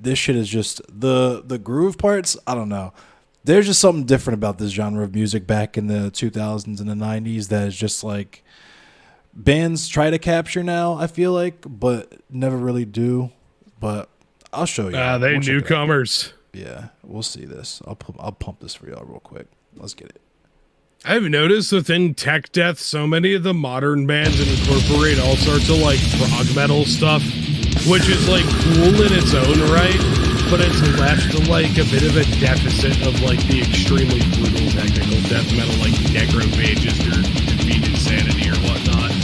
This shit is just the groove parts. I don't know. There's just something different about this genre of music back in the 2000s and the 90s that is just like bands try to capture now, I feel like, but never really do. But I'll show you. They newcomers. Yeah, we'll see this. I'll pump this for y'all real quick. Let's get it. I've noticed within tech death, so many of the modern bands incorporate all sorts of like prog metal stuff, which is like cool in its own right, but it's left like a bit of a deficit of like the extremely brutal technical death metal, like Necrophages or Defeat Insanity or whatnot.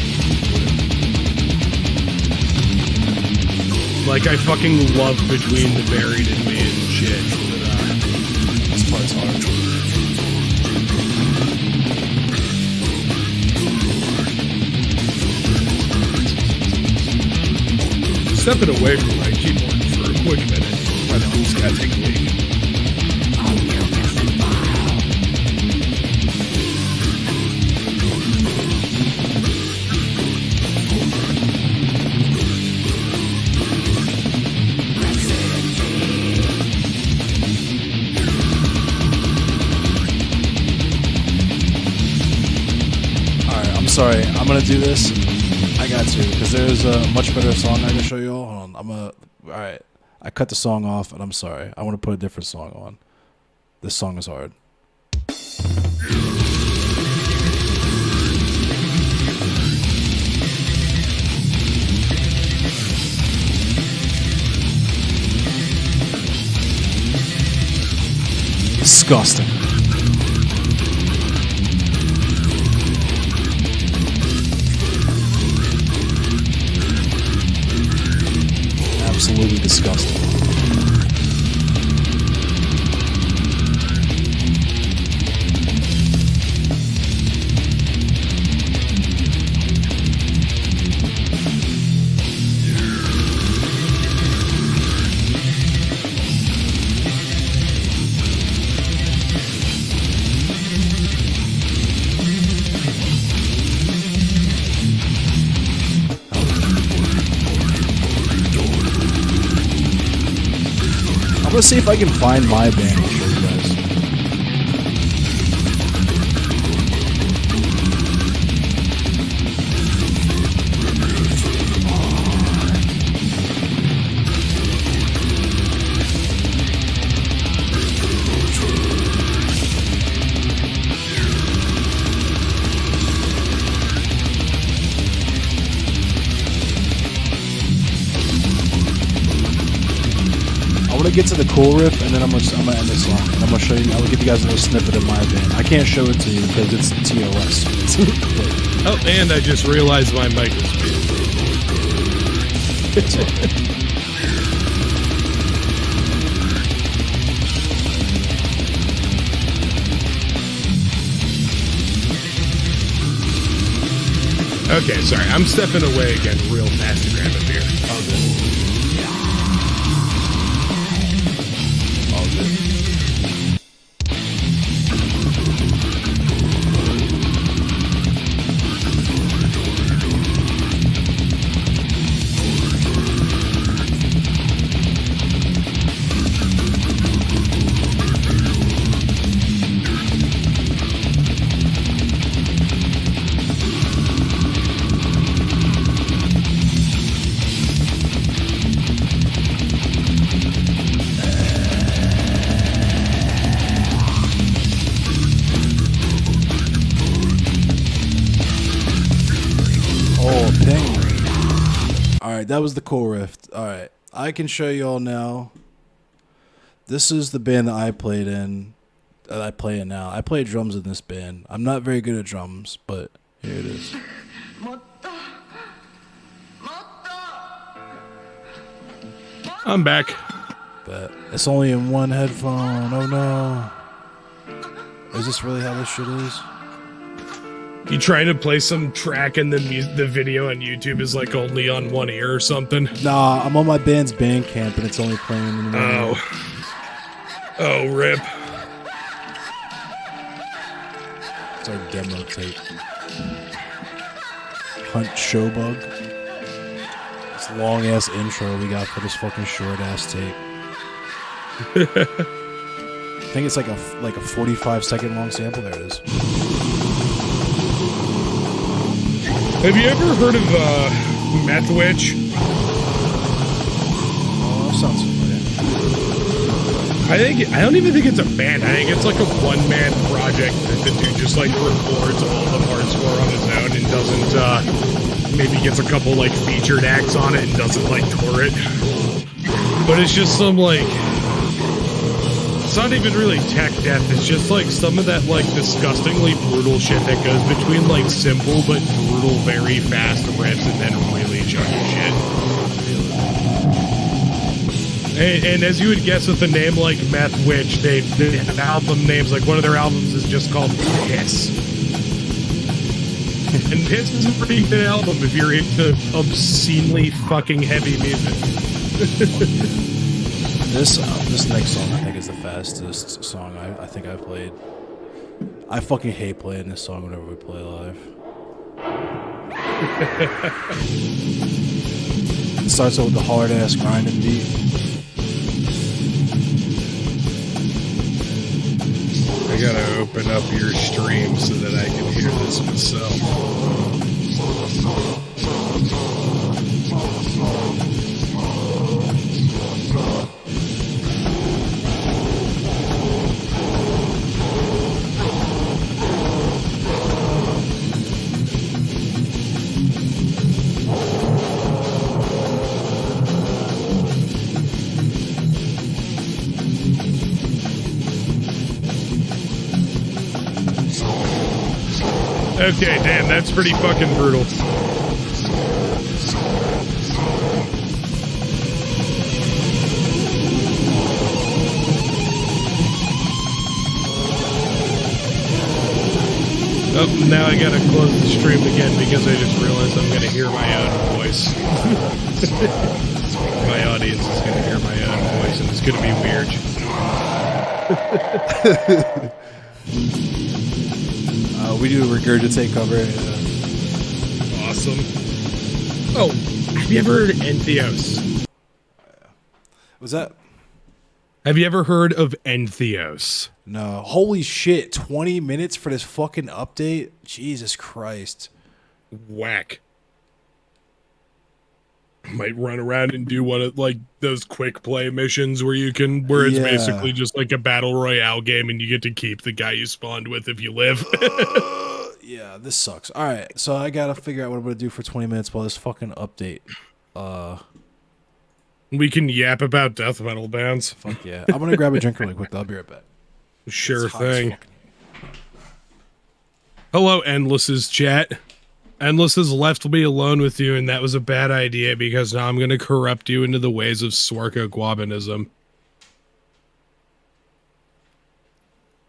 Like I fucking love Between the Buried and Me and shit. But, this part's hard. Stepping away from my keyboard for a quick minute. I know, just gotta take a leak. Alright, I'm sorry. I'm gonna do this. I got to, because there's a much better song I can show you all. Hold on. Alright. I cut the song off, and I'm sorry. I want to put a different song on. This song is hard. Disgusting. Absolutely disgusting. I'm gonna see if I can find my band and show you guys. I'm gonna get to the cool riff, and then I'm gonna end this song. And I'm gonna show you. I'm gonna give you guys a little snippet of my band. I can't show it to you because it's TOS. Oh, and I just realized my mic was muted. Okay, sorry. I'm stepping away again real fast to grab a beer. All good. All good. Alright, that was the cool riff. Alright, I can show you all now. This is the band that I played in, that I play in now. I play drums in this band. I'm not very good at drums, but here it is. I'm back. But it's only in one headphone. Oh no. Is this really how this shit is? You trying to play some track and the video on YouTube is like only on one ear or something? Nah, I'm on my band's Bandcamp and it's only playing in one ear. Oh, rip. It's our demo tape. Hunt Showbug. This long ass intro we got for this fucking short ass tape. I think it's like a 45-second long sample. There it is. Have you ever heard of Meth Witch? Oh, sounds familiar. I don't even think it's a band. I think it's like a one-man project that the dude just like records all the parts for on his own and doesn't maybe gets a couple like featured acts on it and doesn't like tour it. But it's just some like, it's not even really tech death, it's just like some of that like disgustingly brutal shit that goes between like simple but brutal very fast riffs and then really chunky shit. And as you would guess with a name like Meth Witch, they have album names, like one of their albums is just called Piss. And Piss is a pretty good album if you're into obscenely fucking heavy music. This next song I think is the fastest song I think I played. I fucking hate playing this song whenever we play live. It starts out with the hard ass grinding beat. I gotta open up your stream so that I can hear this myself. Okay, damn, that's pretty fucking brutal. Oh, now I gotta close the stream again because I just realized I'm gonna hear my own voice. My audience is gonna hear my own voice and it's gonna be weird. We do regurgitate cover. Awesome. Oh, have you ever heard of Entheos? Was that? Have you ever heard of Entheos? No. Holy shit! 20 minutes for this fucking update. Jesus Christ. Whack. Might run around and do one of like those quick play missions where you can, where it's basically just like a battle royale game and you get to keep the guy you spawned with if you live. Yeah, this sucks. All right, so I gotta figure out what I'm gonna do for 20 minutes while this fucking update. We can yap about death metal bands. Fuck yeah! I'm gonna grab a drink really quick. I'll be right back. Sure thing. Hello, Endless's chat. Endless has left me alone with you, and that was a bad idea because now I'm going to corrupt you into the ways of Swarka-Guabanism.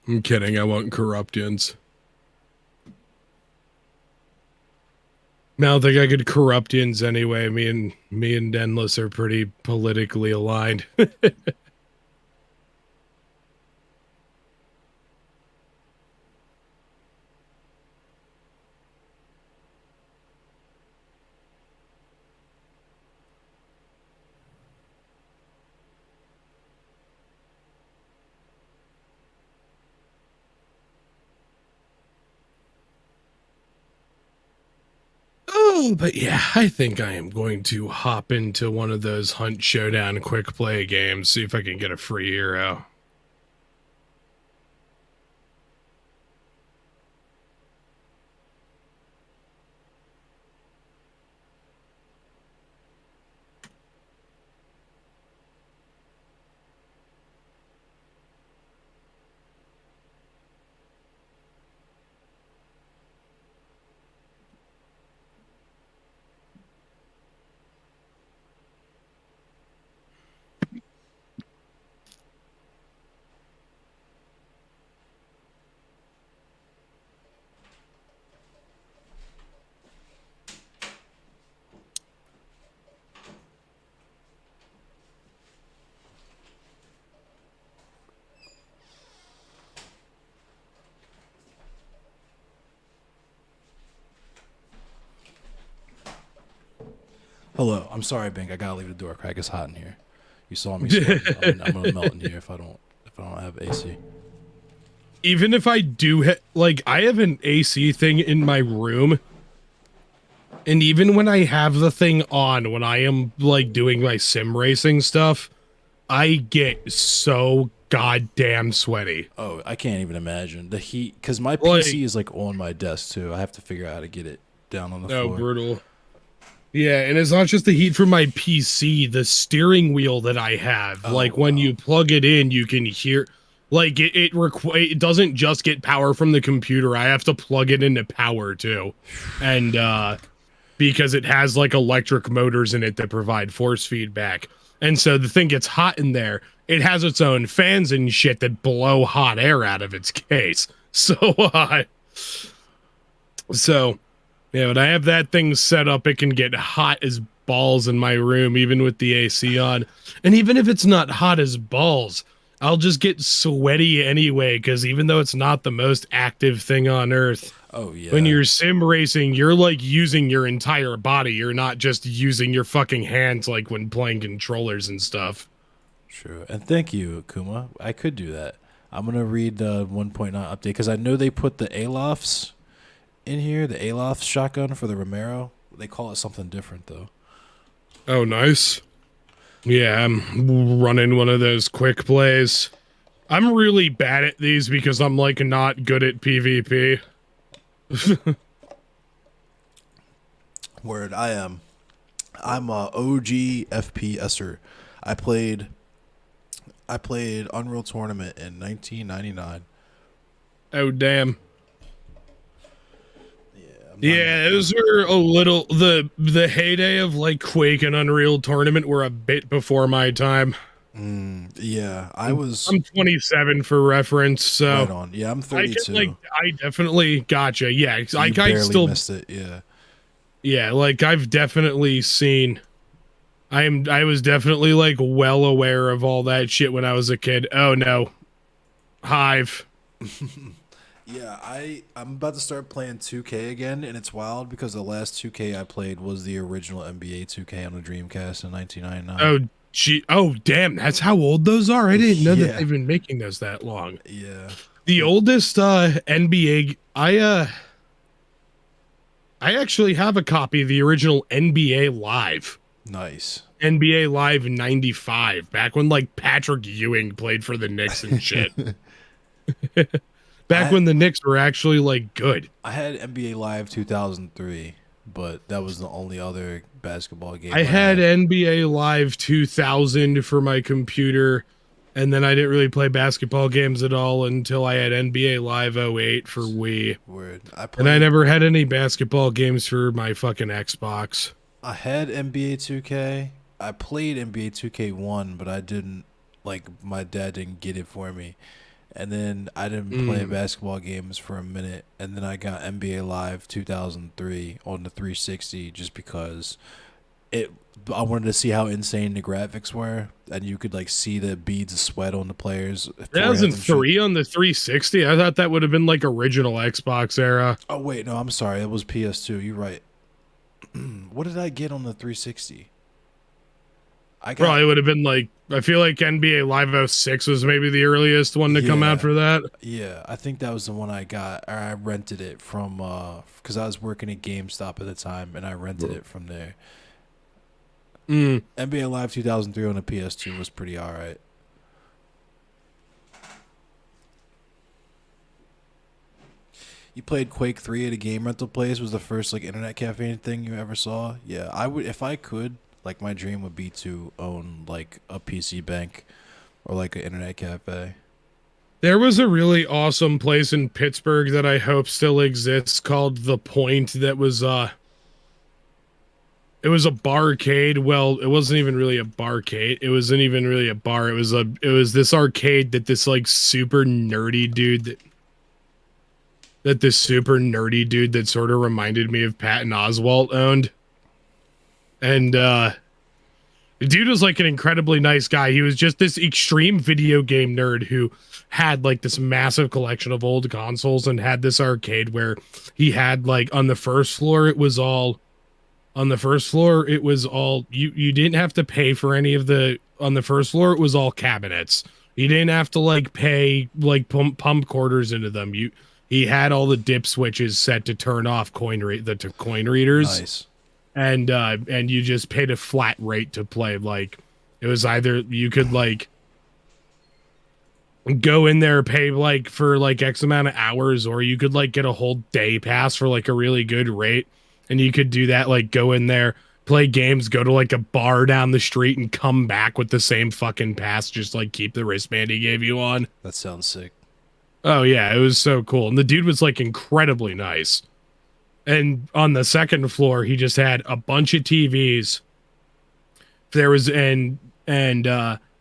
I'm kidding, I won't corrupt yins. I don't think I could corrupt yins anyway. Me and Endless are pretty politically aligned. But yeah, I think I am going to hop into one of those Hunt Showdown quick play games, see if I can get a free hero. Hello. I'm sorry, Bink. I gotta leave the door crack. It's hot in here. You saw me sweating. I'm gonna melt in here if I don't have AC. Even if I do, like, I have an AC thing in my room, and even when I have the thing on, when I am like doing my sim racing stuff, I get so goddamn sweaty. Oh, I can't even imagine the heat because my PC is like on my desk too. I have to figure out how to get it down on the floor. Oh, brutal. Yeah, and it's not just the heat from my PC, the steering wheel that I have. When you plug it in, you can hear, like, it doesn't just get power from the computer. I have to plug it into power too. And because it has like electric motors in it that provide force feedback. And so the thing gets hot in there. It has its own fans and shit that blow hot air out of its case. So yeah, when I have that thing set up, it can get hot as balls in my room, even with the AC on. And even if it's not hot as balls, I'll just get sweaty anyway, because even though it's not the most active thing on Earth, oh yeah, when you're sim racing, you're like using your entire body. You're not just using your fucking hands like when playing controllers and stuff. True. And thank you, Kuma. I could do that. I'm going to read the 1.9 update because I know they put the Alofs in here, the Alof shotgun for the Romero. They call it something different though. Oh, nice. Yeah, I'm running one of those quick plays. I'm really bad at these because I'm like not good at PvP. Word, I am. I'm a OG FPSer. I played Unreal Tournament in 1999. Oh damn. Yeah, those were a little the heyday of like Quake and Unreal Tournament were a bit before my time. Yeah, I'm 27 for reference, so right on. Yeah, I'm 32. I definitely gotcha. Yeah, so I still missed it. Yeah, yeah, like I've definitely seen. I was definitely like well aware of all that shit when I was a kid. Oh no, Hive. Yeah, I'm about to start playing 2K again, and it's wild because the last 2K I played was the original NBA 2K on the Dreamcast in 1999. Oh gee, oh damn, that's how old those are. I didn't know that they've been making those that long. Yeah, the oldest NBA. I actually have a copy of the original NBA Live. Nice. NBA Live in '95, back when like Patrick Ewing played for the Knicks and shit. Back when the Knicks were actually like good. I had NBA Live 2003, but that was the only other basketball game. I had NBA Live 2000 for my computer, and then I didn't really play basketball games at all until I had NBA Live 08 for Wii. Word. And I never had any basketball games for my fucking Xbox. I had NBA 2K. I played NBA 2K1, but I didn't, like, my dad didn't get it for me. And then I didn't play basketball games for a minute. And then I got NBA Live 2003 on the 360 just because I wanted to see how insane the graphics were. And you could, like, see the beads of sweat on the players. 2003 on the 360? I thought that would have been, like, original Xbox era. Oh, wait, no, I'm sorry. It was PS2. You're right. What did I get on the 360? Probably would have been like, I feel like NBA Live 06 was maybe the earliest one to come out for that. Yeah, I think that was the one I got. Or I rented it from, because I was working at GameStop at the time, and I rented it from there. NBA Live 2003 on the PS2 was pretty alright. You played Quake 3 at a game rental place? Was the first like internet cafe thing you ever saw? Yeah, I would if I could. Like my dream would be to own like a PC bank or like an internet cafe. There was a really awesome place in Pittsburgh that I hope still exists called The Point that was it was a barcade. Well, it wasn't even really a barcade. It wasn't even really a bar. It was this arcade that this like super nerdy dude that sort of reminded me of Patton Oswalt owned. And the dude was like an incredibly nice guy. He was just this extreme video game nerd who had like this massive collection of old consoles and had this arcade where he had like on the first floor, it was all On the first floor, it was all you didn't have to pay for any of the on the first floor, it was all cabinets. You didn't have to like pay like pump quarters into them. He had all the dip switches set to turn off coin readers. Nice. And you just paid a flat rate to play. Like it was either you could like go in there, pay like for like X amount of hours, or you could like get a whole day pass for like a really good rate. And you could do that, like go in there, play games, go to like a bar down the street and come back with the same fucking pass, just like keep the wristband he gave you on. That sounds sick. Oh yeah, it was so cool. And the dude was like incredibly nice. And on the second floor, he just had a bunch of TVs. There was a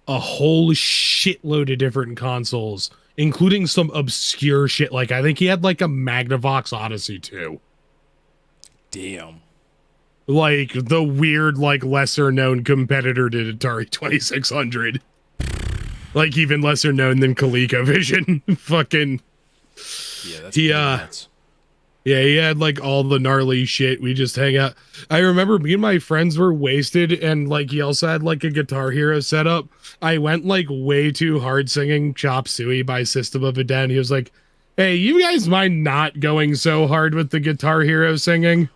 whole shitload of different consoles, including some obscure shit. Like I think he had like a Magnavox Odyssey 2. Damn. Like the weird, like lesser known competitor to Atari 2600. Like even lesser known than ColecoVision. Fucking. Yeah, that's nuts. Yeah, he had like all the gnarly shit. We just hang out. I remember me and my friends were wasted, and like he also had like a Guitar Hero setup. I went like way too hard singing Chop Suey by System of a Down. He was like, "Hey, you guys mind not going so hard with the Guitar Hero singing?"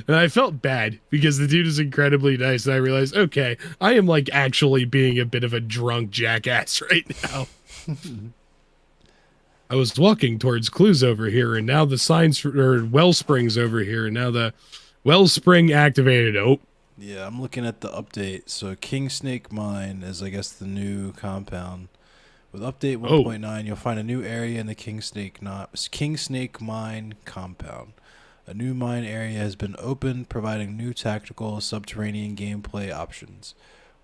And I felt bad because the dude is incredibly nice, and I realized, okay, I am like actually being a bit of a drunk jackass right now. I was walking towards clues over here, and now the signs or wellsprings over here, and now the wellspring activated. Oh, yeah, I'm looking at the update. So King Snake Mine is, I guess, the new compound. With update 1.9, you'll find a new area in the King Snake Mine compound. A new mine area has been opened, providing new tactical subterranean gameplay options.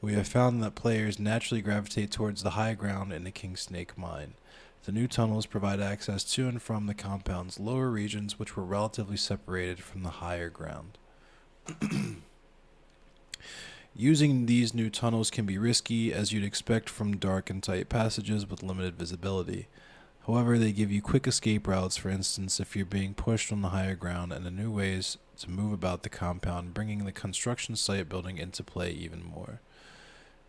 We have found that players naturally gravitate towards the high ground in the King Snake Mine. The new tunnels provide access to and from the compound's lower regions, which were relatively separated from the higher ground. Using these new tunnels can be risky, as you'd expect from dark and tight passages with limited visibility. However, they give you quick escape routes, for instance, if you're being pushed on the higher ground, and new ways to move about the compound, bringing the construction site building into play even more.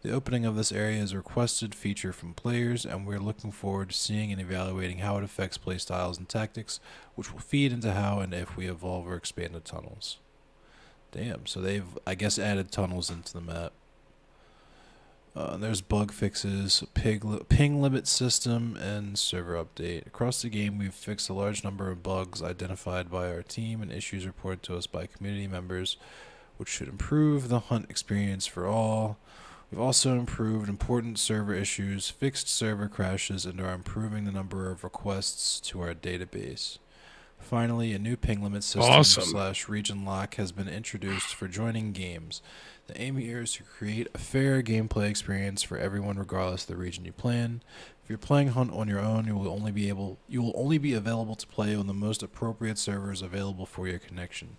The opening of this area is a requested feature from players, and we're looking forward to seeing and evaluating how it affects playstyles and tactics, which will feed into how and if we evolve or expand the tunnels. Damn, so they've, I guess, added tunnels into the map. There's bug fixes, ping limit system, and server update. Across the game, we've fixed a large number of bugs identified by our team and issues reported to us by community members, which should improve the hunt experience for all. We've also improved important server issues, fixed server crashes, and are improving the number of requests to our database. Finally, a new ping limit system / region lock has been introduced for joining games. The aim here is to create a fair gameplay experience for everyone, regardless of the region you plan. If you're playing Hunt on your own, you will only be available to play on the most appropriate servers available for your connection.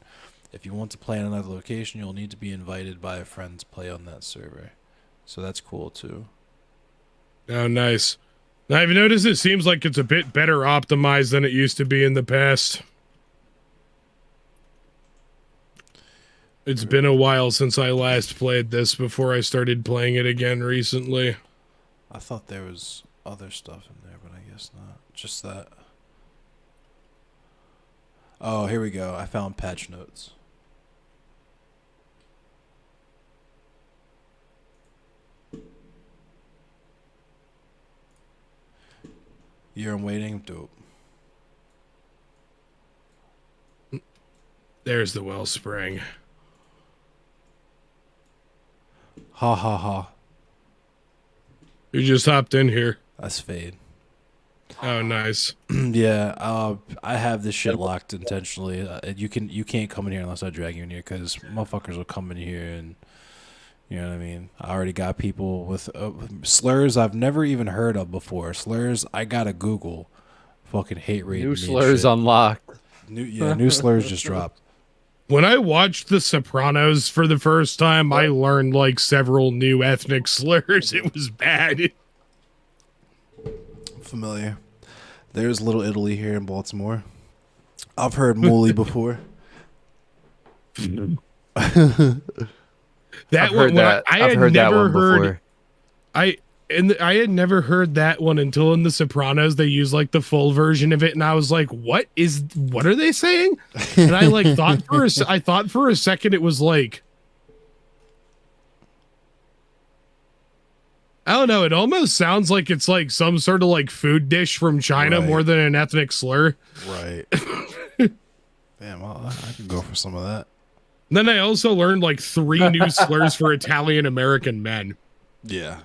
If you want to play in another location, you'll need to be invited by a friend to play on that server. So that's cool too. Oh, nice. Now, I've noticed it seems like it's a bit better optimized than it used to be in the past. It's been a while since I last played this before I started playing it again recently. I thought there was other stuff in there, but I guess not. Just that. Oh, here we go. I found patch notes. Year I'm waiting. Dope. There's the wellspring. Ha ha ha. You just hopped in here. That's Fade. Oh, nice. Yeah, I have this shit locked intentionally. You can't come in here unless I drag you in here, because motherfuckers will come in here and, you know what I mean? I already got people with slurs I've never even heard of before. Slurs I gotta Google. Fucking hate reading. New slurs unlocked. New slurs just dropped. When I watched The Sopranos for the first time, I learned like several new ethnic slurs. It was bad. Familiar. There's Little Italy here in Baltimore. I've heard Mooley before. That I've heard that. I've heard that one before. I had never heard that one until in The Sopranos they use like the full version of it, and I was like, what are they saying? And I like thought for a second it was like, I don't know, it almost sounds like it's like some sort of like food dish from China more than an ethnic slur. Right. Damn, I could go for some of that. Then I also learned like 3 new slurs for Italian American men. Yeah.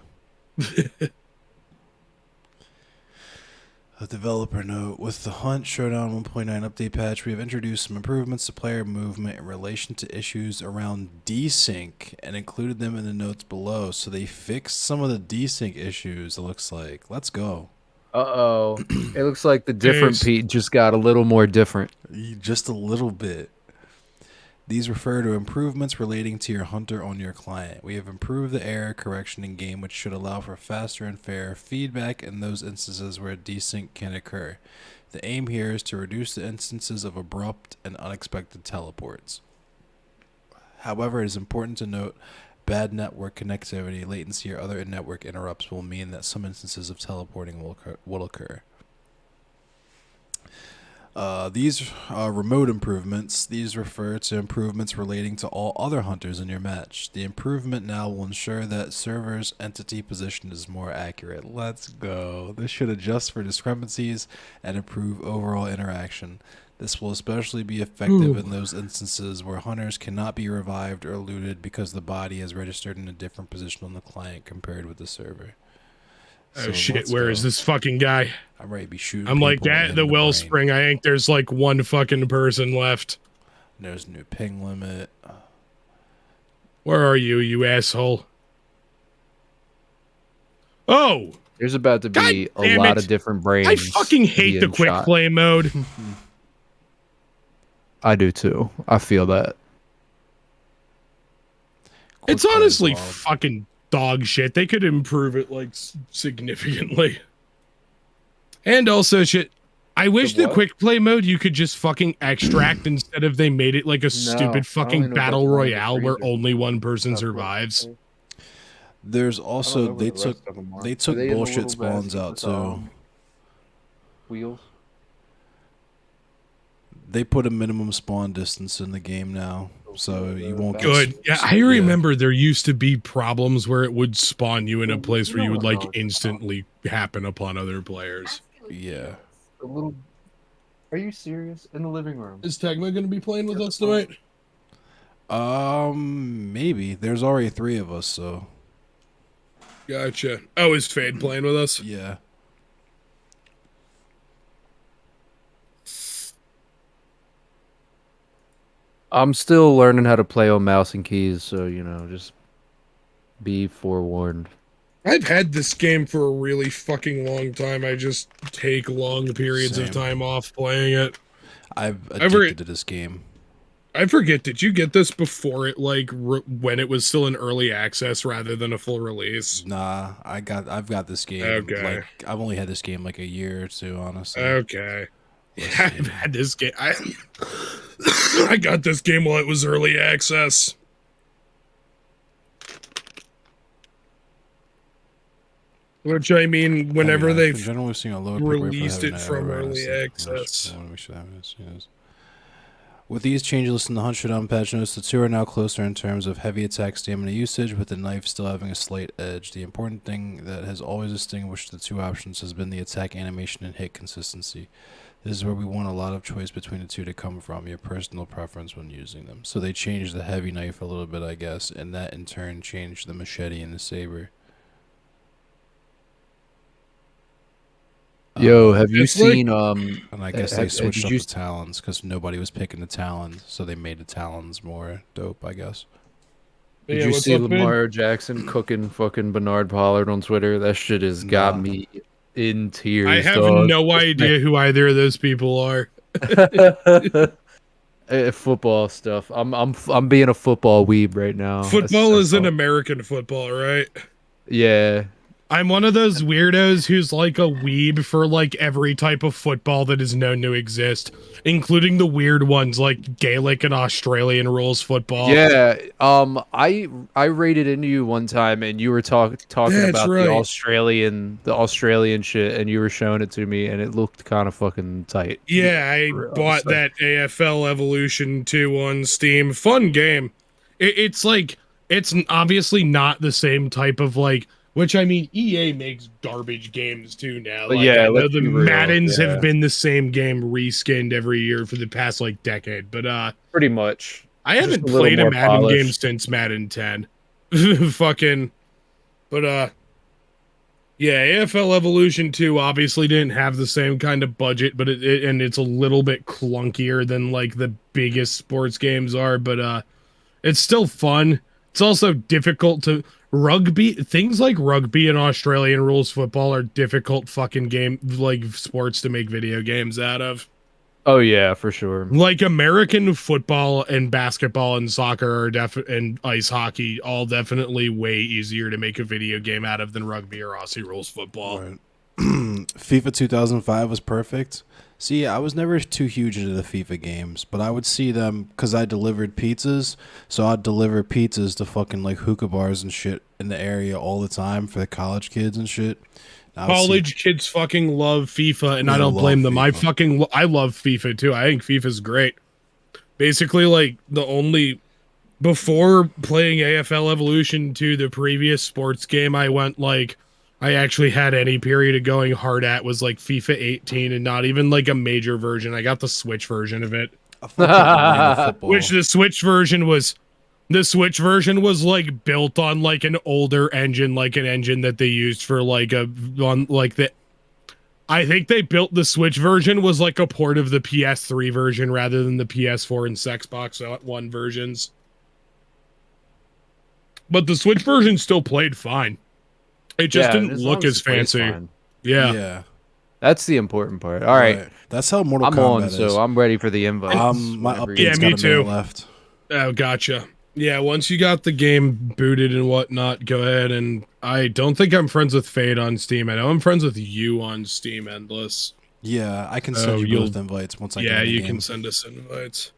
A developer note: with the Hunt Showdown 1.9 update patch, we have introduced some improvements to player movement in relation to issues around desync and included them in the notes below. So they fixed some of the desync issues, it looks like. Let's go. Uh-oh. It looks like the different Pete just got a little more different. Just a little bit. These refer to improvements relating to your hunter on your client. We have improved the error correction in game, which should allow for faster and fairer feedback in those instances where desync can occur. The aim here is to reduce the instances of abrupt and unexpected teleports. However, it is important to note bad network connectivity, latency, or other network interrupts will mean that some instances of teleporting will occur. These remote improvements, these refer to improvements relating to all other hunters in your match. The improvement now will ensure that server's entity position is more accurate. Let's go. This should adjust for discrepancies and improve overall interaction. This will especially be effective in those instances where hunters cannot be revived or looted because the body is registered in a different position on the client compared with the server. Oh shit, where is this fucking guy? I'm ready to be shooting. I'm like at the wellspring. I think there's like one fucking person left. There's a new ping limit. Where are you, you asshole? Oh! There's about to be a lot of different brains. I fucking hate the quick play mode. I do too. I feel that. It's honestly fucking dog shit. They could improve it like significantly. And also shit, I wish the quick play mode you could just fucking extract instead of they made it like a stupid fucking battle royale where only one person survives. There's also they took bullshit spawns out too. Wheels. They put a minimum spawn distance in the game now, so you won't get good. Yeah, I remember there used to be problems where it would spawn you in a place where you would like instantly happen upon other players. Yeah. Are you serious? In the living room? Is Tegma going to be playing with us tonight? Maybe. There's already 3 of us, so. Gotcha. Oh, is Fade playing with us? Yeah. I'm still learning how to play on mouse and keys, so, you know, just be forewarned. I've had this game for a really fucking long time. I just take long periods of time off playing it. I've addicted to this game. I forget, did you get this before it, like, when it was still in early access rather than a full release? Nah, I've got this game. Okay. Like, I've only had this game like a year or two, honestly. Okay. Yeah, I've had this game. I got this game while it was early access. Which, I mean, whenever they released it from early access. With these changes listed in the Hunt Showdown patch notes, the 2 are now closer in terms of heavy attack stamina usage, with the knife still having a slight edge. The important thing that has always distinguished the 2 options has been the attack animation and hit consistency. This is where we want a lot of choice between the 2 to come from, your personal preference when using them. So they changed the heavy knife a little bit, I guess, and that in turn changed the machete and the saber. Yo, have you seen and I guess they switched up the talons because nobody was picking the talons, so they made the talons more dope, I guess. Did you see Lamar Jackson cooking fucking Bernard Pollard on Twitter? That shit has got me in tears. I have no idea who either of those people are. Football stuff. I'm being a football weeb right now. Football is an American football, right? Yeah. I'm one of those weirdos who's like a weeb for like every type of football that is known to exist, including the weird ones like Gaelic and Australian rules football. Yeah, I raided into you one time, and you were talking about right. the Australian shit, and you were showing it to me, and it looked kind of fucking tight. Yeah, I bought that AFL Evolution 2 on Steam. Fun game. It's like, it's obviously not the same type of like, which I mean, EA makes garbage games too now. Like, yeah, I know the Maddens have been the same game reskinned every year for the past like decade, but pretty much. I haven't played a Madden game since Madden 10. Fucking, but yeah, AFL Evolution 2 obviously didn't have the same kind of budget, but and it's a little bit clunkier than like the biggest sports games are, but it's still fun. It's also difficult to things like rugby and Australian rules football are difficult fucking sports to make video games out of. Oh yeah, for sure. Like American football and basketball and soccer and ice hockey all definitely way easier to make a video game out of than rugby or Aussie rules football. Right. FIFA 2005 was perfect. See, I was never too huge into the FIFA games, but I would see them because I delivered pizzas. So I'd deliver pizzas to fucking like hookah bars and shit in the area all the time for the college kids and shit. College kids fucking love FIFA, and I don't blame them. I love FIFA too. I think FIFA's great. Basically, like before playing AFL Evolution 2, the previous sports game I actually had any period of going hard at was like FIFA 18, and not even like a major version. I got the Switch version of it. Which the Switch version was like built on like an older engine, like an engine that they used for I think they built the Switch version was like a port of the PS3 version rather than the PS4 and Xbox One versions. But the Switch version still played fine. It just didn't look as fancy. Yeah. That's the important part. All right. That's how Mortal Kombat is. So I'm ready for the invite. My update's got a minute left. Oh, gotcha. Yeah, once you got the game booted and whatnot, go ahead, and I don't think I'm friends with Fade on Steam. I know I'm friends with you on Steam, Endless. Yeah, I can send you both invites once I get in the game. Yeah, you can send us invites.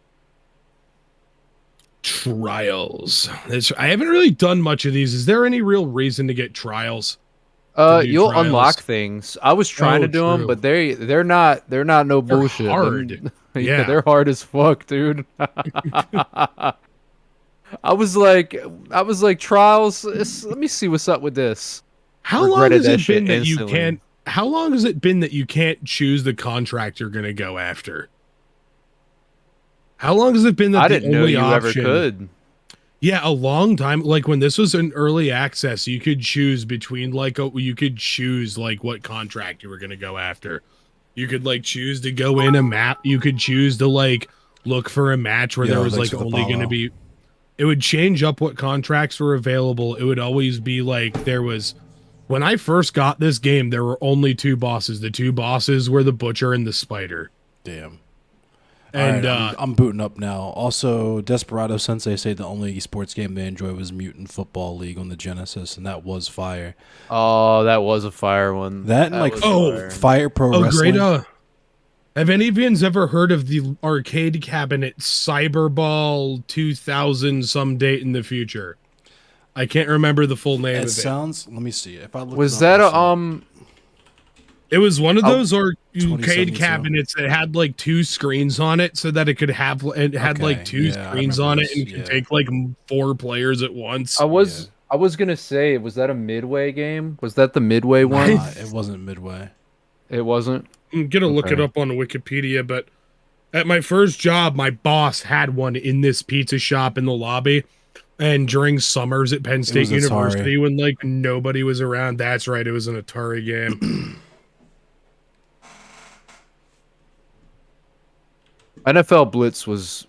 Trials. I haven't really done much of these. Is there any real reason to get trials? You'll unlock things. I was trying to do them, but they're not no bullshit. They're hard. Yeah, they're hard as fuck, dude. I was like trials. Let me see what's up with this. How long has it been that you can't? How long has it been that you can't choose the contract you're going to go after? How long has it been that I didn't know you ever could? Yeah, a long time. Like when this was in early access, you could choose between what contract you were going to go after. You could like choose to go in a map. You could choose to like look for a match where there was like only going to be. It would change up what contracts were available. It would always be like there was. When I first got this game, there were only two bosses. The two bosses were the Butcher and the Spider. Damn. And right, I'm booting up now. Also, Desperado Sensei said the only esports game they enjoy was Mutant Football League on the Genesis, and that was fire. Oh, that was a fire one. That and like Fire Pro Wrestling. Great. Have any of you ever heard of the arcade cabinet Cyberball 2000 some date in the future? I can't remember the full name of it. It sounds. Let me see. If I look. Was that It was one of those arcade cabinets that had like two screens on it, so that it could have like two screens on it and could take like 4 players at once. I was gonna say, was that a Midway game? Was that the Midway one? It wasn't Midway. It wasn't. I'm gonna look it up on Wikipedia, but at my first job, my boss had one in this pizza shop in the lobby. And during summers at Penn State University, when like nobody was around, that's right, it was an Atari game. NFL Blitz was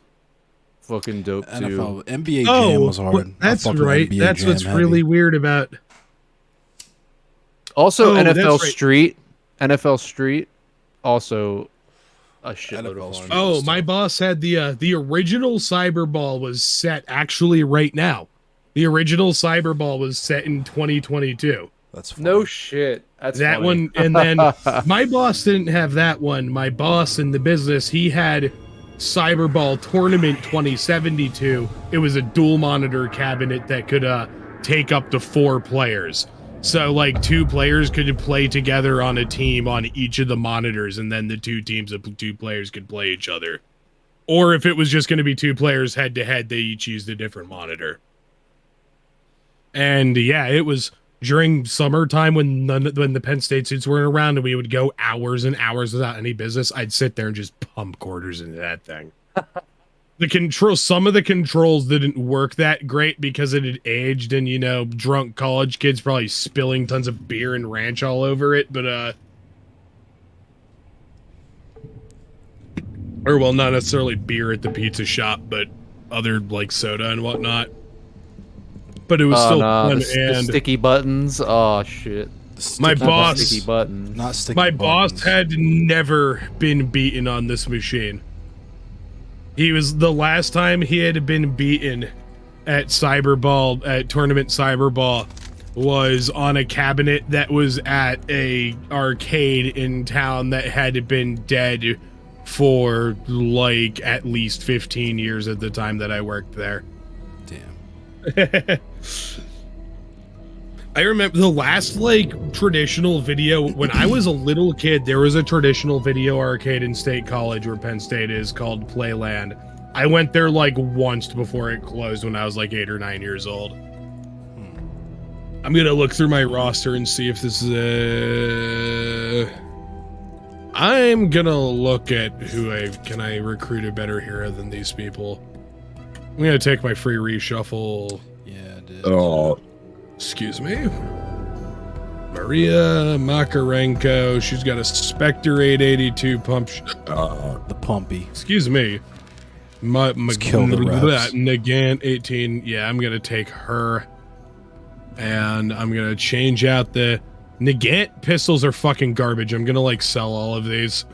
fucking dope too. NBA Jam was hard. That's right. That's what's really weird about. Also, NFL Street. NFL Street. Also, a shitload of fun. Oh, my boss had the original Cyberball was set actually right now. The original Cyberball was set in 2022. That's funny. No shit. That's that funny. one. And then my boss didn't have that one. My boss in the business, he had Cyberball Tournament 2072. It was a dual monitor cabinet that could take up to 4 players. So like 2 players could play together on a team on each of the monitors, and then the 2 teams of 2 players could play each other. Or if it was just going to be 2 players head to head, they each used a different monitor. And yeah, it was during summertime when the Penn State suits weren't around and we would go hours and hours without any business. I'd sit there and just pump quarters into that thing. Some of the controls didn't work that great because it had aged, and you know, drunk college kids probably spilling tons of beer and ranch all over it. But or well, not necessarily beer at the pizza shop, but other like soda and whatnot. But it was still fun. The sticky buttons. Oh shit! My boss, sticky buttons. Not sticky my buttons. boss had never been beaten on this machine. He was the last time he had been beaten at Cyberball, at Tournament Cyberball, was on a cabinet that was at a arcade in town that had been dead for like at least 15 years at the time that I worked there. Damn. I remember the last like traditional video when I was a little kid. There was a traditional video arcade in State College where Penn State is called Playland. I went there like once before it closed when I was like 8 or 9 years old. I'm gonna look through my roster and see if this is I'm gonna look at who can I recruit a better hero than these people. I'm gonna take my free reshuffle. Yeah, dude. Oh. Excuse me. Maria Makarenko. She's got a Spectre 882 pump. The Pumpy. Excuse me. Kill the refs. Nagant 18. Yeah, I'm going to take her. And I'm going to change out the... Nagant pistols are fucking garbage. I'm going to, like, sell all of these.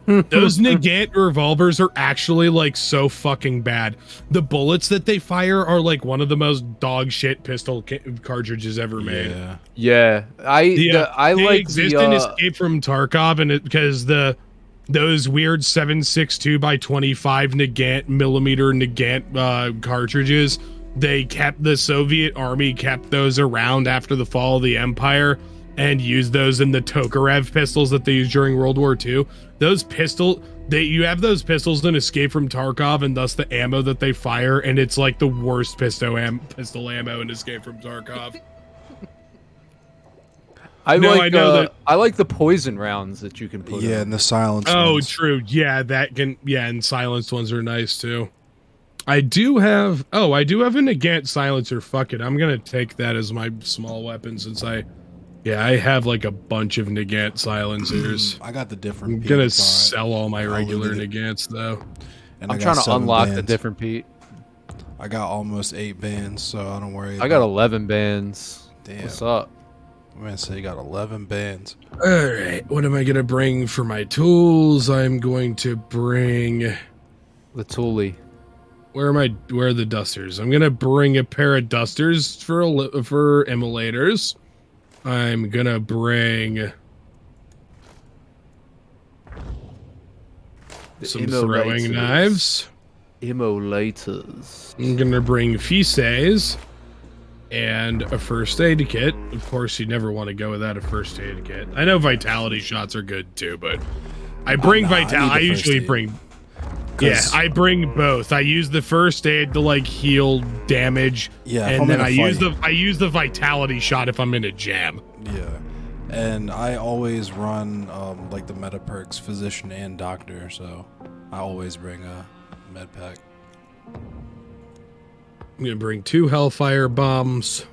Those Nagant revolvers are actually like so fucking bad. The bullets that they fire are like one of the most dog shit pistol cartridges ever made. Yeah, I they like exist in Escape from Tarkov, and because those weird 7.62 by 25 Nagant millimeter Nagant cartridges, the Soviet army kept those around after the fall of the Empire and used those in the Tokarev pistols that they used during World War II. Those you have those pistols in Escape from Tarkov, and thus the ammo that they fire, and it's like the worst pistol ammo in Escape from Tarkov. I like the poison rounds that you can put. Yeah, in. and the silenced Oh, ones. true. Yeah, and silenced ones are nice too. I do have a Nagant silencer. Fuck it, I'm gonna take that as my small weapon since I have like a bunch of Nagant silencers. I got the different. I'm gonna sell all my regular Nagants though. And I'm trying to unlock the different Pete. I got almost 8 bands, so I don't worry. I got 11 bands. Damn. What's up? I'm gonna say you got 11 bands. All right, what am I gonna bring for my tools? I'm going to bring the Thule. Where are the dusters? I'm gonna bring a pair of dusters for immolators. I'm gonna bring some throwing knives. Immolators. I'm gonna bring fices and a first aid kit. Of course, you never want to go without a first aid kit. I know vitality shots are good too, but I bring I usually bring. Yeah, I bring both. I use the first aid to like heal damage. Yeah, and then I use the vitality shot if I'm in a jam. Yeah, and I always run like the meta perks, physician and doctor. So I always bring a med pack. I'm gonna bring 2 Hellfire bombs.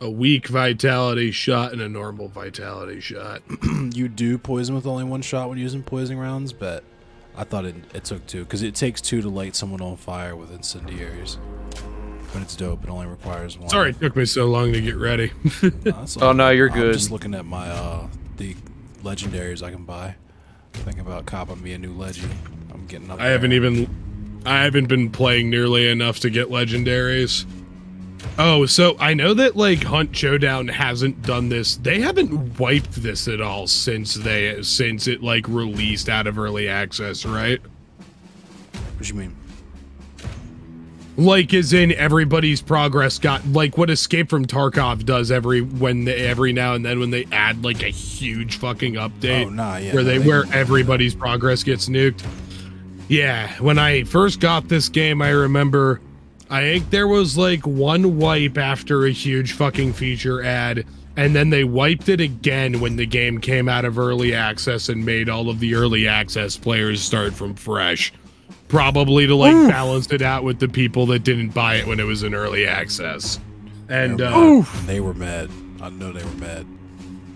A weak vitality shot and a normal vitality shot. You do poison with only 1 shot when using poison rounds, but I thought it took 2 because it takes 2 to light someone on fire with incendiaries. But it's dope. It only requires 1. Sorry, it took me so long to get ready. No, you're good. I'm just looking at my the legendaries I can buy. Thinking about copping me a new legend. I'm getting up. I haven't even I haven't been playing nearly enough to get legendaries. Oh, so I know that like Hunt Showdown hasn't done this. They haven't wiped this at all since it like released out of early access, right? What do you mean? Like, as in everybody's progress got like what Escape from Tarkov does every now and then when they add like a huge fucking update. Oh, nah, yeah, where everybody's progress gets nuked. Yeah, when I first got this game, I remember I think there was like one wipe after a huge fucking feature ad, and then they wiped it again when the game came out of early access and made all of the early access players start from fresh. Probably to like balance it out with the people that didn't buy it when it was in early access. And they were mad. I know they were mad.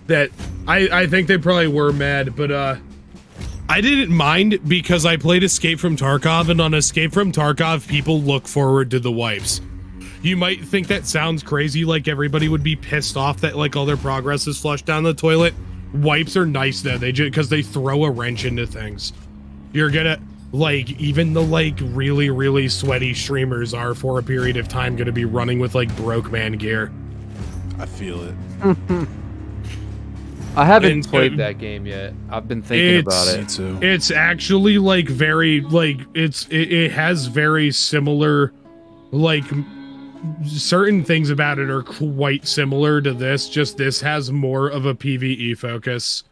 That I think they probably were mad, but I didn't mind because I played Escape from Tarkov, and on Escape from Tarkov, people look forward to the wipes. You might think that sounds crazy, like everybody would be pissed off that like all their progress is flushed down the toilet. Wipes are nice though, because they throw a wrench into things. You're gonna like even the like really sweaty streamers are for a period of time gonna be running with like broke man gear. I feel it. I haven't played that game yet. I've been thinking about it. Me too. It's actually like very like it has very similar like certain things about it are quite similar to this, just this has more of a PvE focus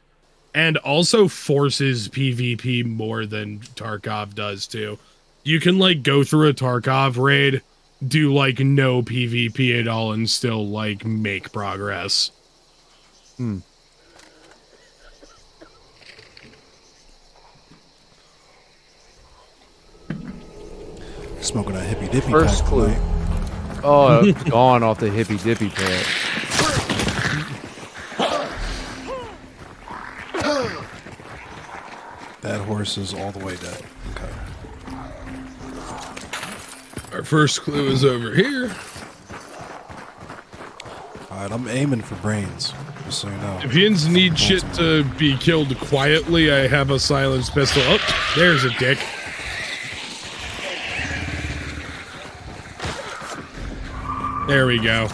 and also forces PvP more than Tarkov does too. You can like go through a Tarkov raid, do like no PvP at all and still like make progress. Smoking a Hippy Dippy First pack clue. tonight. Oh, it's gone off the Hippy Dippy pack. That horse is all the way dead. Okay. Our first clue is over here. Alright, I'm aiming for brains, just so you know. If yins need shit to be killed quietly, I have a silenced pistol. Oh, there's a dick. There we go.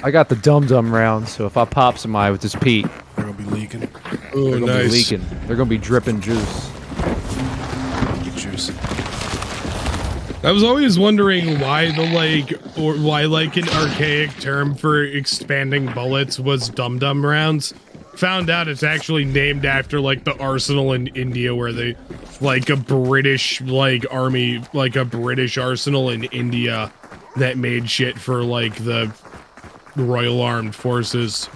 I got the dum-dum round, so if I pop somebody with this Pete, They're gonna be leaking. Oh, they're gonna nice. be leaking. They're gonna be dripping juice. Get juicy. I was always wondering why why an archaic term for expanding bullets was dum-dum rounds. Found out it's actually named after like the arsenal in India where they like a British like army, like a British arsenal in India that made shit for like the Royal Armed Forces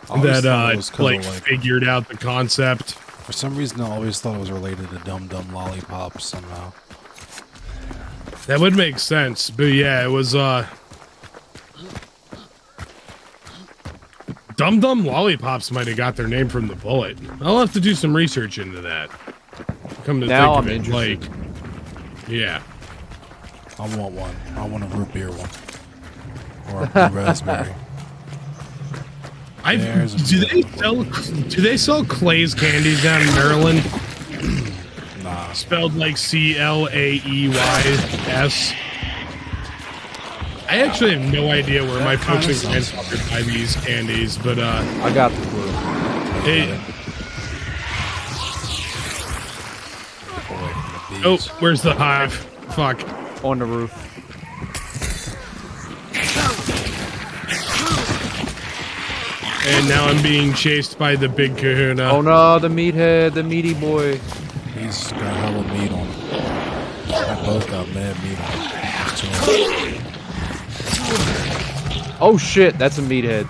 that like figured out the concept. For some reason, I always thought it was related to Dum Dum Lollipops somehow. That would make sense, but yeah, it was Dum Dum Lollipops might have got their name from the bullet. I'll have to do some research into that. Come to Now think I'm of it, interested. like, yeah. I want one. I want a root beer one. Or a blue raspberry. Do they sell Clay's candies down in Maryland? Nah. Spelled like Claeys. I actually have no idea where my folks and grandfather buy these candies, but I got the clue. Oh, where's the hive? Fuck. On the roof. And now I'm being chased by the big kahuna. Oh no, the meathead, the meaty boy. He's got hella meat on him. They both got mad meat on him. Oh shit, that's a meathead.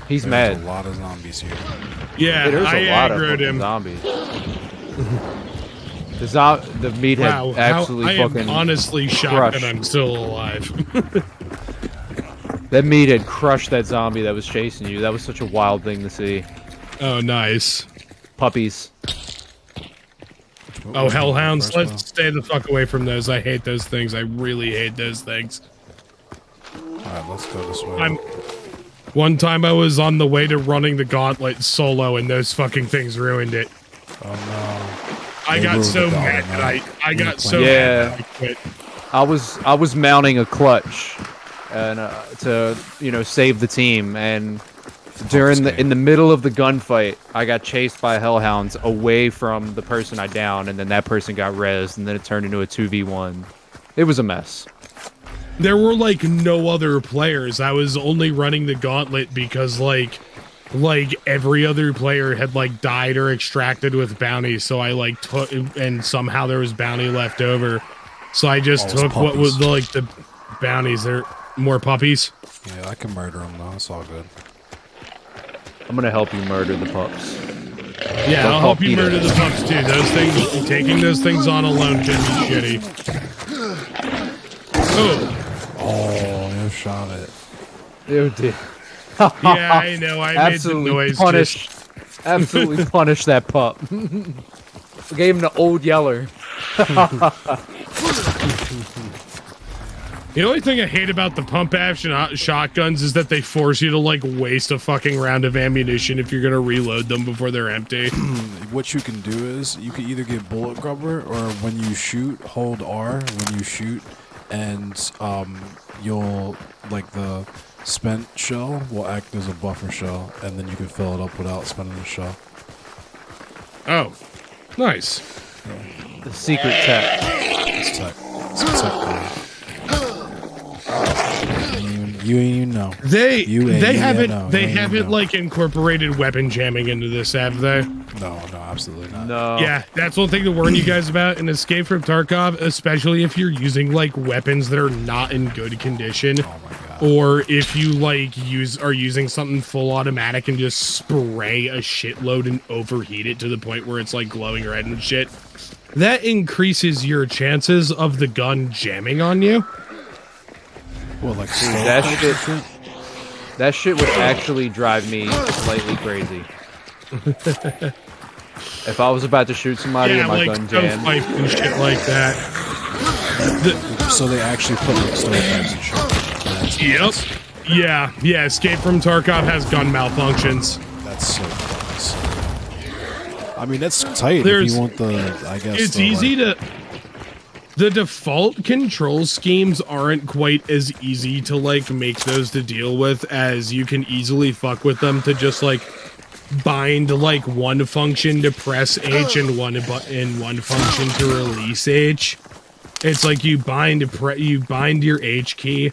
He's mad. There's a lot of zombies here. Yeah, Hey, there's I a lot of aggroed fucking him. zombies. The meathead Wow, actually I am fucking honestly shocked crushed. that I'm still alive. That meathead crushed that zombie that was chasing you. That was such a wild thing to see. Oh, nice. Puppies. Oh, hellhounds, let's stay the fuck away from those. I hate those things. I really hate those things. Alright, let's go this way. One time I was on the way to running the gauntlet solo and those fucking things ruined it. Oh no. I got so mad that I got so mad that I quit. I was mounting a clutch, and to save the team, and in the middle of the gunfight, I got chased by hellhounds away from the person I downed, and then that person got rezzed, and then it turned into a 2v1. It was a mess. There were like no other players. I was only running the gauntlet because like every other player had like died or extracted with bounty, so I like took, and somehow there was bounty left over, so I just took what was the bounties. There more puppies. Yeah, I can murder them though. It's all good. I'm gonna help you murder the pups. Yeah, I'll help you murder the pups too. Those things, taking those things on alone can be shitty. Oh, you shot it. Oh dear. Yeah, I know. I made the noise. Absolutely punish that pup. Gave him the old yeller. The only thing I hate about the pump action shotguns is that they force you to like waste a fucking round of ammunition if you're gonna reload them before they're empty. What you can do is you can either get bullet grubber, or when you shoot, hold R when you shoot, and you'll like the spent shell will act as a buffer shell, and then you can fill it up without spending the shell. Oh, nice. Yeah. The secret tech. It's tech. It's tech. You ain't even know. They haven't like incorporated weapon jamming into this, have they? No, absolutely not. No. Yeah, that's one thing to warn you guys about in Escape from Tarkov, especially if you're using like weapons that are not in good condition. Oh my god. Or if you like are using something full automatic and just spray a shitload and overheat it to the point where it's like glowing red and shit. That increases your chances of the gun jamming on you. Well, like that shit would actually drive me slightly crazy. If I was about to shoot somebody and my gun jammed. And shit like that. So they actually put like stovepipes and shit. Yep. Yeah. Escape from Tarkov has gun malfunctions. That's so nice. I mean, that's tight if you want I guess. It's easy to... The default control schemes aren't quite as easy to like make those to deal with as you can easily fuck with them to just like bind like one function to press H and one function to release H. It's like you bind your H key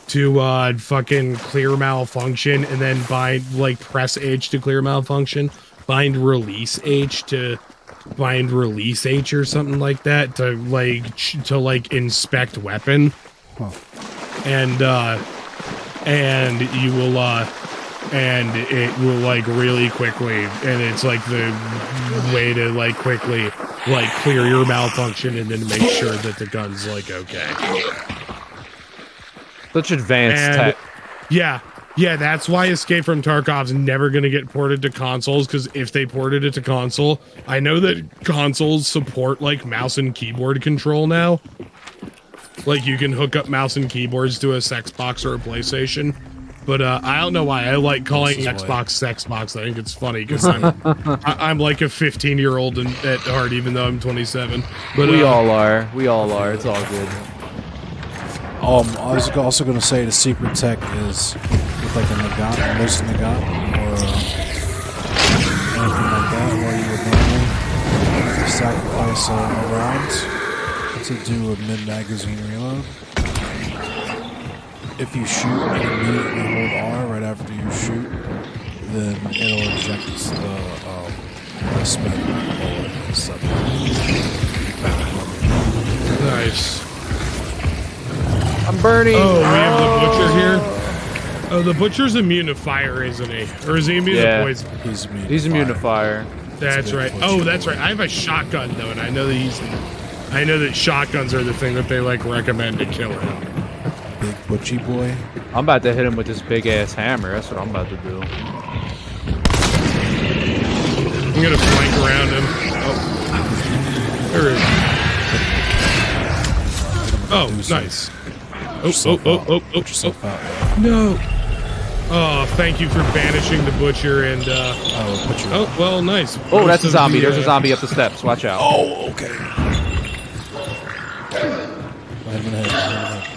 to fucking clear malfunction, and then press H to clear malfunction, bind release H to bind release H or something like that to inspect weapon. Huh. And you will and it will like really quickly, and it's like the way to like quickly like clear your malfunction and then make sure that the gun's like okay. Such advanced tech. Yeah, that's why Escape from Tarkov's never going to get ported to consoles, because if they ported it to console, I know that consoles support, like, mouse and keyboard control now. Like, you can hook up mouse and keyboards to a Xbox or a PlayStation. But I don't know why. I like calling Xbox Sexbox. I think it's funny, because I'm like a 15-year-old at heart, even though I'm 27. But we all are. We all are. It's all good. I was also going to say the secret tech is with like a Nagant, a loose Nagant, or anything like that, where you would normally sacrifice a round to do a mid-magazine reload. If you shoot and immediately hold R right after you shoot, then it'll eject the spent bullet instead. Nice. I'm burning. Oh, we have the butcher here. Oh, the butcher's immune to fire, isn't he? Or is he immune to poison? He's immune to fire. That's right. Oh, that's right. I have a shotgun though, and I know that shotguns are the thing that they like recommend to kill him. Big butchy boy. I'm about to hit him with this big ass hammer. That's what I'm about to do. I'm gonna flank around him. Oh, there he is. Oh, nice. Oh. No. Oh, thank you for banishing the butcher and. Oh, put you. Oh, well, nice. Oh, that's a zombie. There's a zombie up the steps. Watch out. Oh, okay. Hit him in the head.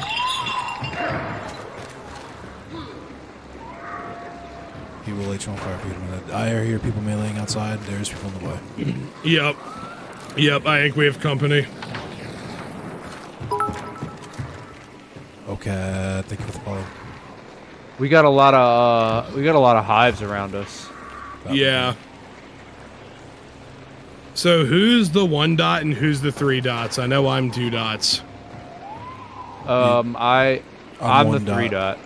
He will light you on fire. I hear people meleeing outside. There's people in the way. Yep. Yep, I think we have company. Okay, thank you for the follow. We got a lot of hives around us. Yeah. So who's the 1 dot and who's the 3 dots? I know I'm 2 dots. I'm the 3 dot.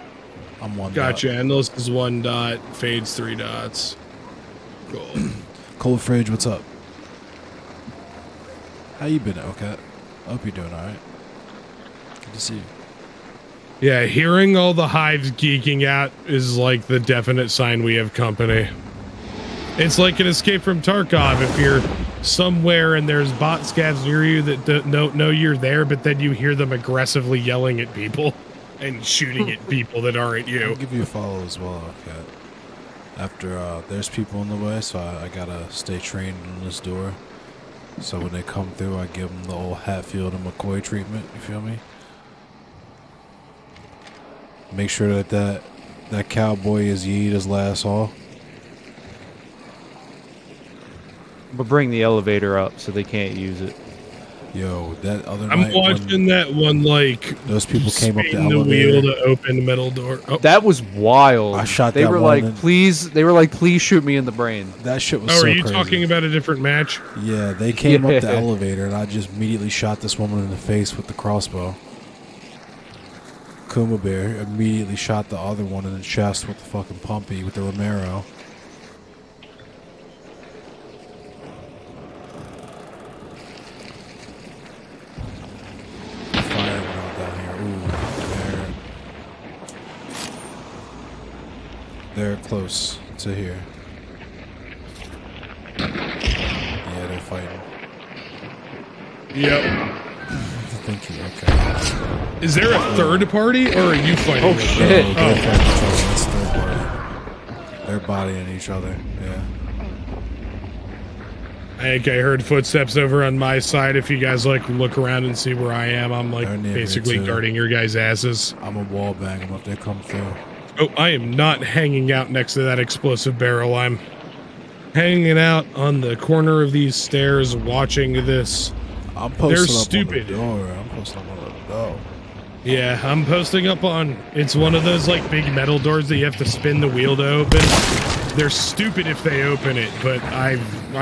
I'm 1 Gotcha. dot. And this is 1 dot. Fades 3 dots. Cool. Cold Fridge, what's up? How you been, okay? I hope you're doing alright. Good to see you. Yeah, hearing all the hives geeking out is like the definite sign we have company. It's like an Escape from Tarkov. If you're somewhere and there's bot scavs near you that don't know you're there, but then you hear them aggressively yelling at people and shooting at people that aren't you. I'll give you a follow as well, okay? After, there's people in the way, so I gotta stay trained on this door. So when they come through, I give them the old Hatfield and McCoy treatment, you feel me? Make sure that cowboy is Yeeha's last haul. But bring the elevator up so they can't use it. Yo, that other I'm night watching that one, like, those people came up the spin elevator. wheel to open the middle door. Oh. That was wild. I shot they that were one like, and- please. They were like, please shoot me in the brain. That shit was Oh, so are you crazy. talking about a different match? Yeah, they came up the Yeah. elevator, and I just immediately shot this woman in the face with the crossbow. Kuma Bear immediately shot the other one in the chest with the fucking pumpy, with the Romero. Fire went out down here. Ooh, they're close to here. Yeah, they're fighting. Yep. Thank you. Okay. Is there a third party, or are you fighting? Oh, with shit. them? They're Oh. fighting each other. That's third party. They're bodying each other. Yeah. I think I heard footsteps over on my side. If you guys like look around and see where I am, I'm like They're near me, basically too. guarding your guys' asses. I'm a wall bang them if they come through. Oh, I am not hanging out next to that explosive barrel. I'm hanging out on the corner of these stairs watching this. I'm posting They're up stupid. on the door. I'm posting up on the door. Yeah, I'm posting up on. It's one of those like big metal doors that you have to spin the wheel to open. They're stupid if they open it, but I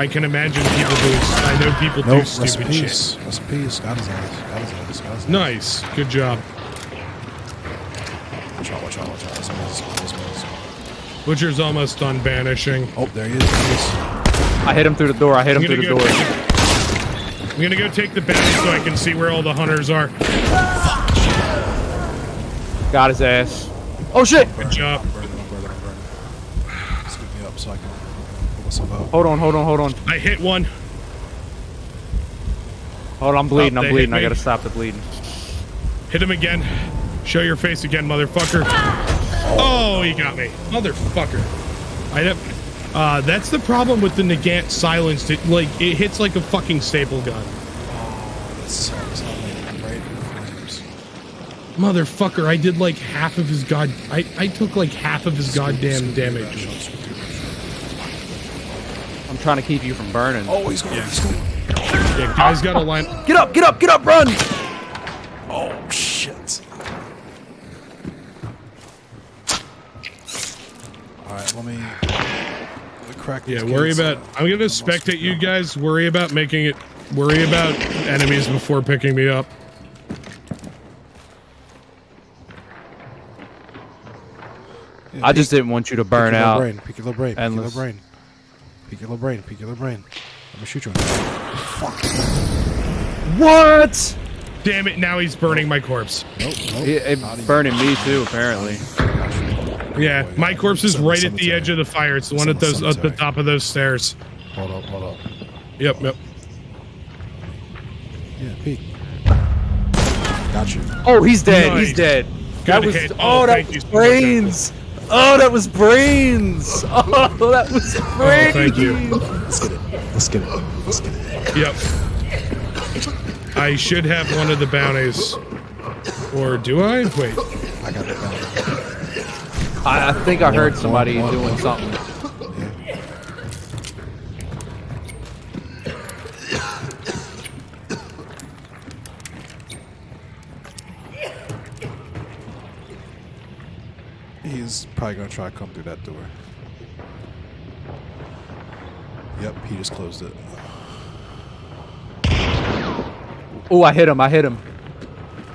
can imagine people do. I know people do Nope, rest in stupid peace. shit. Rest in peace. Got his ass. Got his ass. Got his ass. Nice, good job. Watch out, watch out, watch out. This man's. Butcher's almost done banishing. Oh, there he is. There he is. I hit him through the door. I hit him I'm through gonna the go door. I'm gonna go take the bounty so I can see where all the hunters are. Got his ass. Oh shit! Good job. I'm burning. Scoop me up so I can pull myself out. Hold on. I hit one. Hold on, I'm bleeding. Oh, I'm they bleeding. hit I me. gotta stop the bleeding. Hit him again. Show your face again, motherfucker. Oh, he got me. Motherfucker. That's the problem with the Nagant silenced. It hits like a fucking staple gun. That's right in the flames. Motherfucker, I did like half of his I took like half of his goddamn damage. I'm trying to keep you from burning. Oh, he's going. He's going. Yeah, guys gotta line. Get up, run! Oh, shit. Alright, let me crack these Yeah, worry gates. about. I'm gonna spectate you guys. Worry about enemies before picking me up. Yeah, I just didn't want you to burn peek your out. little brain, peek your little brain, peek your Endless. little brain. Peek your little brain, peek your little brain. I'm gonna shoot you. What? Damn it! Now he's burning my corpse. Nope. It's burning me too, apparently. Yeah, my corpse is right at the Cemetery. edge of the fire. It's the one at those at the Cemetery. top of those stairs. Hold up. Yep. Yeah, peek. Got you. Oh, he's dead. Nice. He's dead. Good That was hit. oh, that Thank you was so much, brains. Oh, that was brains. Oh, that was brains. Oh, thank you. Let's get it. Yep. I should have one of the bounties. Or do I? Wait. I got the bounty. I think I heard somebody doing something. He's probably gonna try to come through that door. Yep, he just closed it. Oh, I hit him.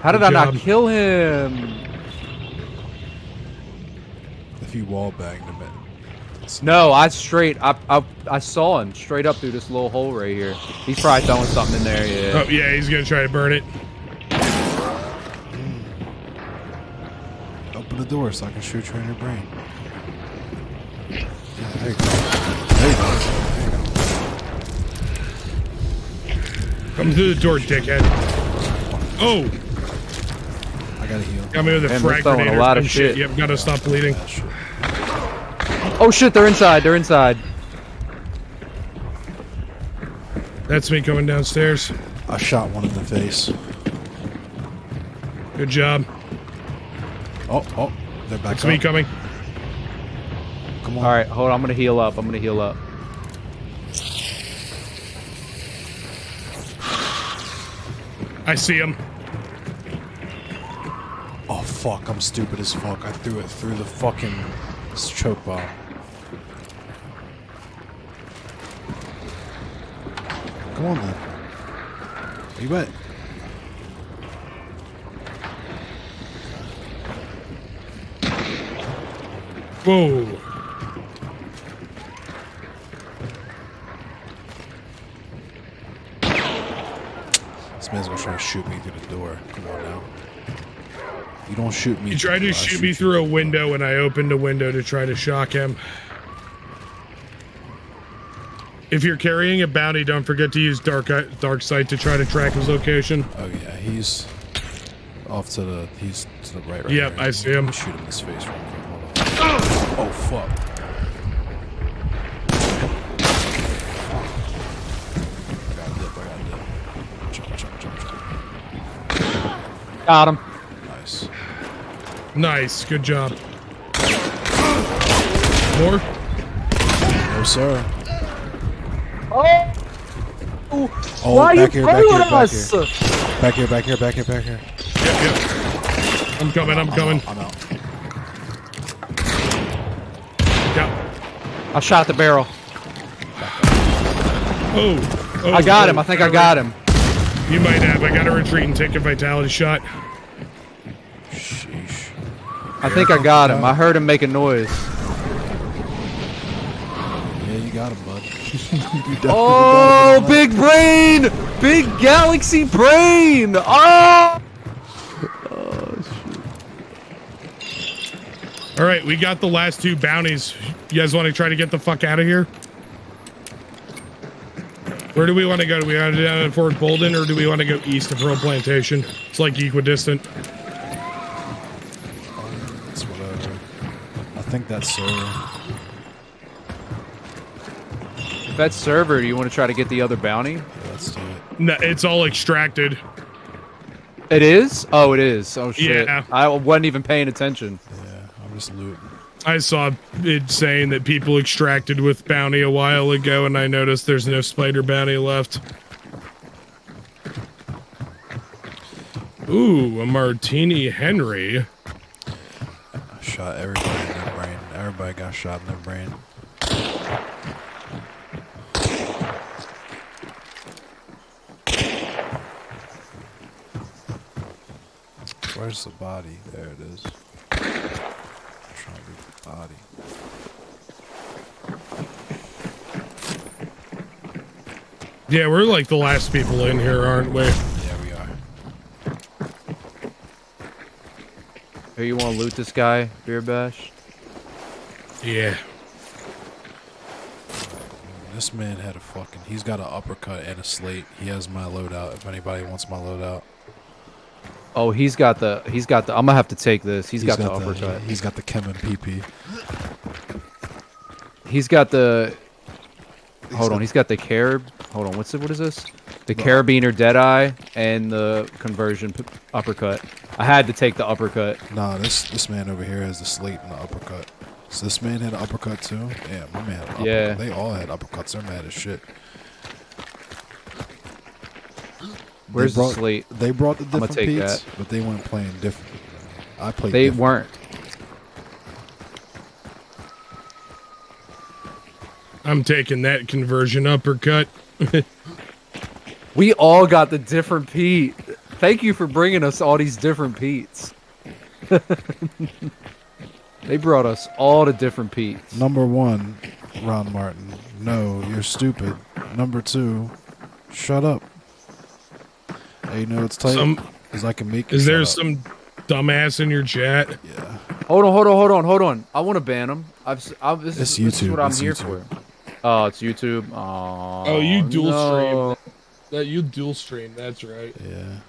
How did I not job. kill him? If you wall banged him, No, I saw him straight up through this little hole right here. He's probably throwing something in there. Yeah. Oh, yeah, he's gonna try to burn it. open the door so I can shoot you in your brain. Yeah, there you go. There you go. Come through the door, dickhead. Oh! I gotta heal. Got me with a Man, frag they're throwing grenade. a lot of Oh, shit. Yep, gotta stop bleeding. Oh shit, they're inside. That's me coming downstairs. I shot one in the face. Good job. Oh, they're back That's up. me coming. Come on. All right, hold on. I'm gonna heal up. I see him. Oh fuck, I'm stupid as fuck. I threw it through the fucking choke bomb. Come on then. You bet. Whoa. This man's gonna try to shoot me through the door. Come on now. You don't shoot me. He tried to shoot me through a window, and I opened a window to try to shock him. If you're carrying a bounty, don't forget to use dark sight to try to track his location. Oh yeah, he's off to the right. Yep, there. I see him. Let me shoot him in his face real quick. Hold on. Oh fuck. I got a dip. Jump. Got him. Nice. Nice, good job. More? No sir. Oh, Oh, why are you back here. Back here. Yep. I'm coming. I'm out. Yep. I shot the barrel. Oh, I got him. I think I got him. You might have. I got to retreat and take a vitality shot. Sheesh. I think I got him. I heard him make a noise. Yeah, you got him, bud. Oh, big brain! Big galaxy brain! Oh! All right, we got the last two bounties. You guys want to try to get the fuck out of here? Where do we want to go? Do we want to go down to Fort Bolden, or do we want to go east of Pearl Plantation? It's like equidistant. It's whatever. I think that's server. If that's server, do you want to try to get the other bounty? Yeah, let's do it. No, it's all extracted. It is? Oh, it is. Oh, shit. Yeah. I wasn't even paying attention. Yeah, I'm just looting. I saw it saying that people extracted with bounty a while ago, and I noticed there's no spider bounty left. Ooh, a Martini Henry. I shot everybody in their brain. Everybody got shot in their brain. Where's the body? There it is. I'm trying to get the body. Yeah, we're like the last people in here, aren't we? Yeah, we are. Here, you want to loot this guy, Beer Bash? Yeah. This man had a fucking... He's got an uppercut and a slate. He has my loadout if anybody wants my loadout. Oh, he's got the. I'm gonna have to take this. He's got the uppercut. He's got the chem and PP. He's got the. Hold on, he's got the carab. Hold on, what is this? The carabiner Deadeye and the conversion uppercut. I had to take the uppercut. Nah, this man over here has the slate and the uppercut. So this man had an uppercut too? Yeah, my man had an uppercut. Yeah. They all had uppercuts. They're mad as shit. Where's the slate? They brought the different take beats, that. but they weren't playing different. I played They different. weren't. I'm taking that conversion uppercut. We all got the different Pete. Thank you for bringing us all these different Petes. They brought us all the different Petes. Number 1, Ron Martin. No, you're stupid. Number 2, shut up. Hey, you know it's tight? Because I can make you Is there shut up. some dumbass in your chat? Yeah. Hold on. I want to ban them. This It's is YouTube. what I'm It's here YouTube. for. Oh, it's YouTube. Oh, You dual no. stream. That you dual stream. That's right. Yeah.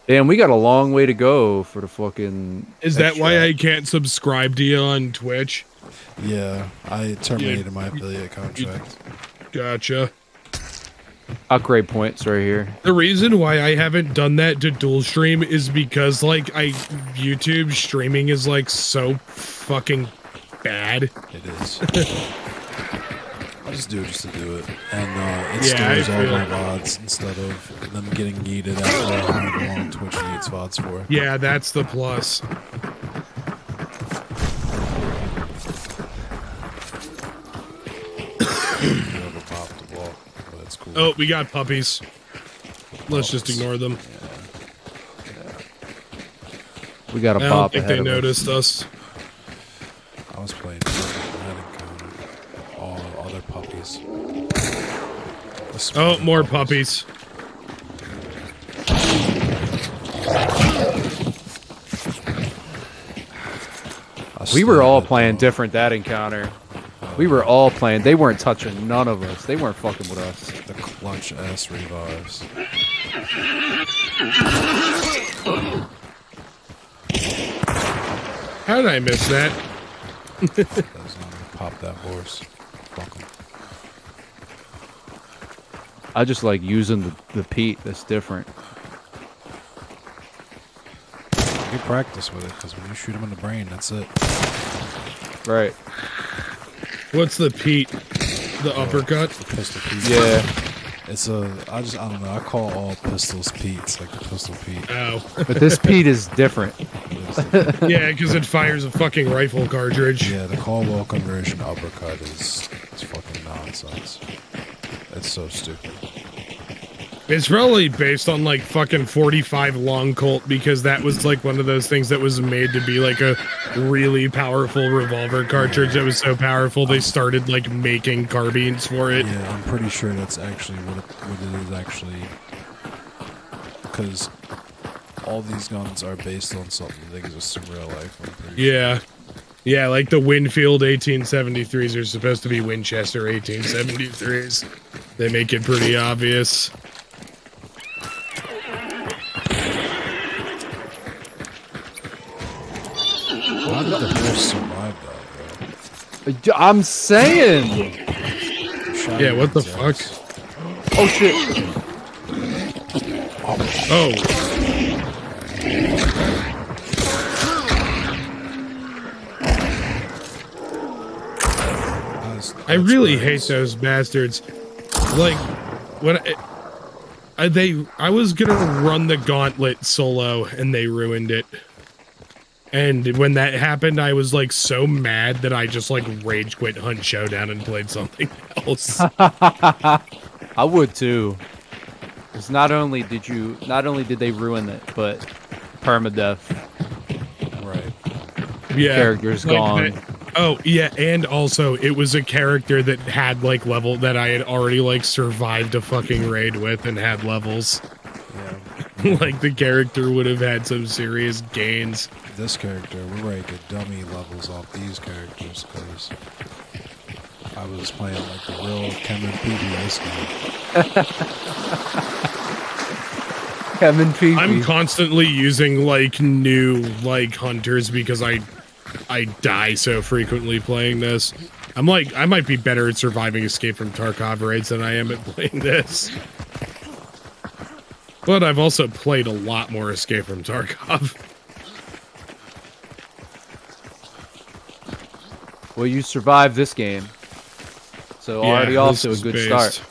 Damn, we got a long way to go for the fucking. Is that why I can't subscribe to you on Twitch? Yeah. I terminated my affiliate contract. Gotcha. Upgrade points right here. The reason why I haven't done that to dual stream is because YouTube streaming is like so fucking bad. It is. I just do it just to do it. And it Yeah, stores I all feel my it. VODs instead of them getting yeeted after however long Twitch yeets VODs for. Yeah, that's the plus. Never popped the ball, but it's cool. Oh, we got puppies. Let's just ignore them. We got a I bop don't think ahead they of us. noticed us. I was playing that encounter. All their puppies. Oh, more puppies. We were all playing different that encounter. We were all playing. They weren't touching none of us. They weren't fucking with us. The clutch ass revives. How did I miss that? Pop that horse. Fuck 'em. I just like using the Pete that's different. You practice with it because when you shoot him in the brain, that's it. Right. What's the Pete? The uppercut? The pistol Pete. Yeah. It's I don't know. I call all pistols Pete's, like the pistol Pete. Oh. But this Pete is different. Yeah, because it fires a fucking rifle cartridge. Yeah, the Caldwell conversion uppercut is fucking nonsense. It's so stupid. It's probably based on like fucking 45 long Colt because that was like one of those things that was made to be like a really powerful revolver cartridge that was so powerful they started like making carbines for it. Yeah, I'm pretty sure that's actually what it is actually. Because all these guns are based on something that exists in real life. I'm pretty Yeah. Yeah, like the Winfield 1873s are supposed to be Winchester 1873s. They make it pretty obvious. How did the horse survive that, bro? I'm saying. Yeah, what the fuck? Oh shit. Oh. I really hate those bastards. Like, when I was gonna run the gauntlet solo and they ruined it. And when that happened, I was like so mad that I just like rage quit Hunt Showdown and played something else. I would too. Because not only did they ruin it, but permadeath. Right. Yeah, Character's like gone. Oh yeah, and also it was a character that had like level that I had already like survived a fucking raid with and had levels. Yeah. Like the character would have had some serious gains. This character, we're ready to get dummy levels off these characters because I was playing like the real Cameron PB this game. Kevin Peepy. I'm constantly using like new like hunters because I die so frequently playing this. I'm like, I might be better at surviving Escape from Tarkov raids than I am at playing this. But I've also played a lot more Escape from Tarkov. Well, you survived this game, so already off to a good start.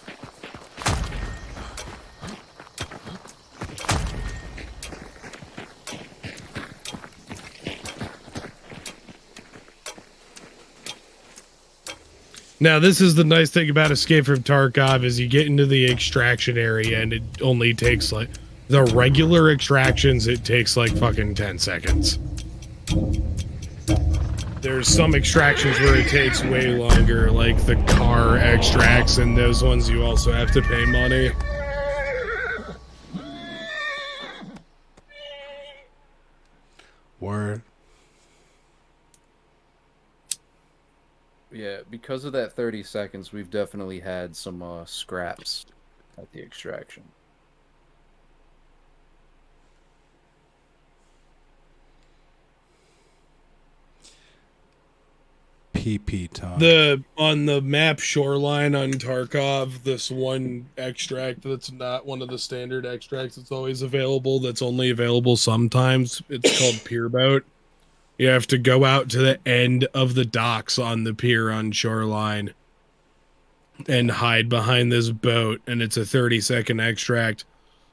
Now, this is the nice thing about Escape from Tarkov is you get into the extraction area and it only takes like the regular extractions. It takes like fucking 10 seconds. There's some extractions where it takes way longer, like the car extracts, and those ones you also have to pay money. Word. Yeah, because of that 30 seconds, we've definitely had some scraps at the extraction. PP time. On the map Shoreline on Tarkov, this one extract that's not one of the standard extracts that's always available, that's only available sometimes, it's called Pier Boat. You have to go out to the end of the docks on the pier on Shoreline and hide behind this boat, and it's a 30-second extract.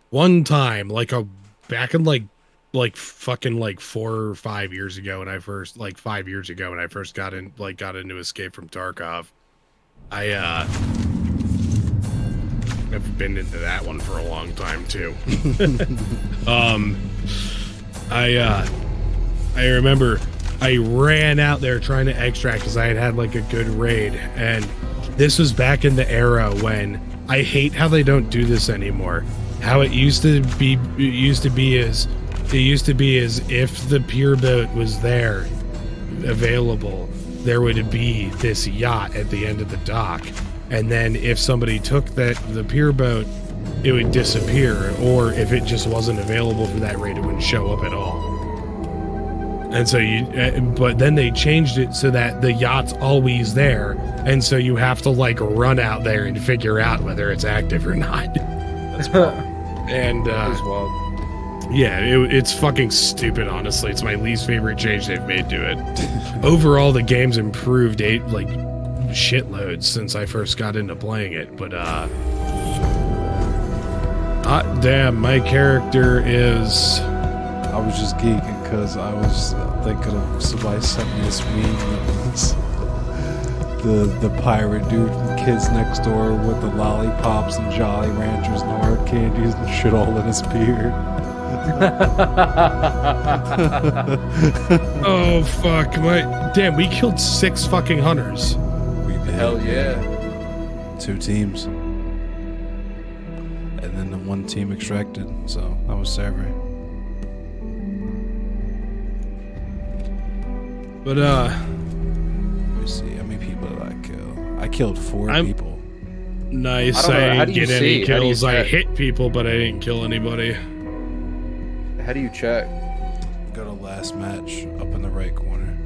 One time, back in like fucking like 4 or 5 years ago when I first, like 5 years ago when I first got into Escape from Tarkov, I've been into that one for a long time too. I remember I ran out there trying to extract because I had like a good raid, and this was back in the era when I hate how they don't do this anymore. How it used to be is if the pier boat was there available, there would be this yacht at the end of the dock, and then if somebody took the pier boat, it would disappear, or if it just wasn't available for that raid, it wouldn't show up at all. And so but then they changed it so that the yacht's always there, and so you have to like run out there and figure out whether it's active or not. That's wild. And yeah, it's fucking stupid. Honestly, it's my least favorite change they've made to it. Overall, the game's improved like shitloads since I first got into playing it. But damn, my character is. I was just geeking because I was thinking of somebody sent me this meme. The pirate dude from Kids Next Door with the lollipops and Jolly Ranchers and hard candies and shit all in his beard. Oh fuck! Damn, we killed 6 fucking hunters. We did. Hell yeah! 2 teams, and then the 1 team extracted. So that was savory. But let me see how many people did I kill. I killed 4 people. Nice. I didn't get any kills. I hit people, but I didn't kill anybody. How do you check? Go to last match up in the right corner.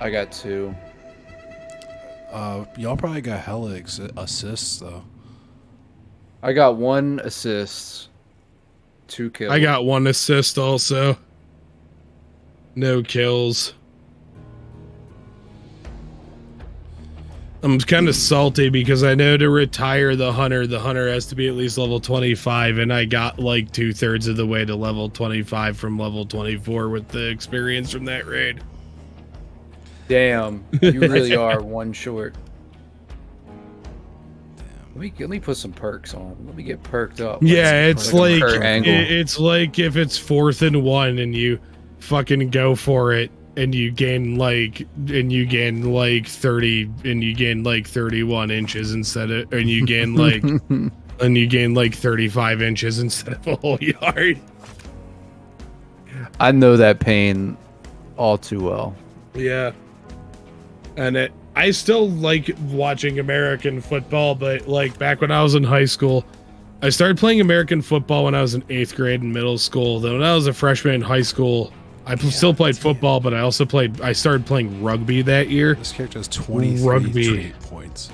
I got 2. Y'all probably got hella assists though. I got 1 assist. 2 kills. I got 1 assist also. No kills. I'm kind of salty because I know to retire the hunter has to be at least level 25, and I got like 2/3 of the way to level 25 from level 24 with the experience from that raid. Damn, you really are 1 short. Let me put some perks on. Let me get perked up. Yeah, it's like it's like if it's 4th and 1 and you fucking go for it and you gain like 30 and you gain like 31 inches instead of, and you gain like and you gain like 35 inches instead of a whole yard. I know that pain all too well. Yeah. And I still like watching American football, but like back when I was in high school, I started playing American football when I was in 8th grade in middle school. Then when I was a freshman in high school, I still played football, but I started playing rugby that year. This character has 23 trait points.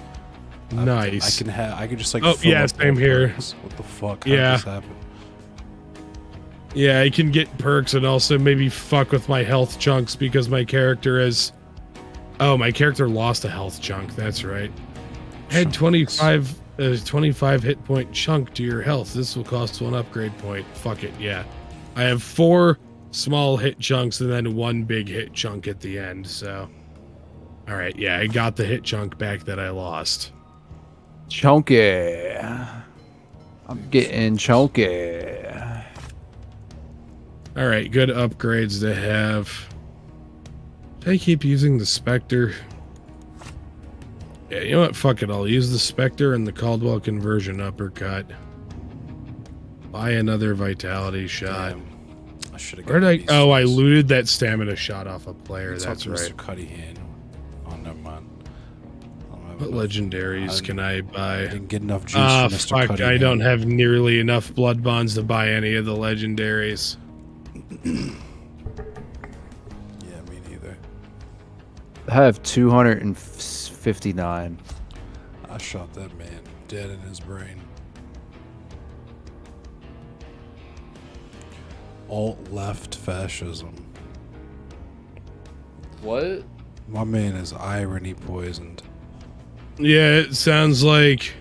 Nice. I could just like. Oh yeah, same here. What the fuck? How did this happen? Yeah, I can get perks and also maybe fuck with my health chunks because my character is. Oh, my character lost a health chunk. That's right. Add 25 hit point chunk to your health. This will cost 1 upgrade point. Fuck it. Yeah, I have 4 small hit chunks and then 1 big hit chunk at the end. So, all right. Yeah, I got the hit chunk back that I lost. Chunky. I'm getting chunky. All right, good upgrades to have. Should I keep using the Spectre? Yeah, you know what? Fuck it. I'll use the Spectre and the Caldwell conversion uppercut. Buy another vitality shot. Damn. I should have. I looted that stamina shot off a player. That's right. Mr. Cuddyhan. Oh, never mind. What legendaries can I buy? I didn't get enough juice from Mr. Fuck, Cuddyhan. I don't have nearly enough blood bonds to buy any of the legendaries. Yeah, me neither. I have 259. I shot that man dead in his brain. Alt-left fascism. What? My man is irony poisoned. Yeah, it sounds like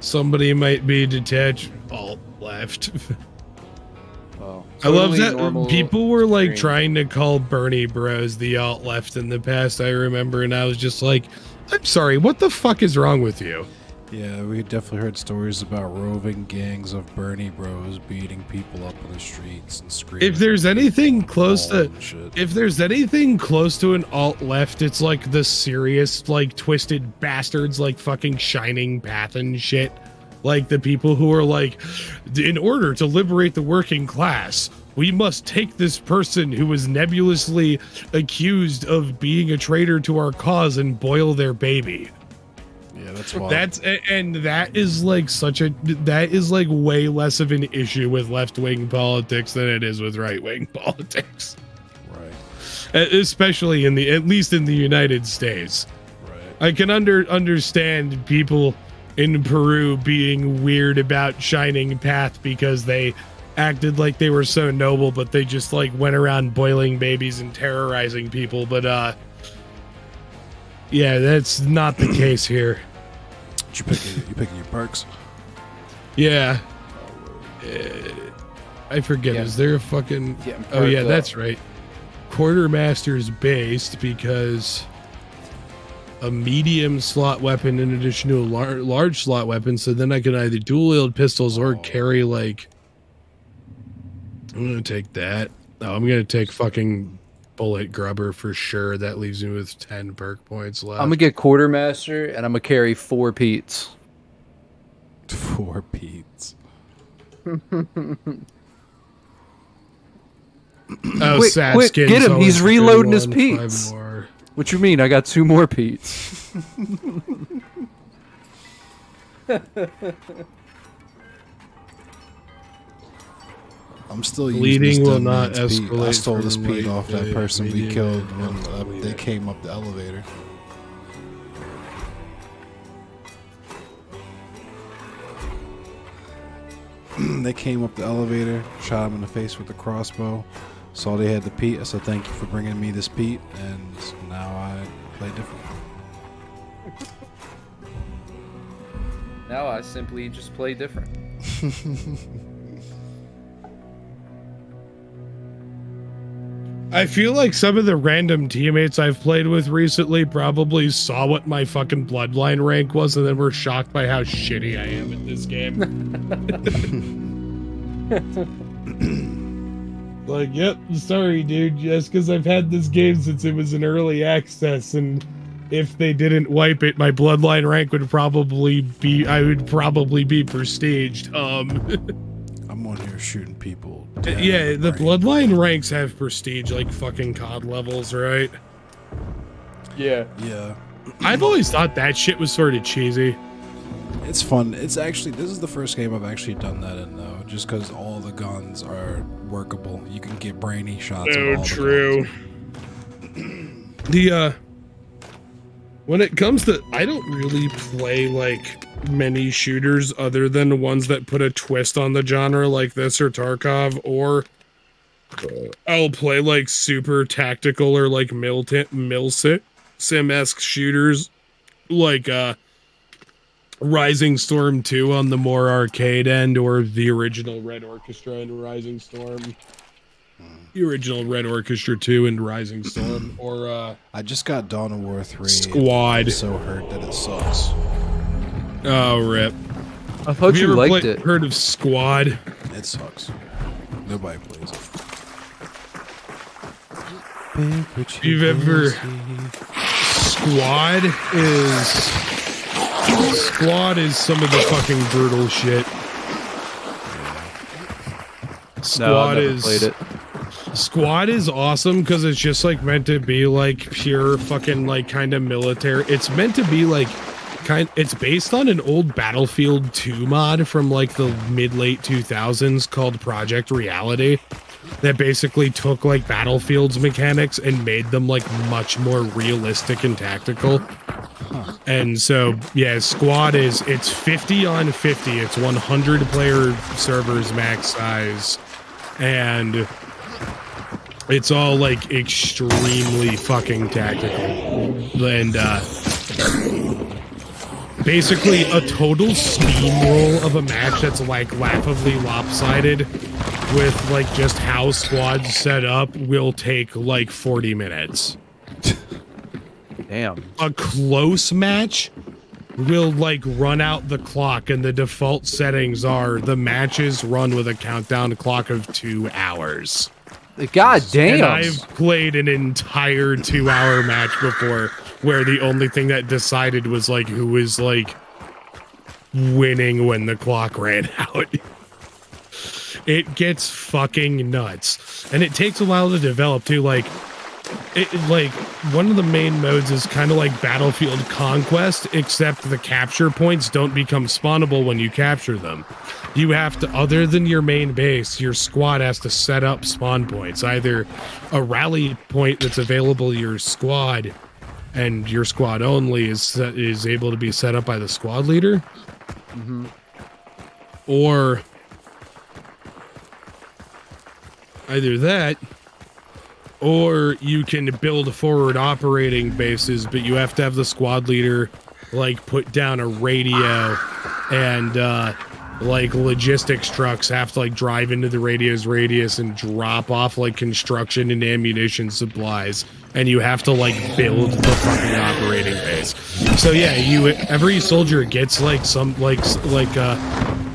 somebody might be detached. Alt-left. Oh, I love that people were like trying to call Bernie Bros the alt left in the past. I remember, and I was just like, I'm sorry, what the fuck is wrong with you? Yeah, we definitely heard stories about roving gangs of Bernie Bros beating people up in the streets and screaming. If there's anything close to, shit. if there's anything close to an alt left, it's like the serious, like twisted bastards, like fucking Shining Path and shit. Like the people who are like, in order to liberate the working class, we must take this person who was nebulously accused of being a traitor to our cause and boil their baby. Yeah, that's wild. That is like that is like way less of an issue with left-wing politics than it is with right-wing politics. Right. Especially at least in the United States. Right. I can understand people in Peru being weird about Shining Path because they acted like they were so noble, but they just like went around boiling babies and terrorizing people. But yeah, that's not the case here. You picking your perks? Yeah. I forget. Yeah. Is there a fucking? Oh yeah, that's right. Quartermaster's based because a medium slot weapon in addition to a large slot weapon, so then I can either dual wield pistols or carry like. I'm gonna take that. Oh, I'm gonna take fucking bullet grubber for sure. That leaves me with 10 perk points left. I'm gonna get quartermaster and I'm gonna carry 4 Pete's. 4 Pete's. Quick, get him! He's reloading his Pete's. What you mean? I got 2 more Pete's. I'm still using Bleeding this will dead not man's Pete. I escalate stole this from Pete off that late person we medium killed and when they came up the elevator. They came up the elevator, shot him in the face with the crossbow, saw they had the Pete. I said, thank you for bringing me this Pete, and now I play different. Now I simply just play different. I feel like some of the random teammates I've played with recently probably saw what my fucking bloodline rank was and then were shocked by how shitty I am at this game. Like, yep, sorry, dude. Just because I've had this game since it was in early access, and if they didn't wipe it, my bloodline rank would probably be, I would probably be prestiged. I'm on here shooting people. Yeah, the bloodline ranks have prestige, like fucking COD levels, right? Yeah. Yeah. I've always thought that shit was sort of cheesy. It's fun. It's actually, this is the first game I've actually done that in, though, just because all the guns are workable. You can get brainy shots. Oh, all true. When it comes to, I don't really play like many shooters other than ones that put a twist on the genre, like this or Tarkov, or I'll play like super tactical or like sim-esque shooters, like Rising Storm 2 on the more arcade end, or the original Red Orchestra and Rising Storm. The original Red Orchestra 2 and Rising Storm, or I just got Dawn of War 3. Squad. I'm so hurt that it sucks. Oh, rip. I thought you liked it. Heard of Squad? It sucks. Nobody plays it. You've ever... Squad is some of the fucking brutal shit. No, I've never played it. Squad is awesome because it's just like meant to be like pure fucking like kind of military. It's meant to be like it's based on an old Battlefield 2 mod from like the mid-late 2000s called Project Reality that basically took like Battlefield's mechanics and made them like much more realistic and tactical. And so, yeah, Squad it's 50 on 50. It's 100 player servers max size. And it's all like extremely fucking tactical. And basically a total steamroll of a match that's like laughably lopsided with like just how Squad's set up will take like 40 minutes. Damn. A close match will like run out the clock, and the default settings are the matches run with a countdown clock of 2 hours. God damn. And I've played an entire 2-hour match before where the only thing that decided was like who was like winning when the clock ran out. It gets fucking nuts. And it takes a while to develop too. Like one of the main modes is kind of like Battlefield Conquest, except the capture points don't become spawnable when you capture them. You have to, other than your main base, your squad has to set up spawn points, either a rally point that's available to your squad and your squad only is able to be set up by the squad leader, or either that, or you can build forward operating bases, but you have to have the squad leader like put down a radio, and like logistics trucks have to like drive into the radio's radius and drop off like construction and ammunition supplies, and you have to like build the fucking operating base. So yeah, every soldier gets like some like a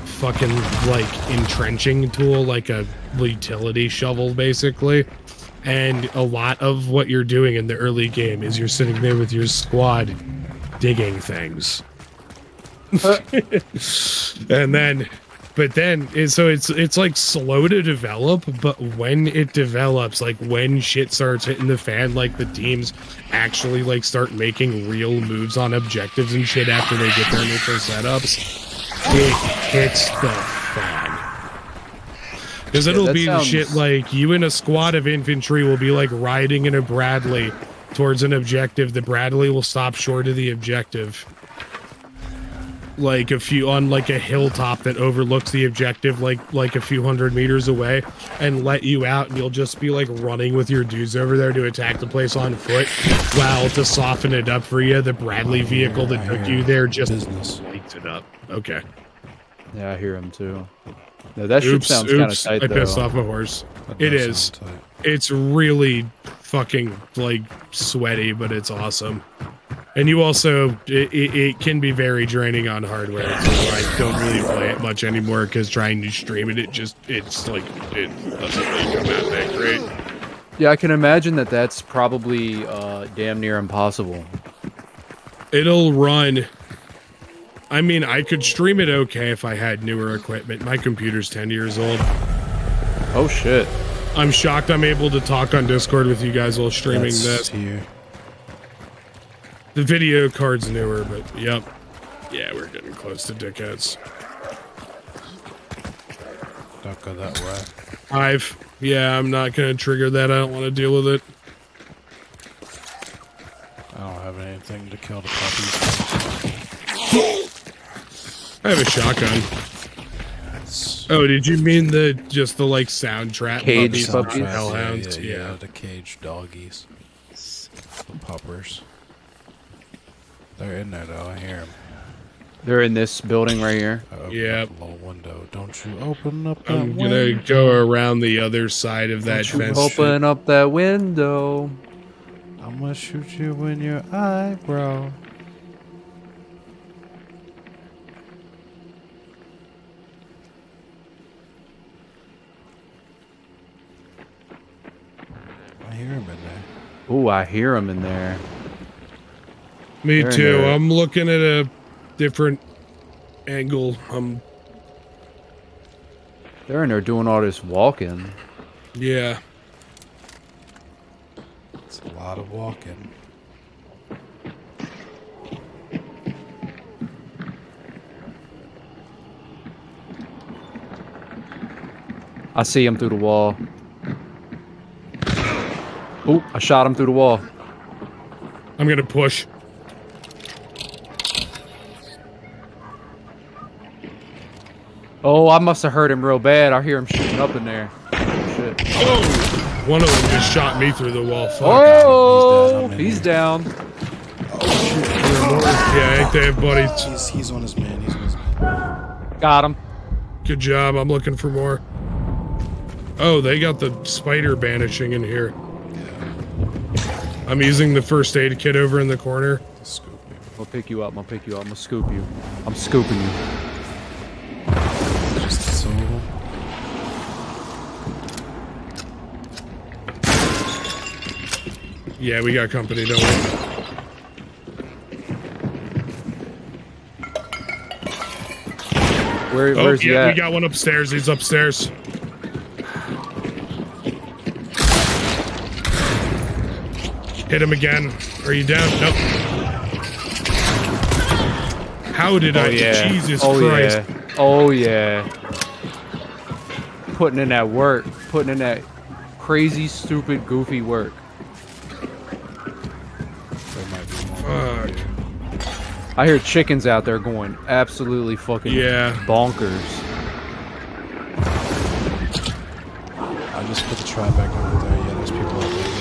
fucking like entrenching tool, like a utility shovel basically. And a lot of what you're doing in the early game is you're sitting there with your squad digging things. And then, so it's like slow to develop, but when it develops, like when shit starts hitting the fan, like the teams actually like start making real moves on objectives and shit after they get their initial setups, it hits the fan. Because it'll be the shit like you and a squad of infantry will be like riding in a Bradley towards an objective. The Bradley will stop short of the objective, like on like a hilltop that overlooks the objective, like a few hundred meters away, and let you out, and you'll just be like running with your dudes over there to attack the place on foot, while to soften it up for you, the Bradley vehicle that took you there just lights it up. Okay. Yeah, I hear him too. No, that shit sounds kind of tight, though. I pissed off a horse. It is. It's really fucking like sweaty, but it's awesome. And you also, it can be very draining on hardware. So I don't really play it much anymore because trying to stream it, it's like, it doesn't really come out that great. Yeah, I can imagine that's probably damn near impossible. It'll run. I mean, I could stream it okay if I had newer equipment. My computer's 10 years old. Oh, shit. I'm shocked I'm able to talk on Discord with you guys while streaming this. Here. The video card's newer, but yep. Yeah, we're getting close to dickheads. Don't go that way. Yeah, I'm not gonna trigger that. I don't want to deal with it. I don't have anything to kill the puppies. I have a shotgun. Oh, did you mean just the like sound trap cage puppies? puppies? Hellhounds? Yeah, the cage doggies. The puppers. They're in there though. I hear them. They're in this building right here. Yeah. Little window. Don't you open up that I'm gonna window. go around the other side of that fence. Open up that window. I'm gonna shoot you in your eyebrow. I hear him in there. Ooh, I hear them in there. Me They're in too. there. I'm looking at a different angle. They're in there doing all this walking. Yeah. It's a lot of walking. I see him through the wall. Ooh, I shot him through the wall. I'm gonna push. Oh, I must have heard him real bad. I hear him shooting up in there. Shit. Oh! One of them just shot me through the wall. Fuck. Oh, he's down. Yeah, ain't they, buddy? He's on his man. He's on his man. Got him. Good job. I'm looking for more. Oh, they got the spider banishing in here. Yeah. I'm using the first aid kit over in the corner. Scoop me. I'll pick you up. I'll pick you up. I'm gonna scoop you. I'm scooping you. Just a soul. Yeah, we got company, don't we? Where's he yeah, at? we got one upstairs. He's upstairs. Hit him again. Are you down? Nope. How did I? Yeah. Jesus oh Christ. yeah. Oh yeah. Putting in that work. Putting in that crazy, stupid, goofy work. There might be more. Fuck. Here. I hear chickens out there going absolutely fucking bonkers. I just put the trap back over there. Yeah, there's people out there.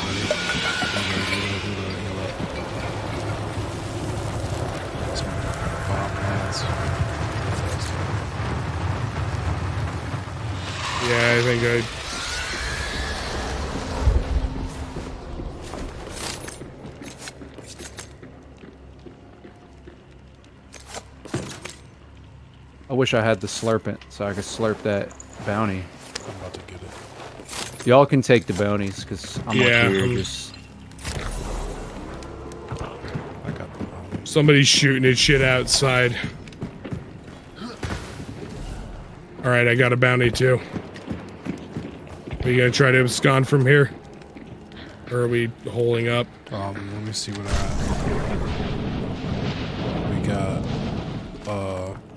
Yeah, I think I wish I had the slurpant so I could slurp that bounty. I'm about to get it. Y'all can take the bounties because I'm Yeah, up here just. I got the bomb. somebody's shooting his shit outside. All right, I got a bounty too. Are you gonna try to abscond from here? Or are we holding up? Let me see what I got. We got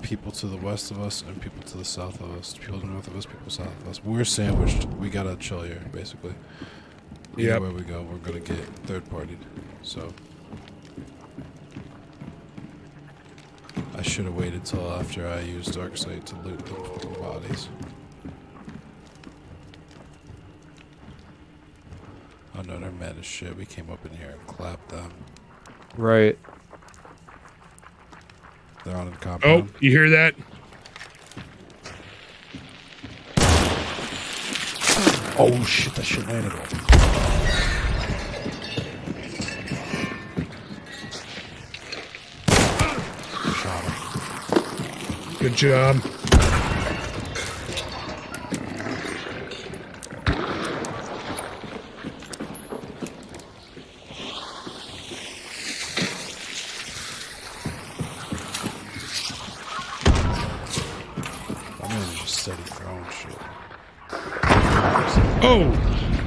people to the west of us and people to the south of us. People to the north of us, people south of us. We're sandwiched. We gotta chill here, basically. Yep. Where we go, we're gonna get third partied. So I should have waited till after I used Darksight to loot the fucking bodies. Oh no, they're mad as shit. We came up in here and clapped them. Right. They're on the Oh, compound. you hear that? Oh shit, that shit landed on. Shot him. Good job. I'm gonna just steady throwing shit.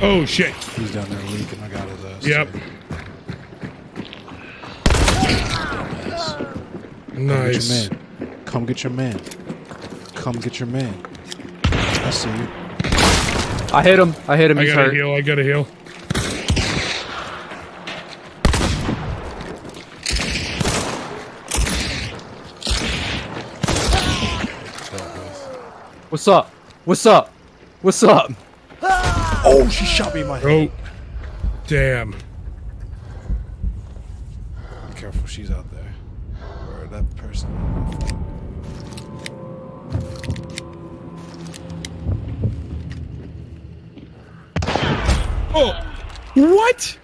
Oh shit. He's down there leaking. I got his ass. Yep. Nice. Come get your man. Come get your man. I see you. I hit him. I He's gotta hurt. heal. I gotta heal. What's up? What's up? What's up? Oh, she shot me in my head. Oh, damn. Be careful, she's out there. Or that person. Oh, what?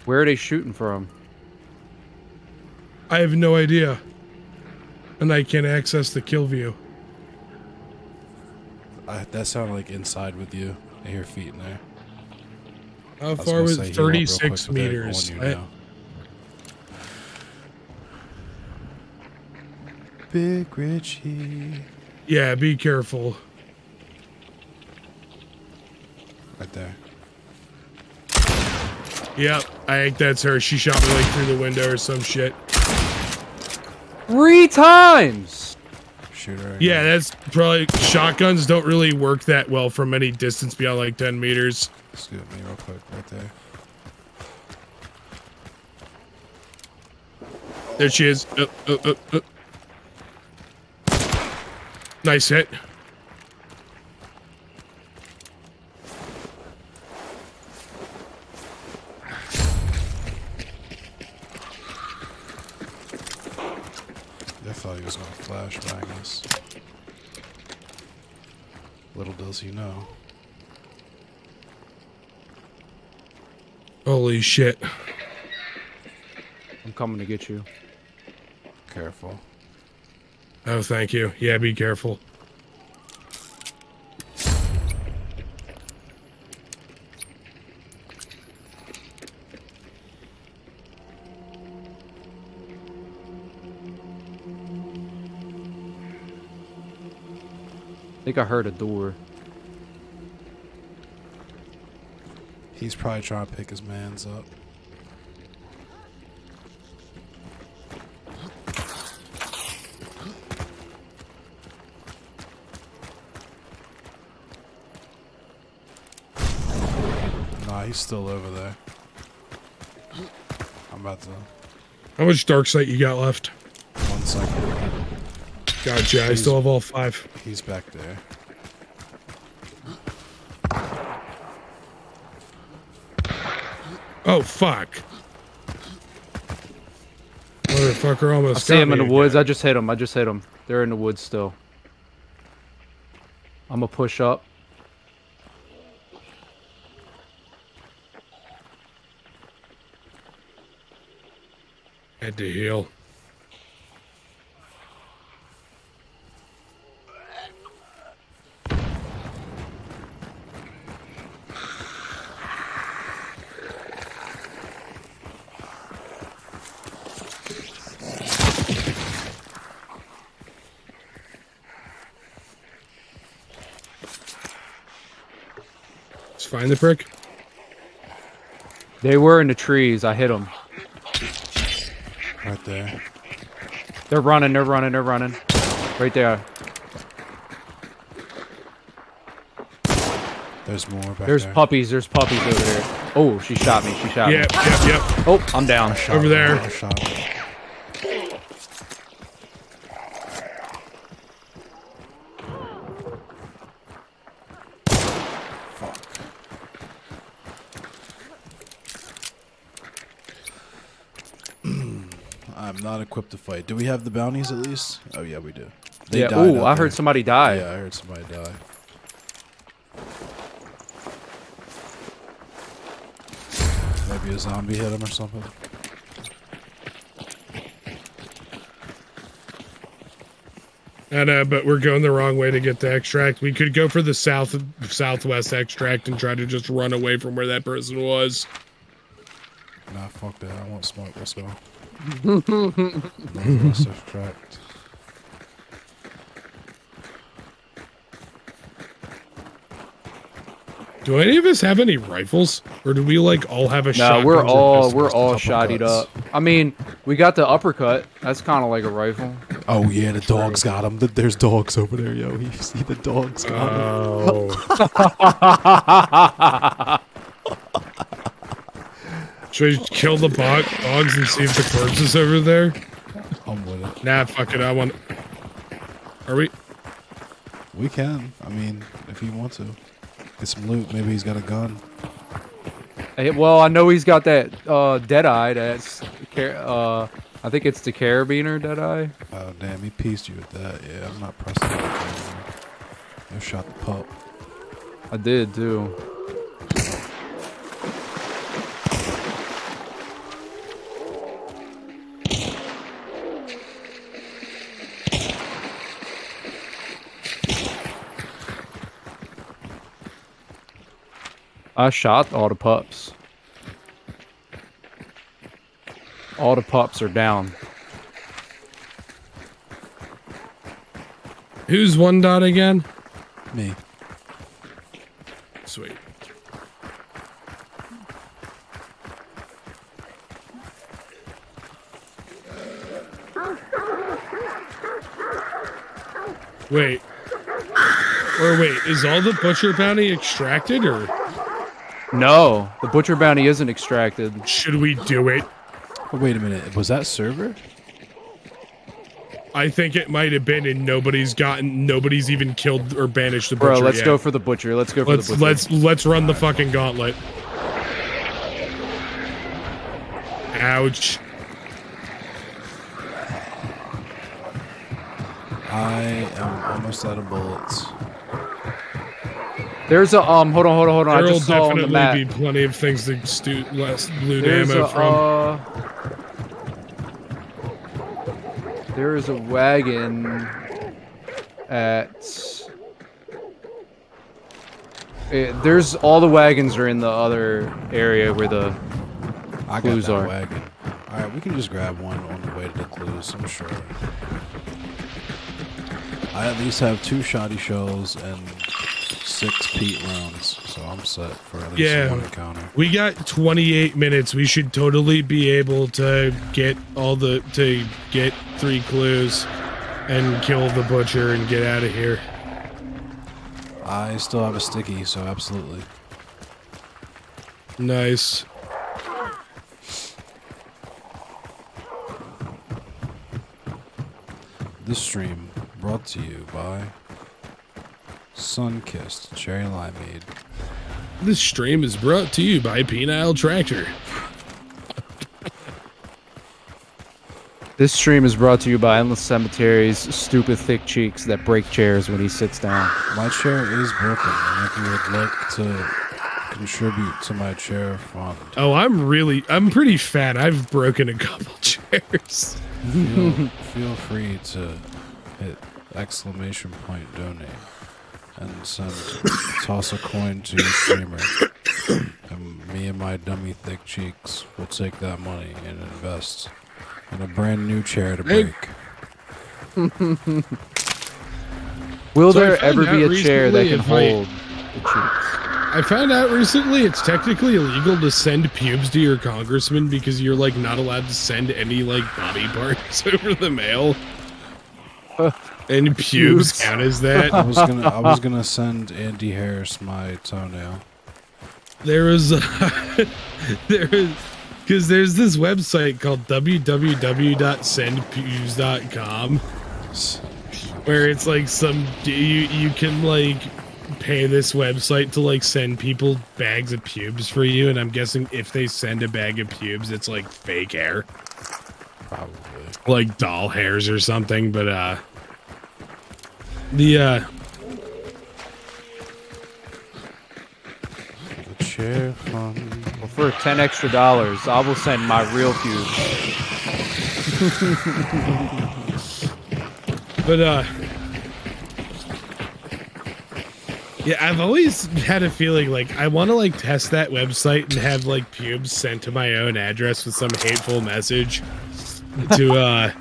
Where are they shooting from? I have no idea. And I can't access the kill view. That sounded like inside with you. I hear feet in there. How far was 36 meters? Big Richie. Yeah, be careful. Right there. Yep, I think that's her. She shot me like through the window or some shit. 3 times! Shoot her. Yeah, that's probably... Shotguns don't really work that well from any distance beyond like 10 meters. Scoot me real quick right there. There she is. Nice hit. I thought he was gonna flashbang us. Little does he know. Holy shit. I'm coming to get you. Careful. Oh, thank you. Yeah, be careful. I think I heard a door. He's probably trying to pick his mans up. Nah, he's still over there. I'm about to... How much dark sight you got left? 1 second. Gotcha. I still have all 5. He's back there. Oh, fuck. Motherfucker almost I see got him in me the woods. again. I just hit him. They're in the woods still. I'm gonna push up. Had to heal. Let's find the prick. They were in the trees. I hit them. Right there. They're running. Right there. There's more back There's there. puppies over there. Oh, she shot me. Yep. Oh, I'm down. Over there. I shot him. I'm not equipped to fight. Do we have the bounties at least? Oh yeah, we do. They Yeah. died Oh, out I there. heard somebody die. Yeah, I heard somebody die. Maybe a zombie hit him or something. And but we're going the wrong way to get the extract. We could go for the southwest extract and try to just run away from where that person was. Nah, fuck that. I want smoke. Let's go. Northwest extract. Do any of us have any rifles, or do we like all have a No, shotgun? we're all Couple shotted guns. up. I mean, We got the uppercut. That's kind of like a rifle. Oh yeah, the dogs got him. There's dogs over there, yo. You see the dogs got him. Oh. Should we kill the dogs and see if the corpse is over there? I'm with it. Nah, fuck it. I want. Are we? We can. I mean, if you want to. Get some loot. Maybe he's got a gun. Hey, well, I know he's got that Deadeye. That's I think it's the Carabiner Deadeye. Oh damn, he pieced you with that. Yeah, I'm not pressing that. You shot the pup. I did too. I shot all the pups. All the pups are down. Who's 1 dot again? Me. Sweet. Wait. Or wait, is all the butcher bounty extracted or? No, the butcher bounty isn't extracted. Should we do it? Oh, wait a minute. Was that server? I think it might have been, and nobody's even killed or banished the butcher. Bro, let's yet. go for the butcher. Let's go for the butcher. Let's run the fucking gauntlet. Ouch. I am almost out of bullets. There's a hold on. I There'll just saw on the map. definitely be plenty of things to loot ammo from. There is a wagon at. There's all the wagons are in the other area where the clues are. Wagon. All right, we can just grab one on the way to the clues. I'm sure. I at least have 2 shoddy shells and 6 peat rounds, so I'm set for at least one encounter. We got 28 minutes. We should totally be able to get 3 clues and kill the butcher and get out of here. I still have a sticky, so absolutely. Nice. This stream brought to you by Sun-Kissed Cherry Limeade. This stream is brought to you by Penile Tractor. This stream is brought to you by Endless Cemetery's stupid thick cheeks that break chairs when he sits down. My chair is broken, and if you would like to contribute to my chair fund. Oh, I'm pretty fat. I've broken a couple chairs. Feel free to hit !donate and toss a coin to your streamer. And me and my dummy thick cheeks will take that money and invest in a brand new chair to break. Will there ever be a chair that can hold the cheeks? I found out recently it's technically illegal to send pubes to your congressman because you're like not allowed to send any like body parts over the mail. And pubes count as that. I was gonna send Andy Harris my toenail. Because there's this website called www.sendpubes.com where it's like you can like pay this website to like send people bags of pubes for you, and I'm guessing if they send a bag of pubes it's like fake hair, Probably. like doll hairs or something. But the chair fund. Well, for $10 extra, I will send my real pubes. But yeah, I've always had a feeling like I want to like test that website and have like pubes sent to my own address with some hateful message to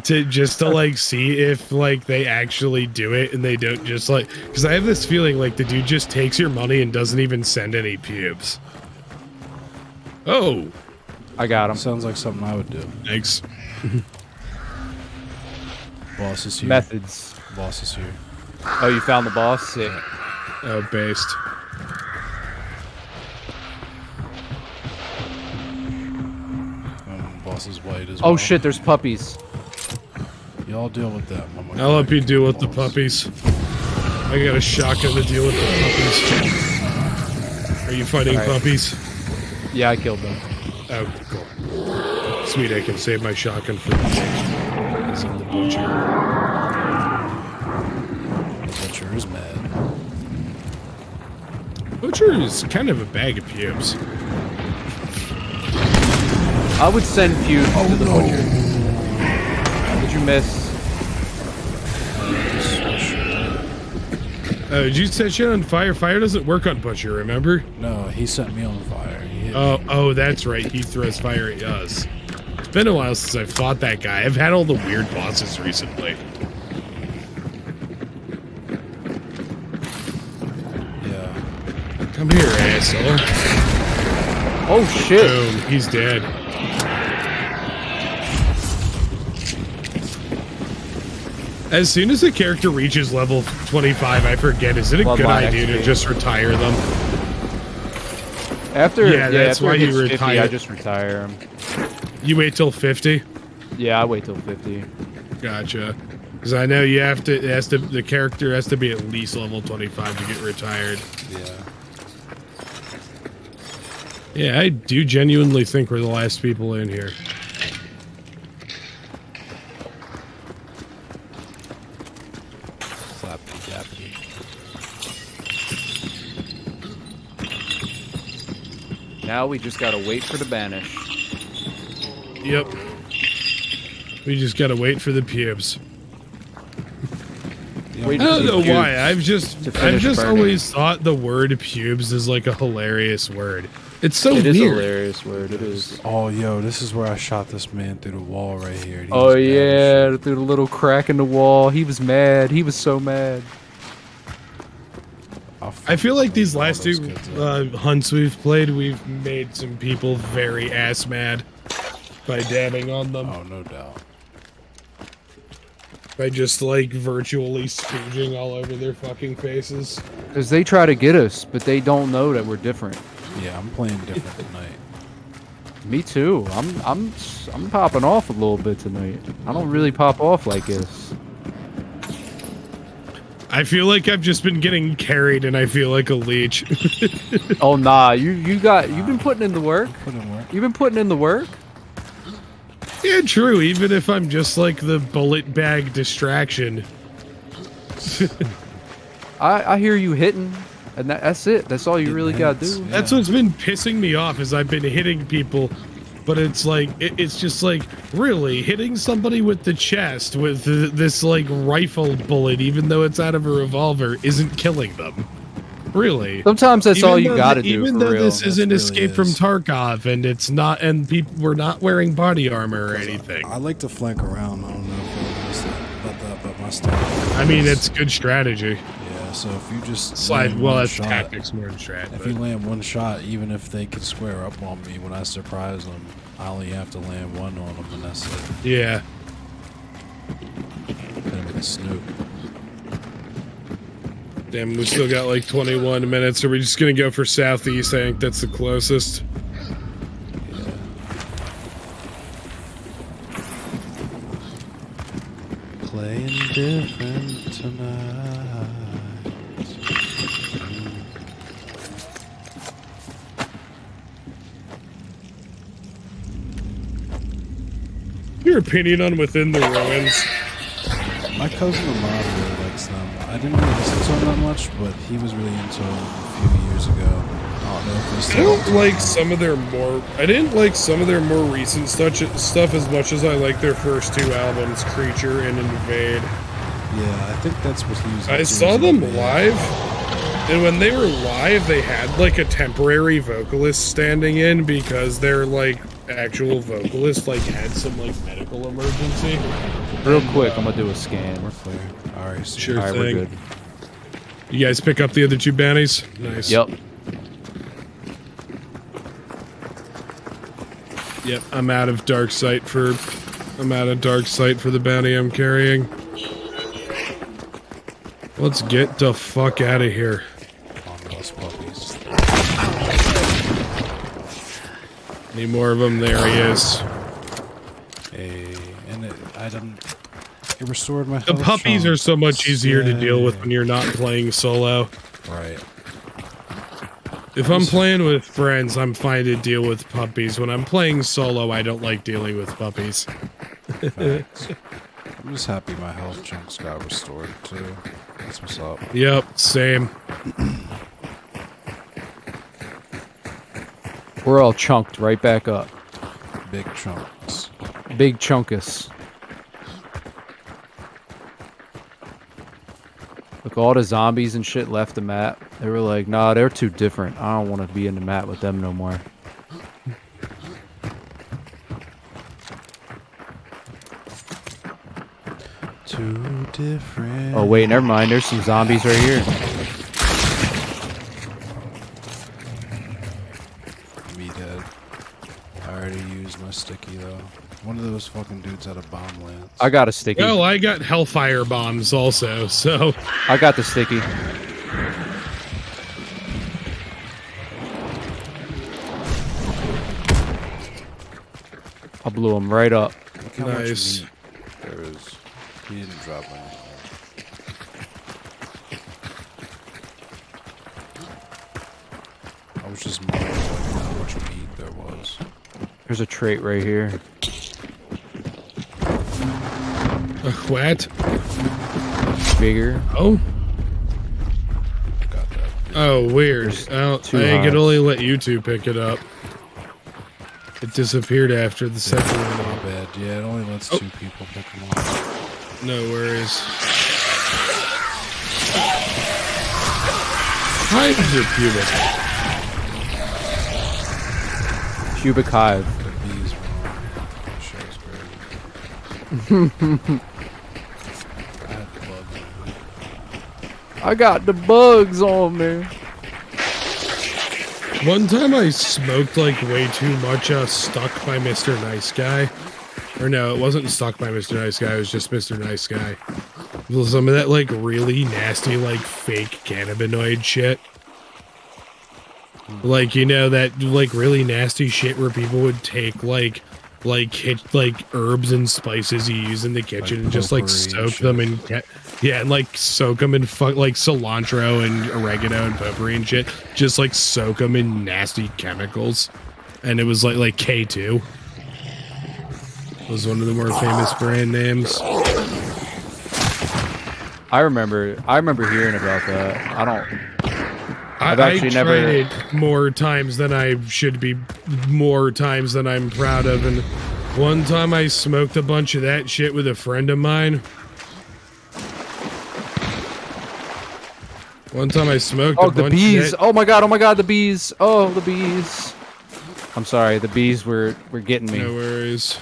just to like see if like they actually do it and they don't just like, because I have this feeling like the dude just takes your money and doesn't even send any pubes. Oh, I got him. Sounds like something I would do. Thanks. Boss is here. Methods. Boss is here. Oh, you found the boss? Sick. Oh, based. Boss is white as well. Oh shit, there's puppies. Y'all deal with that. I'll help you deal with the puppies. I got a shotgun to deal with the puppies. Are you fighting puppies? Yeah, I killed them. Oh, cool. Sweet, I can save my shotgun for the butcher. The butcher is mad. Butcher is kind of a bag of pubes. I would send Feud to the butcher. Did you miss? Did you set shit on fire? Fire doesn't work on butcher, remember? No, he set me on fire. He hit me. Oh, that's right. He throws fire at us. It's been a while since I fought that guy. I've had all the weird bosses recently. Yeah. Come here, asshole. Oh shit! Boom, he's dead. As soon as a character reaches level 25, I forget, is it a good idea to just retire them? After, that's after why it you hits 50, retire. I just retire him. You wait till 50? Yeah, I wait till 50. Gotcha. Because I know you have to, the character has to be at least level 25 to get retired. Yeah. Yeah, I do genuinely think we're the last people in here. Now we just gotta wait for the banish. Yep. We just gotta wait for the pubes. I don't know why. I've just always thought the word pubes is like a hilarious word. It's so weird. It is a hilarious word. It is. Oh, yo, this is where I shot this man through the wall right here. Oh yeah, through the little crack in the wall. He was mad. He was so mad. I feel like these last two hunts we've played, we've made some people very ass mad by dabbing on them. Oh, no doubt. By just like virtually spooging all over their fucking faces. Because they try to get us, but they don't know that we're different. Yeah, I'm playing different tonight. Me too. I'm popping off a little bit tonight. I don't really pop off like this. I feel like I've just been getting carried, and I feel like a leech. Oh nah, you've been putting in the work. You've been putting in the work. Yeah, true. Even if I'm just like the bullet bag distraction. I hear you hitting, and that's it. That's all you really gotta do. That's what's been pissing me off is I've been hitting people, but it's like it's just like really hitting somebody with the chest with this like rifle bullet, even though it's out of a revolver, isn't killing them. Really. Sometimes that's all you gotta do. Even though this isn't Escape from Tarkov, and it's not, and people we're not wearing body armor or anything. I like to flank around. I don't know if about that, but my style. I mean, it's good strategy. Yeah, so if you just slide, well, that's tactics more than strat. If you land one shot, even if they can square up on me when I surprise them, I only have to land one on them, and that's it. Yeah. Then we can snoop. Damn, we still got like 21 minutes. Are we just gonna go for southeast? I think that's the closest. Yeah. Playing different tonight. Your opinion on Within the Ruins? My cousin Ahmad really likes them. I didn't really listen to him that much, but he was really into them a few years ago. I don't like some of their more. I didn't like some of their more recent stuff as much as I like their first two albums, Creature and Invade. Yeah, I think that's what he was. I saw them live, and when they were live, they had like a temporary vocalist standing in because their like actual vocalist like had some like medical emergency. Real quick, I'm gonna do a scan. We're clear. All right, sure all right, thing. we're good. You guys pick up the other two bounties? Nice. Yep. Yep, I'm out of dark sight for the bounty I'm carrying. Let's get the fuck out of here. Puppies. Need more of them. There he is. Hey, and it restored my The health puppies are so much easier to deal with Yay. when you're not playing solo. Right. If I'm playing with friends, I'm fine to deal with puppies. When I'm playing solo, I don't like dealing with puppies. Facts. I'm just happy my health chunks got restored too. That's what's up. Yep, same. We're all chunked right back up. Big chunks. Big chunkus. Look, all the zombies and shit left the map. They were like, nah, they're too different. I don't want to be in the map with them no more. Too different. Oh, wait, never mind. There's some zombies right here. Me dead. I already used my sticky though. One of those fucking dudes had a bomb lance. I got a sticky. Well, I got hellfire bombs also, so... I got the sticky. I blew him right up. Look how much Nice. meat there is. He didn't drop anything. I was just minding how much meat there was. There's a trait right here. What? Bigger. Oh? Got that. Oh, weird. There's Oh, I two could hives. only let you two pick it up. It disappeared after the second My one. bad. Yeah, it only lets 2 people pick them up. No worries. Hives are pubic. Cubic hive. The bees were on. That shit was crazy. I had bugs. I got the bugs on me. One time I smoked like way too much Stuck by Mr. Nice Guy. Or no, it wasn't Stuck by Mr. Nice Guy, it was just Mr. Nice Guy. Some of that like really nasty like fake cannabinoid shit. Like, you know, that like really nasty shit where people would take like herbs and spices you use in the kitchen Like and just like potpourri and soak shit. them in and like soak them in like cilantro and oregano and potpourri and shit, just like soak them in nasty chemicals. And it was like K2 was one of the more famous brand names. I remember hearing about that. I've I actually tried never- it more times than I should be, more times than I'm proud of. And one time I smoked a bunch of that shit with a friend of mine. One time I smoked a Oh, the bunch bees. of that. Oh my god, the bees. Oh, the bees. I'm sorry, the bees were getting me. No worries.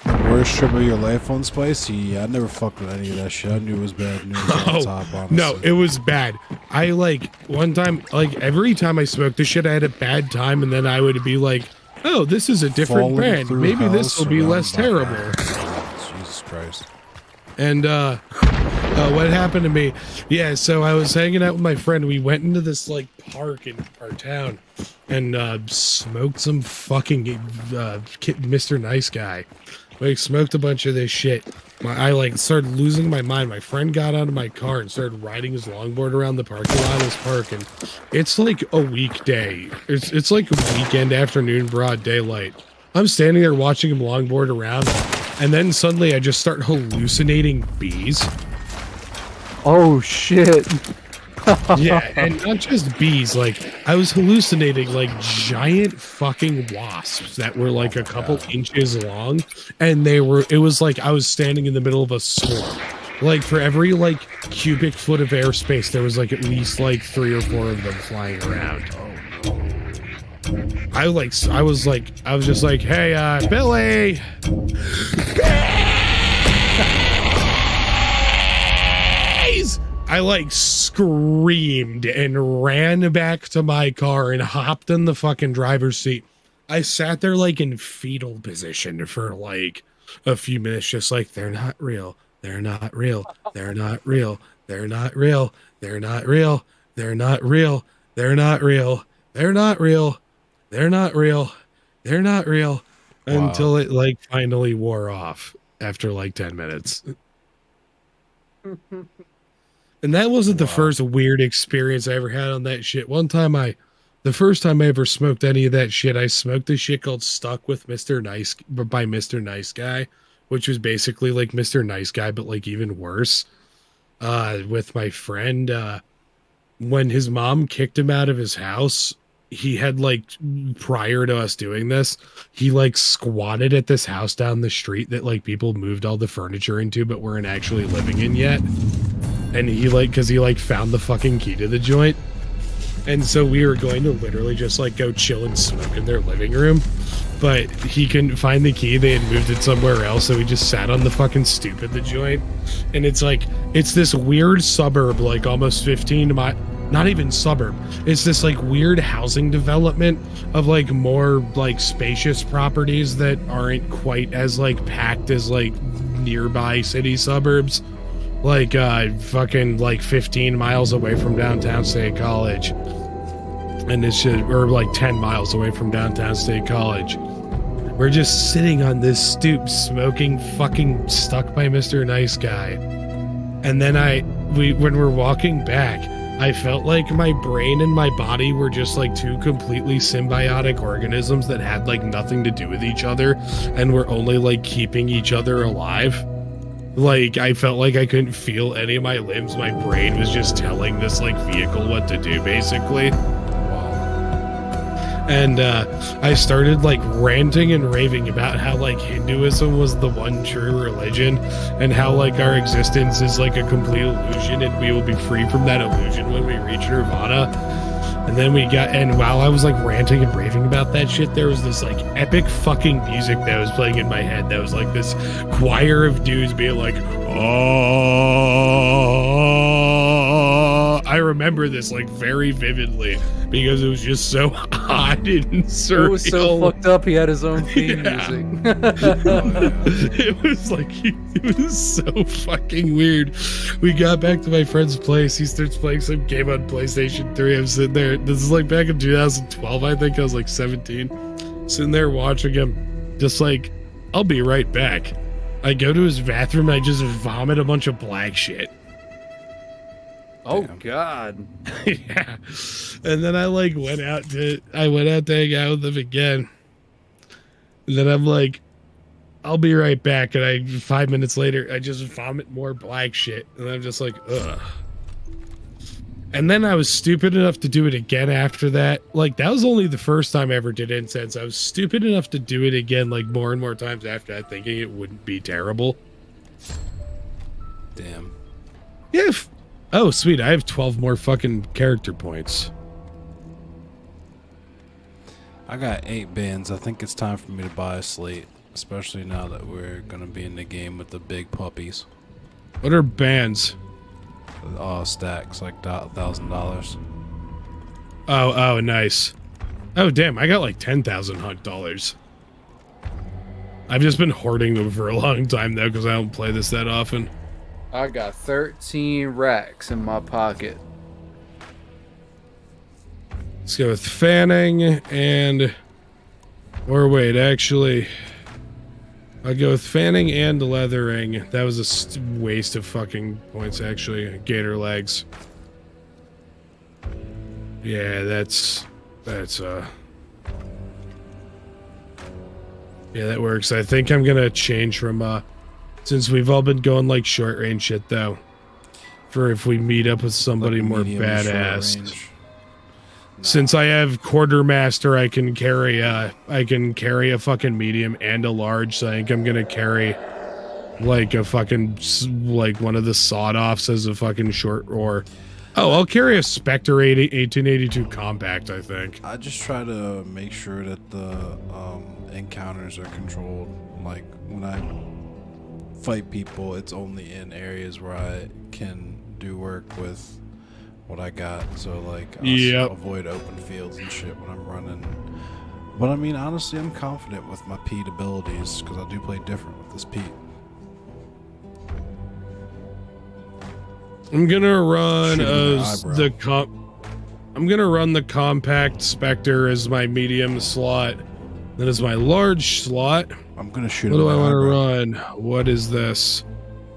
Worst trip of your life on spicy? Yeah, I never fucked with any of that shit. I knew it was bad. I knew it was on top, honestly. No, it was bad. I like one time, like every time I smoked this shit, I had a bad time, and then I would be like, "Oh, this is a different Falling brand. through Maybe hell, this will be less surrounded by terrible." violence. Jesus Christ. And what happened to me? Yeah, so I was hanging out with my friend. We went into this like park in our town and smoked some fucking Mr. Nice Guy. Like smoked a bunch of this shit. I like started losing my mind. My friend got out of my car and started riding his longboard around the parking lot of this park. And it's like a weekday. It's like a weekend afternoon, broad daylight. I'm standing there watching him longboard around, and then suddenly I just start hallucinating bees. Oh shit. Yeah, and not just bees. Like I was hallucinating like giant fucking wasps that were like a couple inches long, and it was like I was standing in the middle of a swarm. Like for every like cubic foot of airspace, there was like at least like 3 or 4 of them flying around. I was just like, hey, Billy. Bees! I like screamed and ran back to my car and hopped in the fucking driver's seat. I sat there like in fetal position for like a few minutes, just like, they're not real. They're not real. They're not real. They're not real. They're not real. They're not real. They're not real. They're not real. They're not real. They're not real. Wow. Until it like finally wore off after like 10 minutes. And that wasn't the first weird experience I ever had on that shit. The first time I ever smoked any of that shit, I smoked this shit called Stuck with Mr. Nice by Mr. Nice Guy, which was basically like Mr. Nice Guy, but like even worse. With my friend, when his mom kicked him out of his house, he had like, prior to us doing this, he like squatted at this house down the street that like people moved all the furniture into, but weren't actually living in yet. And he like, cause he like found the fucking key to the joint. And so we were going to literally just like go chill and smoke in their living room, but he couldn't find the key. They had moved it somewhere else. So we just sat on the fucking stoop of the joint. And it's like, it's this weird suburb, like almost 15 miles, not even suburb. It's this like weird housing development of like more like spacious properties that aren't quite as like packed as like nearby city suburbs. Like fucking like 15 miles away from downtown State College. And it's just, or like 10 miles away from downtown State College. We're just sitting on this stoop smoking fucking Stuck by Mr. Nice Guy. And then when we're walking back, I felt like my brain and my body were just like two completely symbiotic organisms that had like nothing to do with each other and were only like keeping each other alive. Like, I felt like I couldn't feel any of my limbs. My brain was just telling this, like, vehicle what to do, basically. And I started, like, ranting and raving about how, like, Hinduism was the one true religion and how, like, our existence is, like, a complete illusion and we will be free from that illusion when we reach Nirvana. And then and while I was like ranting and raving about that shit, there was this like epic fucking music that was playing in my head that was like this choir of dudes being like, oh, I remember this like very vividly because it was just so odd and surreal. It was so fucked up. He had his own theme music. It was like, it was so fucking weird. We got back to my friend's place. He starts playing some game on PlayStation 3. I'm sitting there. This is like back in 2012, I think. I was like 17. Sitting there watching him. Just like, I'll be right back. I go to his bathroom and I just vomit a bunch of black shit. Oh God. Yeah. And then I like went out to hang out with him again. And then I'm like, I'll be right back. And 5 minutes later, I just vomit more black shit. And I'm just like, ugh. And then I was stupid enough to do it again after that. Like, that was only the first time I ever did incense. I was stupid enough to do it again, like, more and more times after that, thinking it wouldn't be terrible. Damn. Yeah. Oh, sweet. I have 12 more fucking character points. I got 8 bands. I think it's time for me to buy a slate, especially now that we're going to be in the game with the big puppies. What are bands? Stacks, like $1,000. Oh, nice. Oh, damn. I got like $10,000. I've just been hoarding them for a long time, though, because I don't play this that often. I got 13 racks in my pocket. Let's go with fanning and... Or wait, actually... I'll go with fanning and leathering. That was a waste of fucking points, actually. Gator legs. Yeah, that's... Yeah, that works. I think I'm gonna change from, since we've all been going, like, short range shit, though. For if we meet up with somebody more badass. Since I have quartermaster, I can carry a fucking medium and a large. So I think I'm gonna carry like a fucking like one of the sawed-offs as a fucking short. Or I'll carry a Spectre 1882 compact. I think I just try to make sure that the encounters are controlled. Like when I fight people, it's only in areas where I can do work with what I got. So like, I'll avoid open fields and shit when I'm running. But I mean, honestly, I'm confident with my peat abilities because I do play different with this peat. I'm gonna run I'm gonna run the compact Spectre as my medium slot. That is my large slot. I'm gonna shoot. What do I want to run? What is this?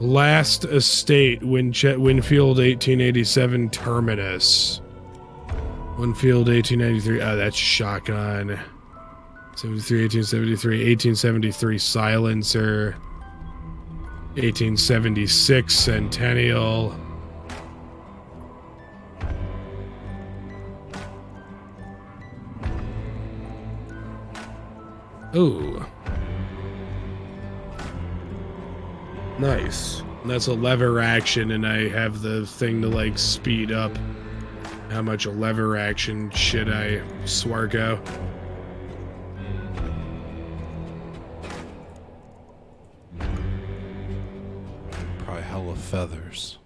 Last Estate, Winfield 1887 Terminus. Winfield 1893. Oh, that's shotgun. 73, 1873, 1873 Silencer. 1876 Centennial. Ooh. Nice. That's a lever action, and I have the thing to like speed up how much a lever action should I swargo. Probably hella feathers.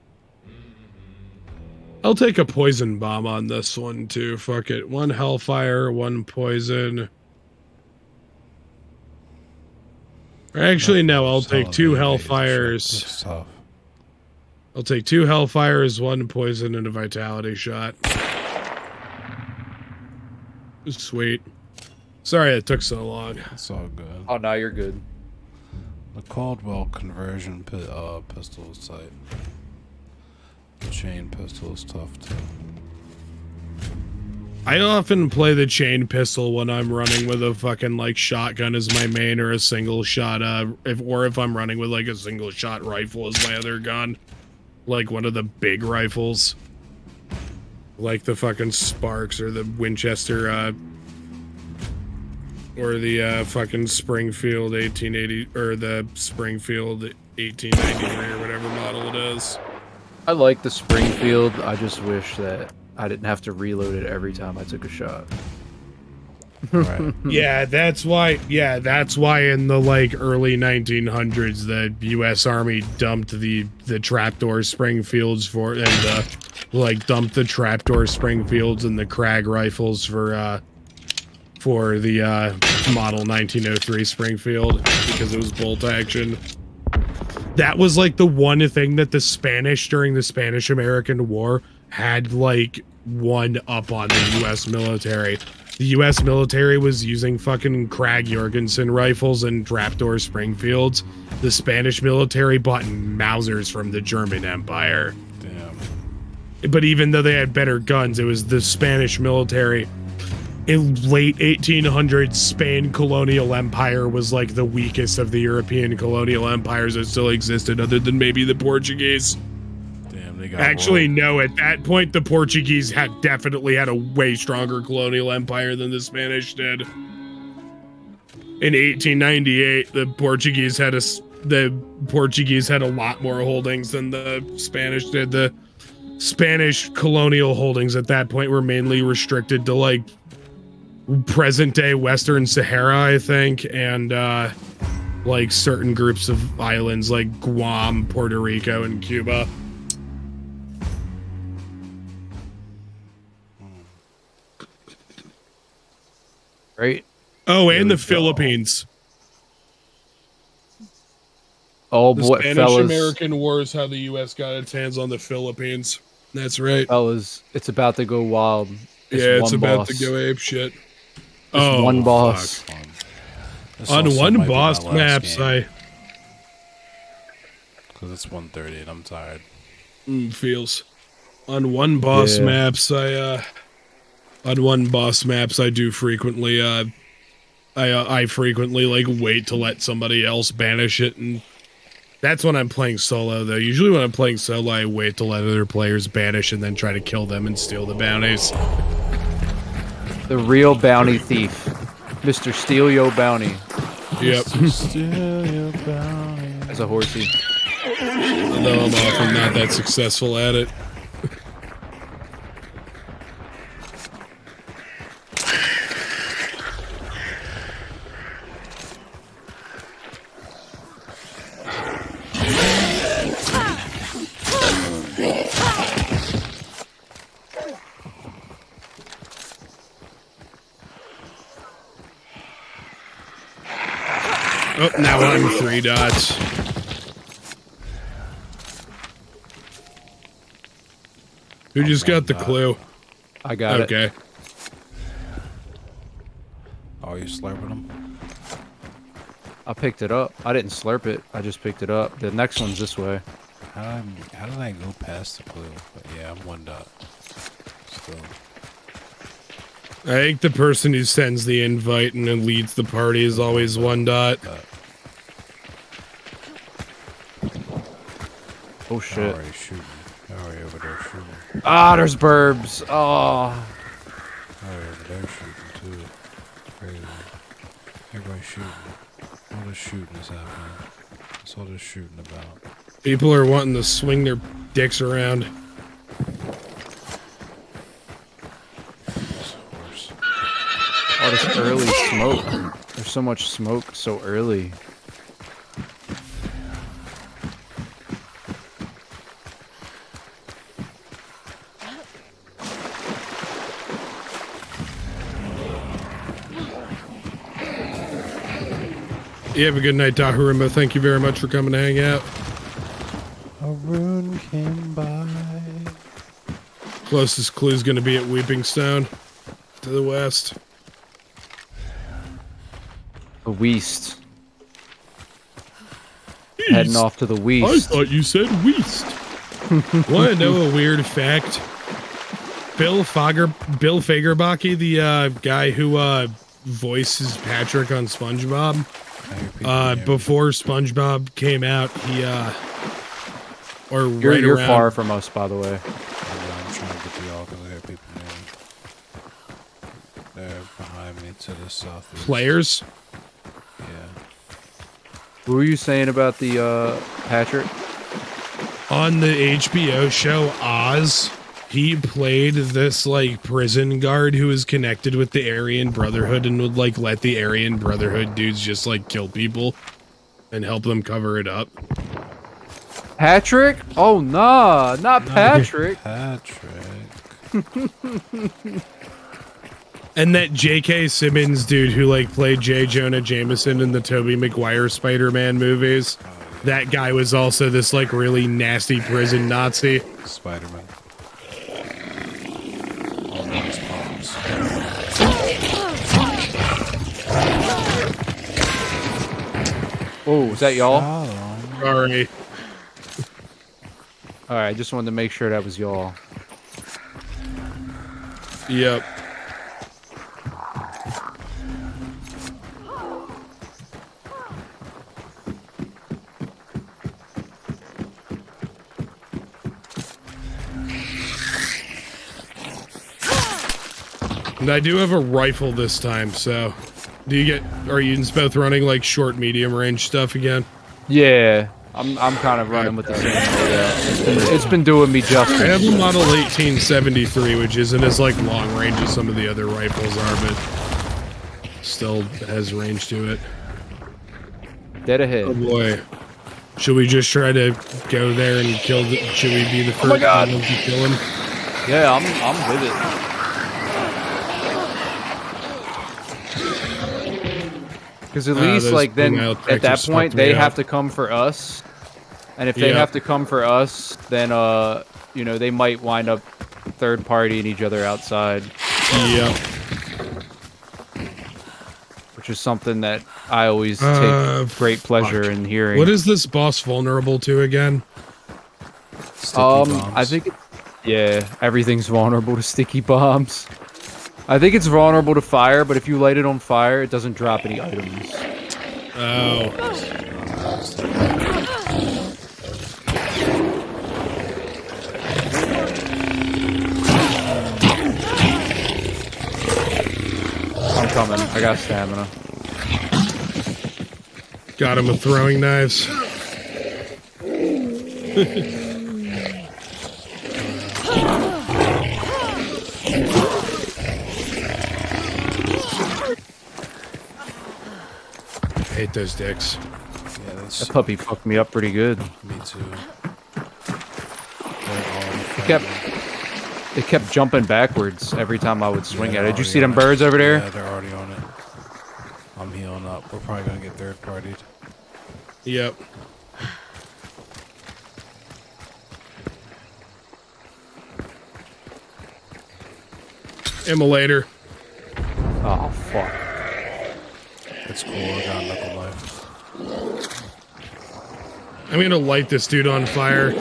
I'll take a poison bomb on this one too. Fuck it. 1 hellfire, 1 poison. Actually, no, I'll take 2 hellfires. I'll take 2 hellfires, 1 poison, and a vitality shot. Sweet. Sorry it took so long. It's all good. Oh, no, you're good. The Caldwell conversion pistol is tight. The chain pistol is tough too. I often play the chain pistol when I'm running with a fucking like shotgun as my main or a single shot if I'm running with like a single shot rifle as my other gun. Like one of the big rifles. Like the fucking Sparks or the Winchester or the fucking Springfield 1880 or the Springfield 1893 or whatever model it is. I like the Springfield. I just wish that I didn't have to reload it every time I took a shot. Right. Yeah, that's why in the like early 1900s the US Army dumped the trapdoor Springfields dumped the trapdoor Springfields and the Krag rifles for the model 1903 Springfield because it was bolt action. That was like the one thing that the Spanish during the Spanish-American War had like one up on the US military. The US military was using fucking Krag Jorgensen rifles and trapdoor Springfields. The Spanish military bought Mausers from the German Empire. Damn. But even though they had better guns, it was the Spanish military. In late 1800s, Spain colonial empire was like the weakest of the European colonial empires that still existed other than maybe the Portuguese. Actually, no, at that point, the Portuguese definitely had a way stronger colonial empire than the Spanish did. In 1898, the Portuguese had a lot more holdings than the Spanish did. The Spanish colonial holdings at that point were mainly restricted to like present-day Western Sahara, I think, and like certain groups of islands like Guam, Puerto Rico, and Cuba. Right? Oh, and the Philippines. Oh, the boy, Spanish-American War is how the U.S. got its hands on the Philippines. That's right. Fellas, it's about to go wild. It's about to go ape shit. One boss. On one boss maps, because it's 1:30 and I'm tired. Feels. On one boss maps, I do frequently I frequently like wait to let somebody else banish it, and that's when I'm playing solo though. Usually when I'm playing solo, I wait to let other players banish and then try to kill them and steal the bounties. The real bounty thief. Mr. Steal Yo Bounty. Yep. Steal your bounty. As a horsey. Although I'm often not that successful at it. Oh, now I'm 3 dots. Who just got the clue? I got it. Okay. Oh, you slurping them? I picked it up. I didn't slurp it. I just picked it up. The next one's this way. How did I go past the clue? But yeah, I'm 1 dot. Still. I think the person who sends the invite and then leads the party is always 1 dot. Oh shit. Already shooting. Already over there shooting. Ah, there's burbs. Oh. Already over there shooting too. Crazy. Everybody's shooting. All this shooting is happening. That's all this shooting about. People are wanting to swing their dicks around. Oh, this early smoke. There's so much smoke so early. You have a good night, Dahurima. Thank you very much for coming to hang out. A rune came by. Closest clue is going to be at Weeping Stone to the west. The Weast. Heading off to the I Weast. thought you said Weast. Want to know a weird fact? Bill Fagerbaki, the guy who voices Patrick on SpongeBob, before SpongeBob came out, he You're far from us, by the way. I'm trying to get to y'all because I hear people near me. They're behind me to the southeast. Players? Yeah. What were you saying about the Patrick? On the HBO show Oz, he played this like prison guard who was connected with the Aryan Brotherhood and would like let the Aryan Brotherhood dudes just like kill people and help them cover it up. Patrick? Oh nah, not Patrick. Patrick. And that J.K. Simmons dude who like played J. Jonah Jameson in the Tobey Maguire Spider-Man movies. That guy was also this like really nasty prison Nazi. Spider-Man. All those palms. Oh, is that y'all? Sorry. Alright, I just wanted to make sure that was y'all. Yep. And I do have a rifle this time, so are you both running like short, medium range stuff again? Yeah, I'm kind of running with the same loadout. It's been doing me justice. I have a model 1873, which isn't as like long range as some of the other rifles are, but still has range to it. Dead ahead. Oh boy. Should we just try to go there and kill should we be the first my God. one to kill him? Yeah, I'm with it. Because at least, like, then at that point, they have to come for us. And if they have to come for us, then, you know, they might wind up third-partying each other outside. Yep. Which is something that I always take great pleasure in hearing. What is this boss vulnerable to again? Sticky bombs. I think, yeah, everything's vulnerable to sticky bombs. I think it's vulnerable to fire, but if you light it on fire, it doesn't drop any items. Oh. I'm coming. I got stamina. Got him with throwing knives. I hate those dicks. Yeah, that's That puppy fucked me up pretty good. me too. It kept jumping backwards every time I would swing at it. Did you see them birds over there? Yeah, they're already on it. I'm healing up. We're probably gonna get third partied. Yep. Immolator. Oh, fuck. That's cool. I got a knuckle knife. I'm gonna light this dude on fire.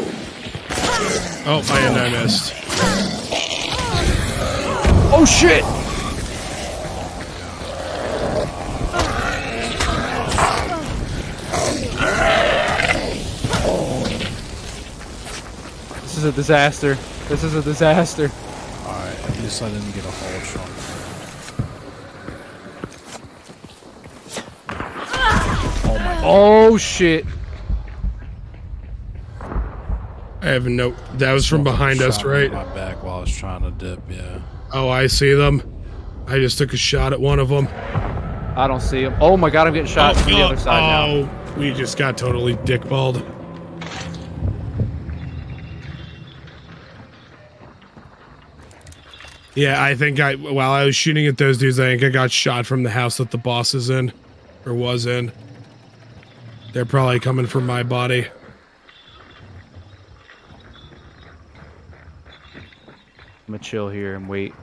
Oh, I missed. Oh, shit! This is a disaster. This is a disaster. Alright, at least I didn't get a whole shot. Oh my. Oh, shit. I have no. That was from behind us, right? My back while I was trying to dip. Yeah. Oh, I see them. I just took a shot at one of them. I don't see him. Oh my god, I'm getting shot from the other side now. Oh, we just got totally dickballed. Yeah, I think while I was shooting at those dudes, I think I got shot from the house that the boss is in, or was in. They're probably coming for my body. I'm gonna chill here and wait.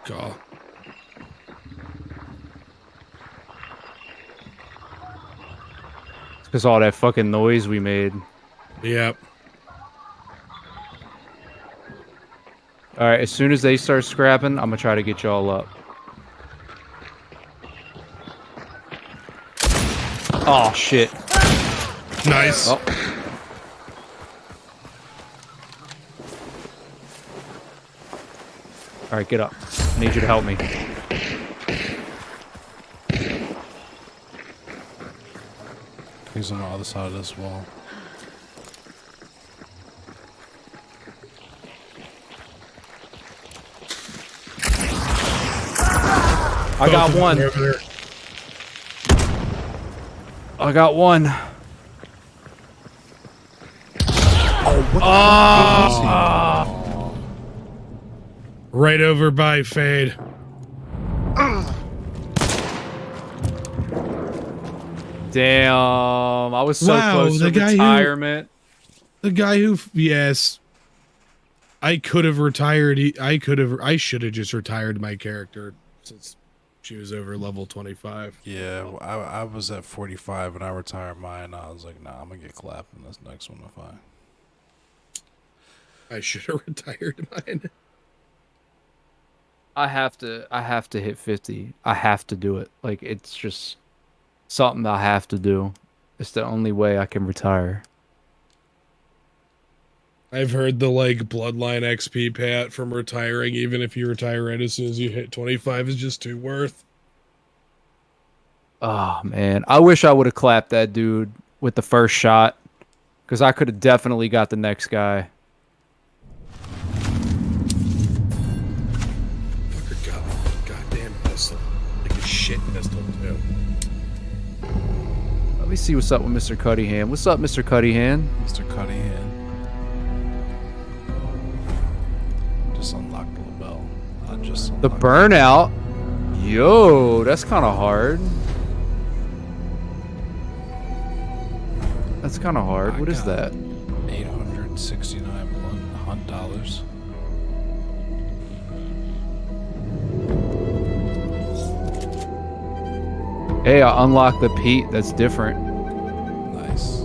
Call. It's because all that fucking noise we made. Yep. Alright, as soon as they start scrapping, I'm gonna try to get y'all up. Oh, shit. Nice. Oh. Alright, get up. I need you to help me. He's on the other side of this wall. I got one. I got one. Oh! Right over by Fade. Damn, I was so close to retirement. The guy who, yes, I could have retired. I should have just retired my character since she was over level 25. Yeah, I was at 45 and I retired mine. I was like, nah, I'm gonna get clapped in this next one if I should have retired mine. I have to hit 50. I have to do it. Like, it's just something I have to do. It's the only way I can retire. I've heard the like bloodline XP payout from retiring, even if you retire right as soon as you hit 25, is just too worth. Oh man, I wish I would have clapped that dude with the first shot, because I could have definitely got the next guy. Fucker got a goddamn pistol, like a shit pistol too. Let me see what's up with Mr. Cuddyhand. What's up, Mr. Cuddyhand? Mr. Cuddyhand. Just unlocked the bell. The burnout. Yo, that's kind of hard. That's kind of hard. What is that? 869 hunt dollars. Hey, I unlocked the Pete. That's different. Nice.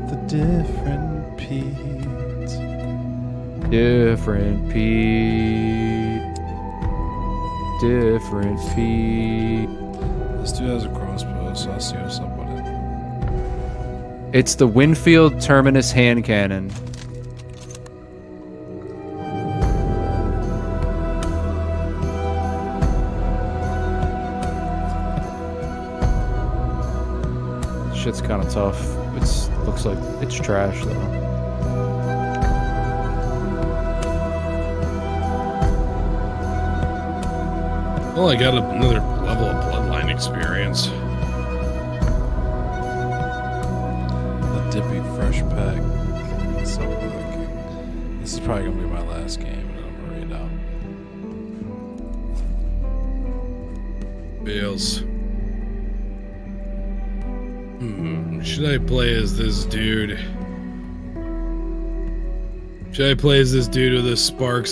The different Pete. Different Pete. Different Pete. This dude has a crossbow, so I'll see what's up with it. It's the Winfield Terminus hand cannon. Shit's kind of tough. Looks like it's trash though. Well, I got another level of bloodline experience. The Dippy fresh pack. So quick. This is probably gonna be my last game, and I'm gonna read out. Bills. Should I play as this dude? Should I play as this dude with a Sparks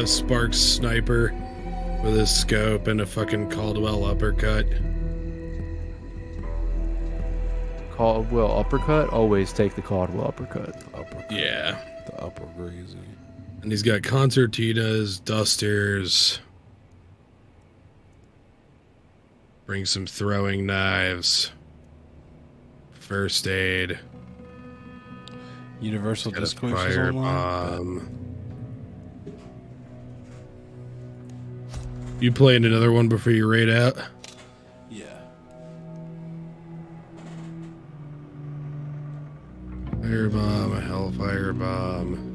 Sparks sniper with a scope and a fucking Caldwell uppercut? Caldwell uppercut? Always take the Caldwell uppercut. Yeah. The upper greasy. And he's got concertinas, dusters. Bring some throwing knives. First aid. Universal Got a discourse fire online. bomb. You playing another one before you raid out? Yeah. Fire bomb, a hellfire bomb.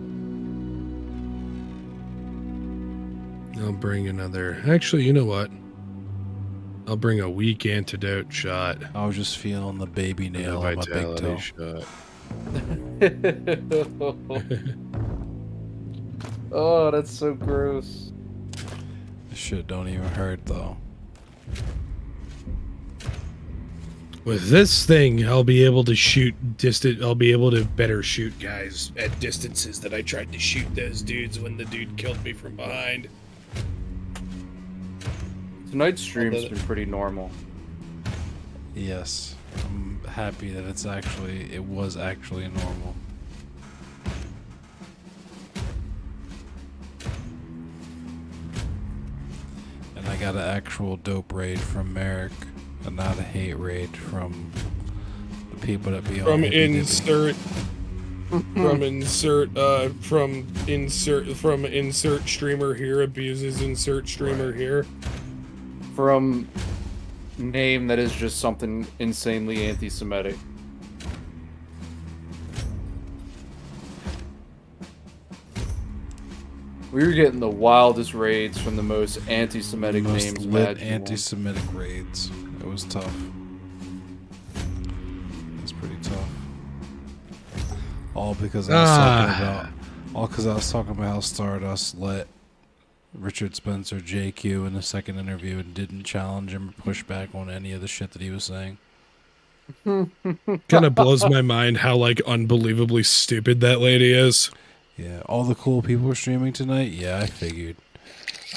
I'll bring another. Actually, you know what? I'll bring a weak antidote shot. I was just feeling the baby nail on my big Vitality toe. shot. Oh, that's so gross. This shit don't even hurt though. With this thing, I'll be able to shoot distant. I'll be able to better shoot guys at distances that I tried to shoot those dudes when the dude killed me from behind. Tonight's stream's been pretty normal. Yes. I'm happy that it was actually normal. And I got an actual dope raid from Merrick, and not a hate raid from the people that be on From Hippy Dippy. insert streamer here abuses insert streamer here. From name that is just something insanely anti-Semitic. We were getting the wildest raids from the most anti-Semitic Most names lit imaginable. anti-Semitic raids. It was tough. It was pretty tough. All because I was talking about how Stardust let Richard Spencer JQ in the second interview and didn't challenge him or push back on any of the shit that he was saying. Kind of blows my mind how like unbelievably stupid that lady is. Yeah, all the cool people were streaming tonight. Yeah, I figured.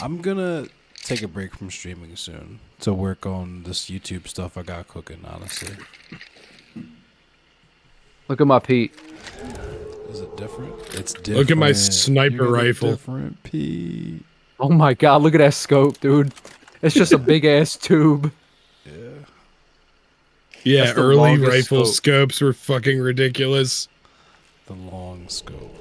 I'm gonna take a break from streaming soon to work on this YouTube stuff I got cooking, honestly. Look at my Pete. Is it different? It's different. Look at my sniper You got a rifle. Different Pete. Oh my god, look at that scope, dude. It's just a big ass tube. Yeah. Yeah, That's the early longest rifle scope. scopes were fucking ridiculous. The long scope.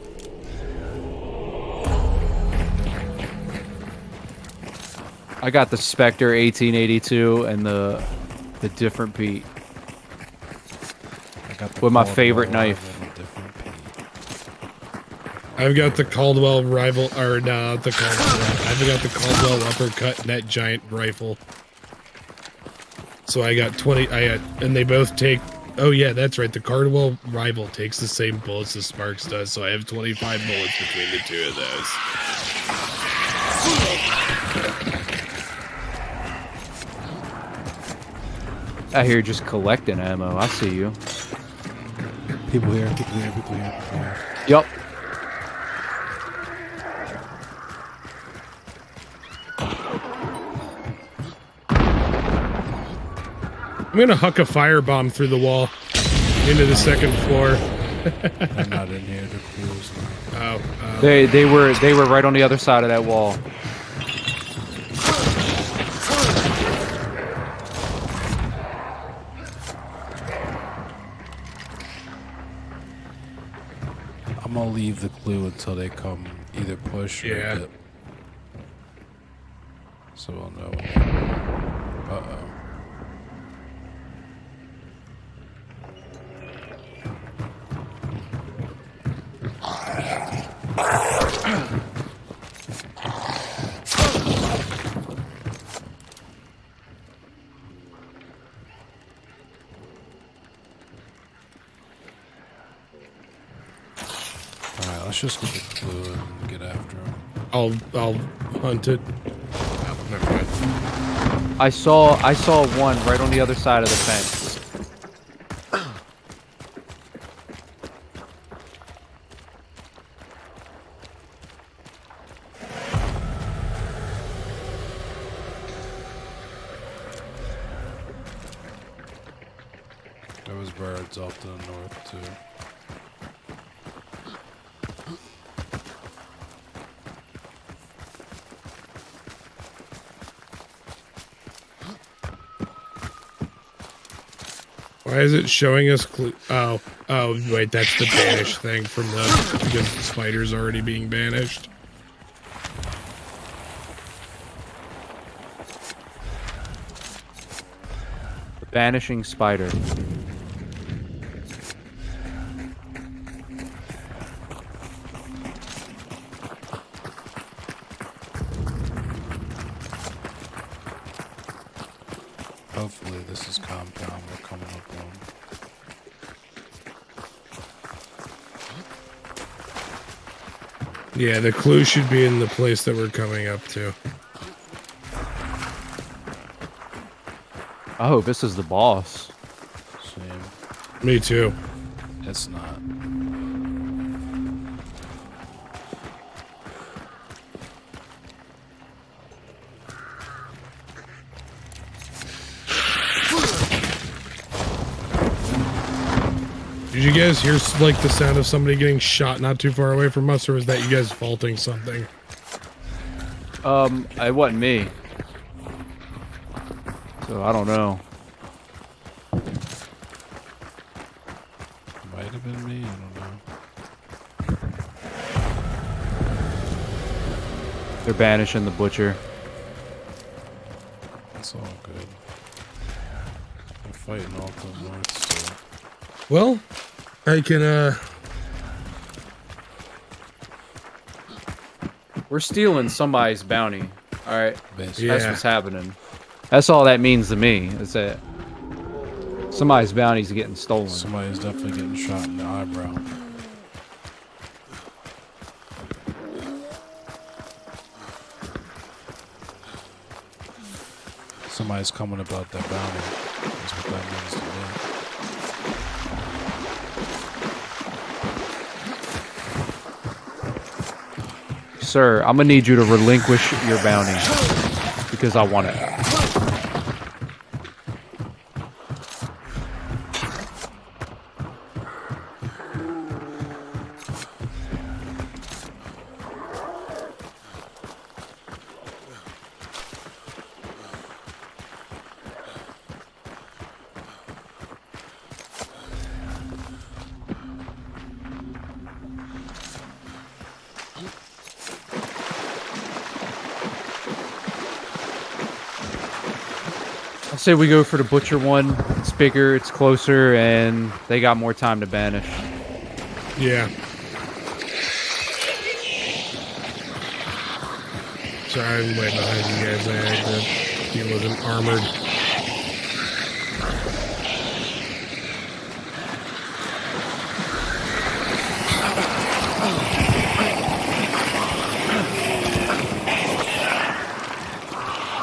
I got the Spectre 1882 and the different Pete. I got the With my Caldwell favorite rifle knife. and a different Pete. I've got the Caldwell rival, or no, not the Caldwell. I've got the Caldwell uppercut and that giant rifle. So I got 20. And they both take. Oh yeah, that's right. The Caldwell rival takes the same bullets as Sparks does, so I have 25 bullets between the two of those. Out here just collecting ammo. I see you. People here, people here, people here, people here. Yup. I'm gonna huck a firebomb through the wall into the second floor. They're not in here. They're closed. Oh, They were right on the other side of that wall. I'm gonna leave the clue until they come either push or Yeah. dip. So we'll know. Uh-oh. Alright, let's just get the clue and get after him. I'll hunt it. Oh, never mind. I saw one right on the other side of the fence. There was birds off to the north too. Why is it showing us oh, wait, that's the banish thing from because the spider's already being banished. The banishing spider. Hopefully this is compound we're coming up on. Yeah, the clue should be in the place that we're coming up to. Oh, this is the boss. Same. Me too. It's not. Did you guys hear like the sound of somebody getting shot not too far away from us, or was that you guys faulting something? It wasn't me. So I don't know. Might have been me, I don't know. They're banishing the butcher. That's all good. We're fighting all to the north still. Well, I can We're stealing somebody's bounty. All right. Basically. That's what's happening. That's all that means to me. Is that somebody's bounty's getting stolen. Somebody's definitely getting shot in the eyebrow. Somebody's coming about that bounty. That's what that means to me. Sir, I'm gonna need you to relinquish your bounty because I want it. I say we go for the butcher one. It's bigger, it's closer, and they got more time to banish. yeah. Sorry, I'm way behind you guys. I had to deal with an armored.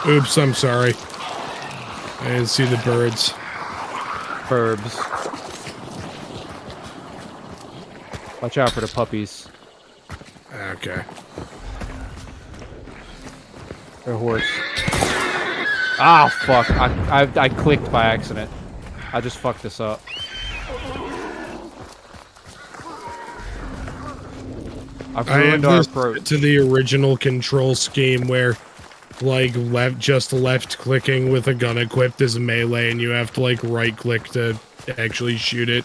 Oops, I'm sorry. I didn't see the birds. Burbs. Watch out for the puppies. Okay. Their horse. Ah, fuck. I clicked by accident. I just fucked this up. I've ruined our approach. To the original control scheme where like left clicking with a gun equipped is melee and you have to like right click to actually shoot it,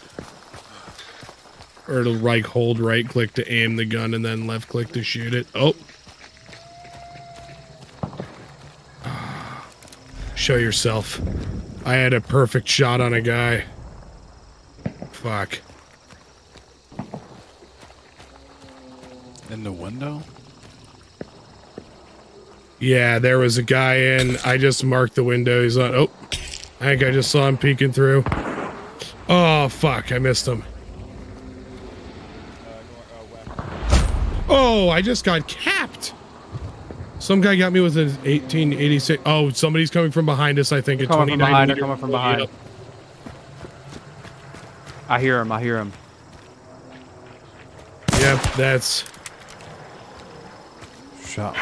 or to like hold right click to aim the gun and then left click to shoot it. Oh, show yourself. I had a perfect shot on a guy. Fuck. In the window? Yeah, there was a guy in. I just marked the window. He's on. Oh, I think I just saw him peeking through. Oh, fuck. I missed him. Oh, I just got capped. Some guy got me with an 1886. Oh, somebody's coming from behind us, I think. At Coming from 29 behind, they're meters. coming from behind. Yep. I hear him. Yep, that's... Shot.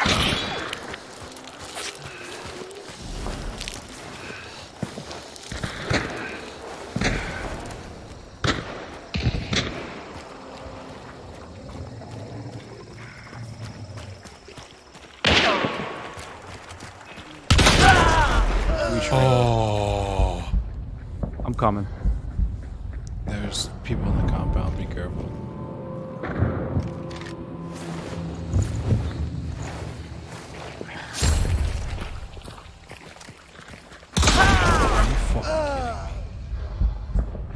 Oh. I'm coming. There's people in the compound. Be careful.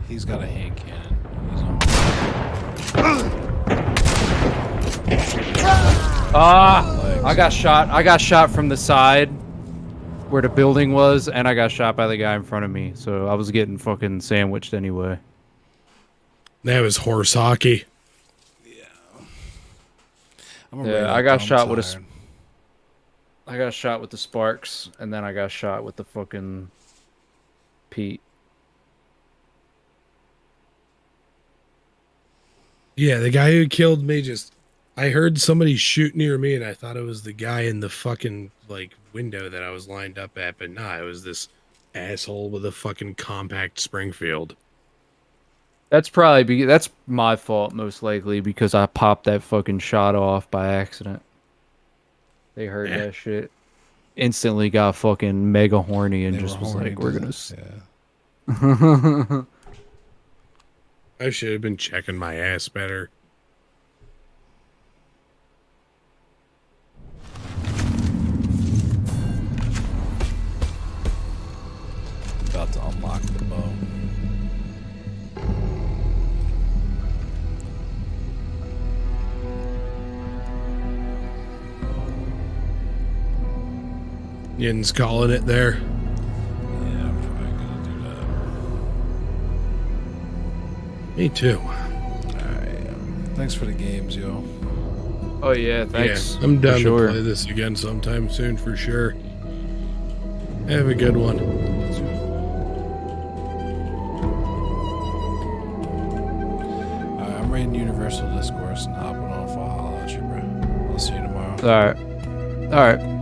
He's got a hand cannon. He's on. I got shot from the side where the building was, and I got shot by the guy in front of me. So I was getting fucking sandwiched anyway. That was horse hockey. Yeah, I got shot with a. I got shot with the sparks, and then I got shot with the fucking Pete. Yeah, the guy who killed me just... I heard somebody shoot near me, and I thought it was the guy in the fucking, like, window that I was lined up at, but nah, it was this asshole with a fucking compact Springfield. That's that's my fault, most likely, because I popped that fucking shot off by accident. They heard that shit. Instantly got fucking mega horny and just was like, we're gonna... Yeah. I should have been checking my ass better. About to unlock the bow. Yin's calling it there. Yeah, I'm probably gonna do that. Me too. Alright. Thanks for the games, yo. Oh yeah, thanks. Yeah, I'm down to play this again sometime soon for sure. Have a good one. I'm raiding Universal Discourse and hopping off. I'll holler at you, bro. I'll see you tomorrow. Alright.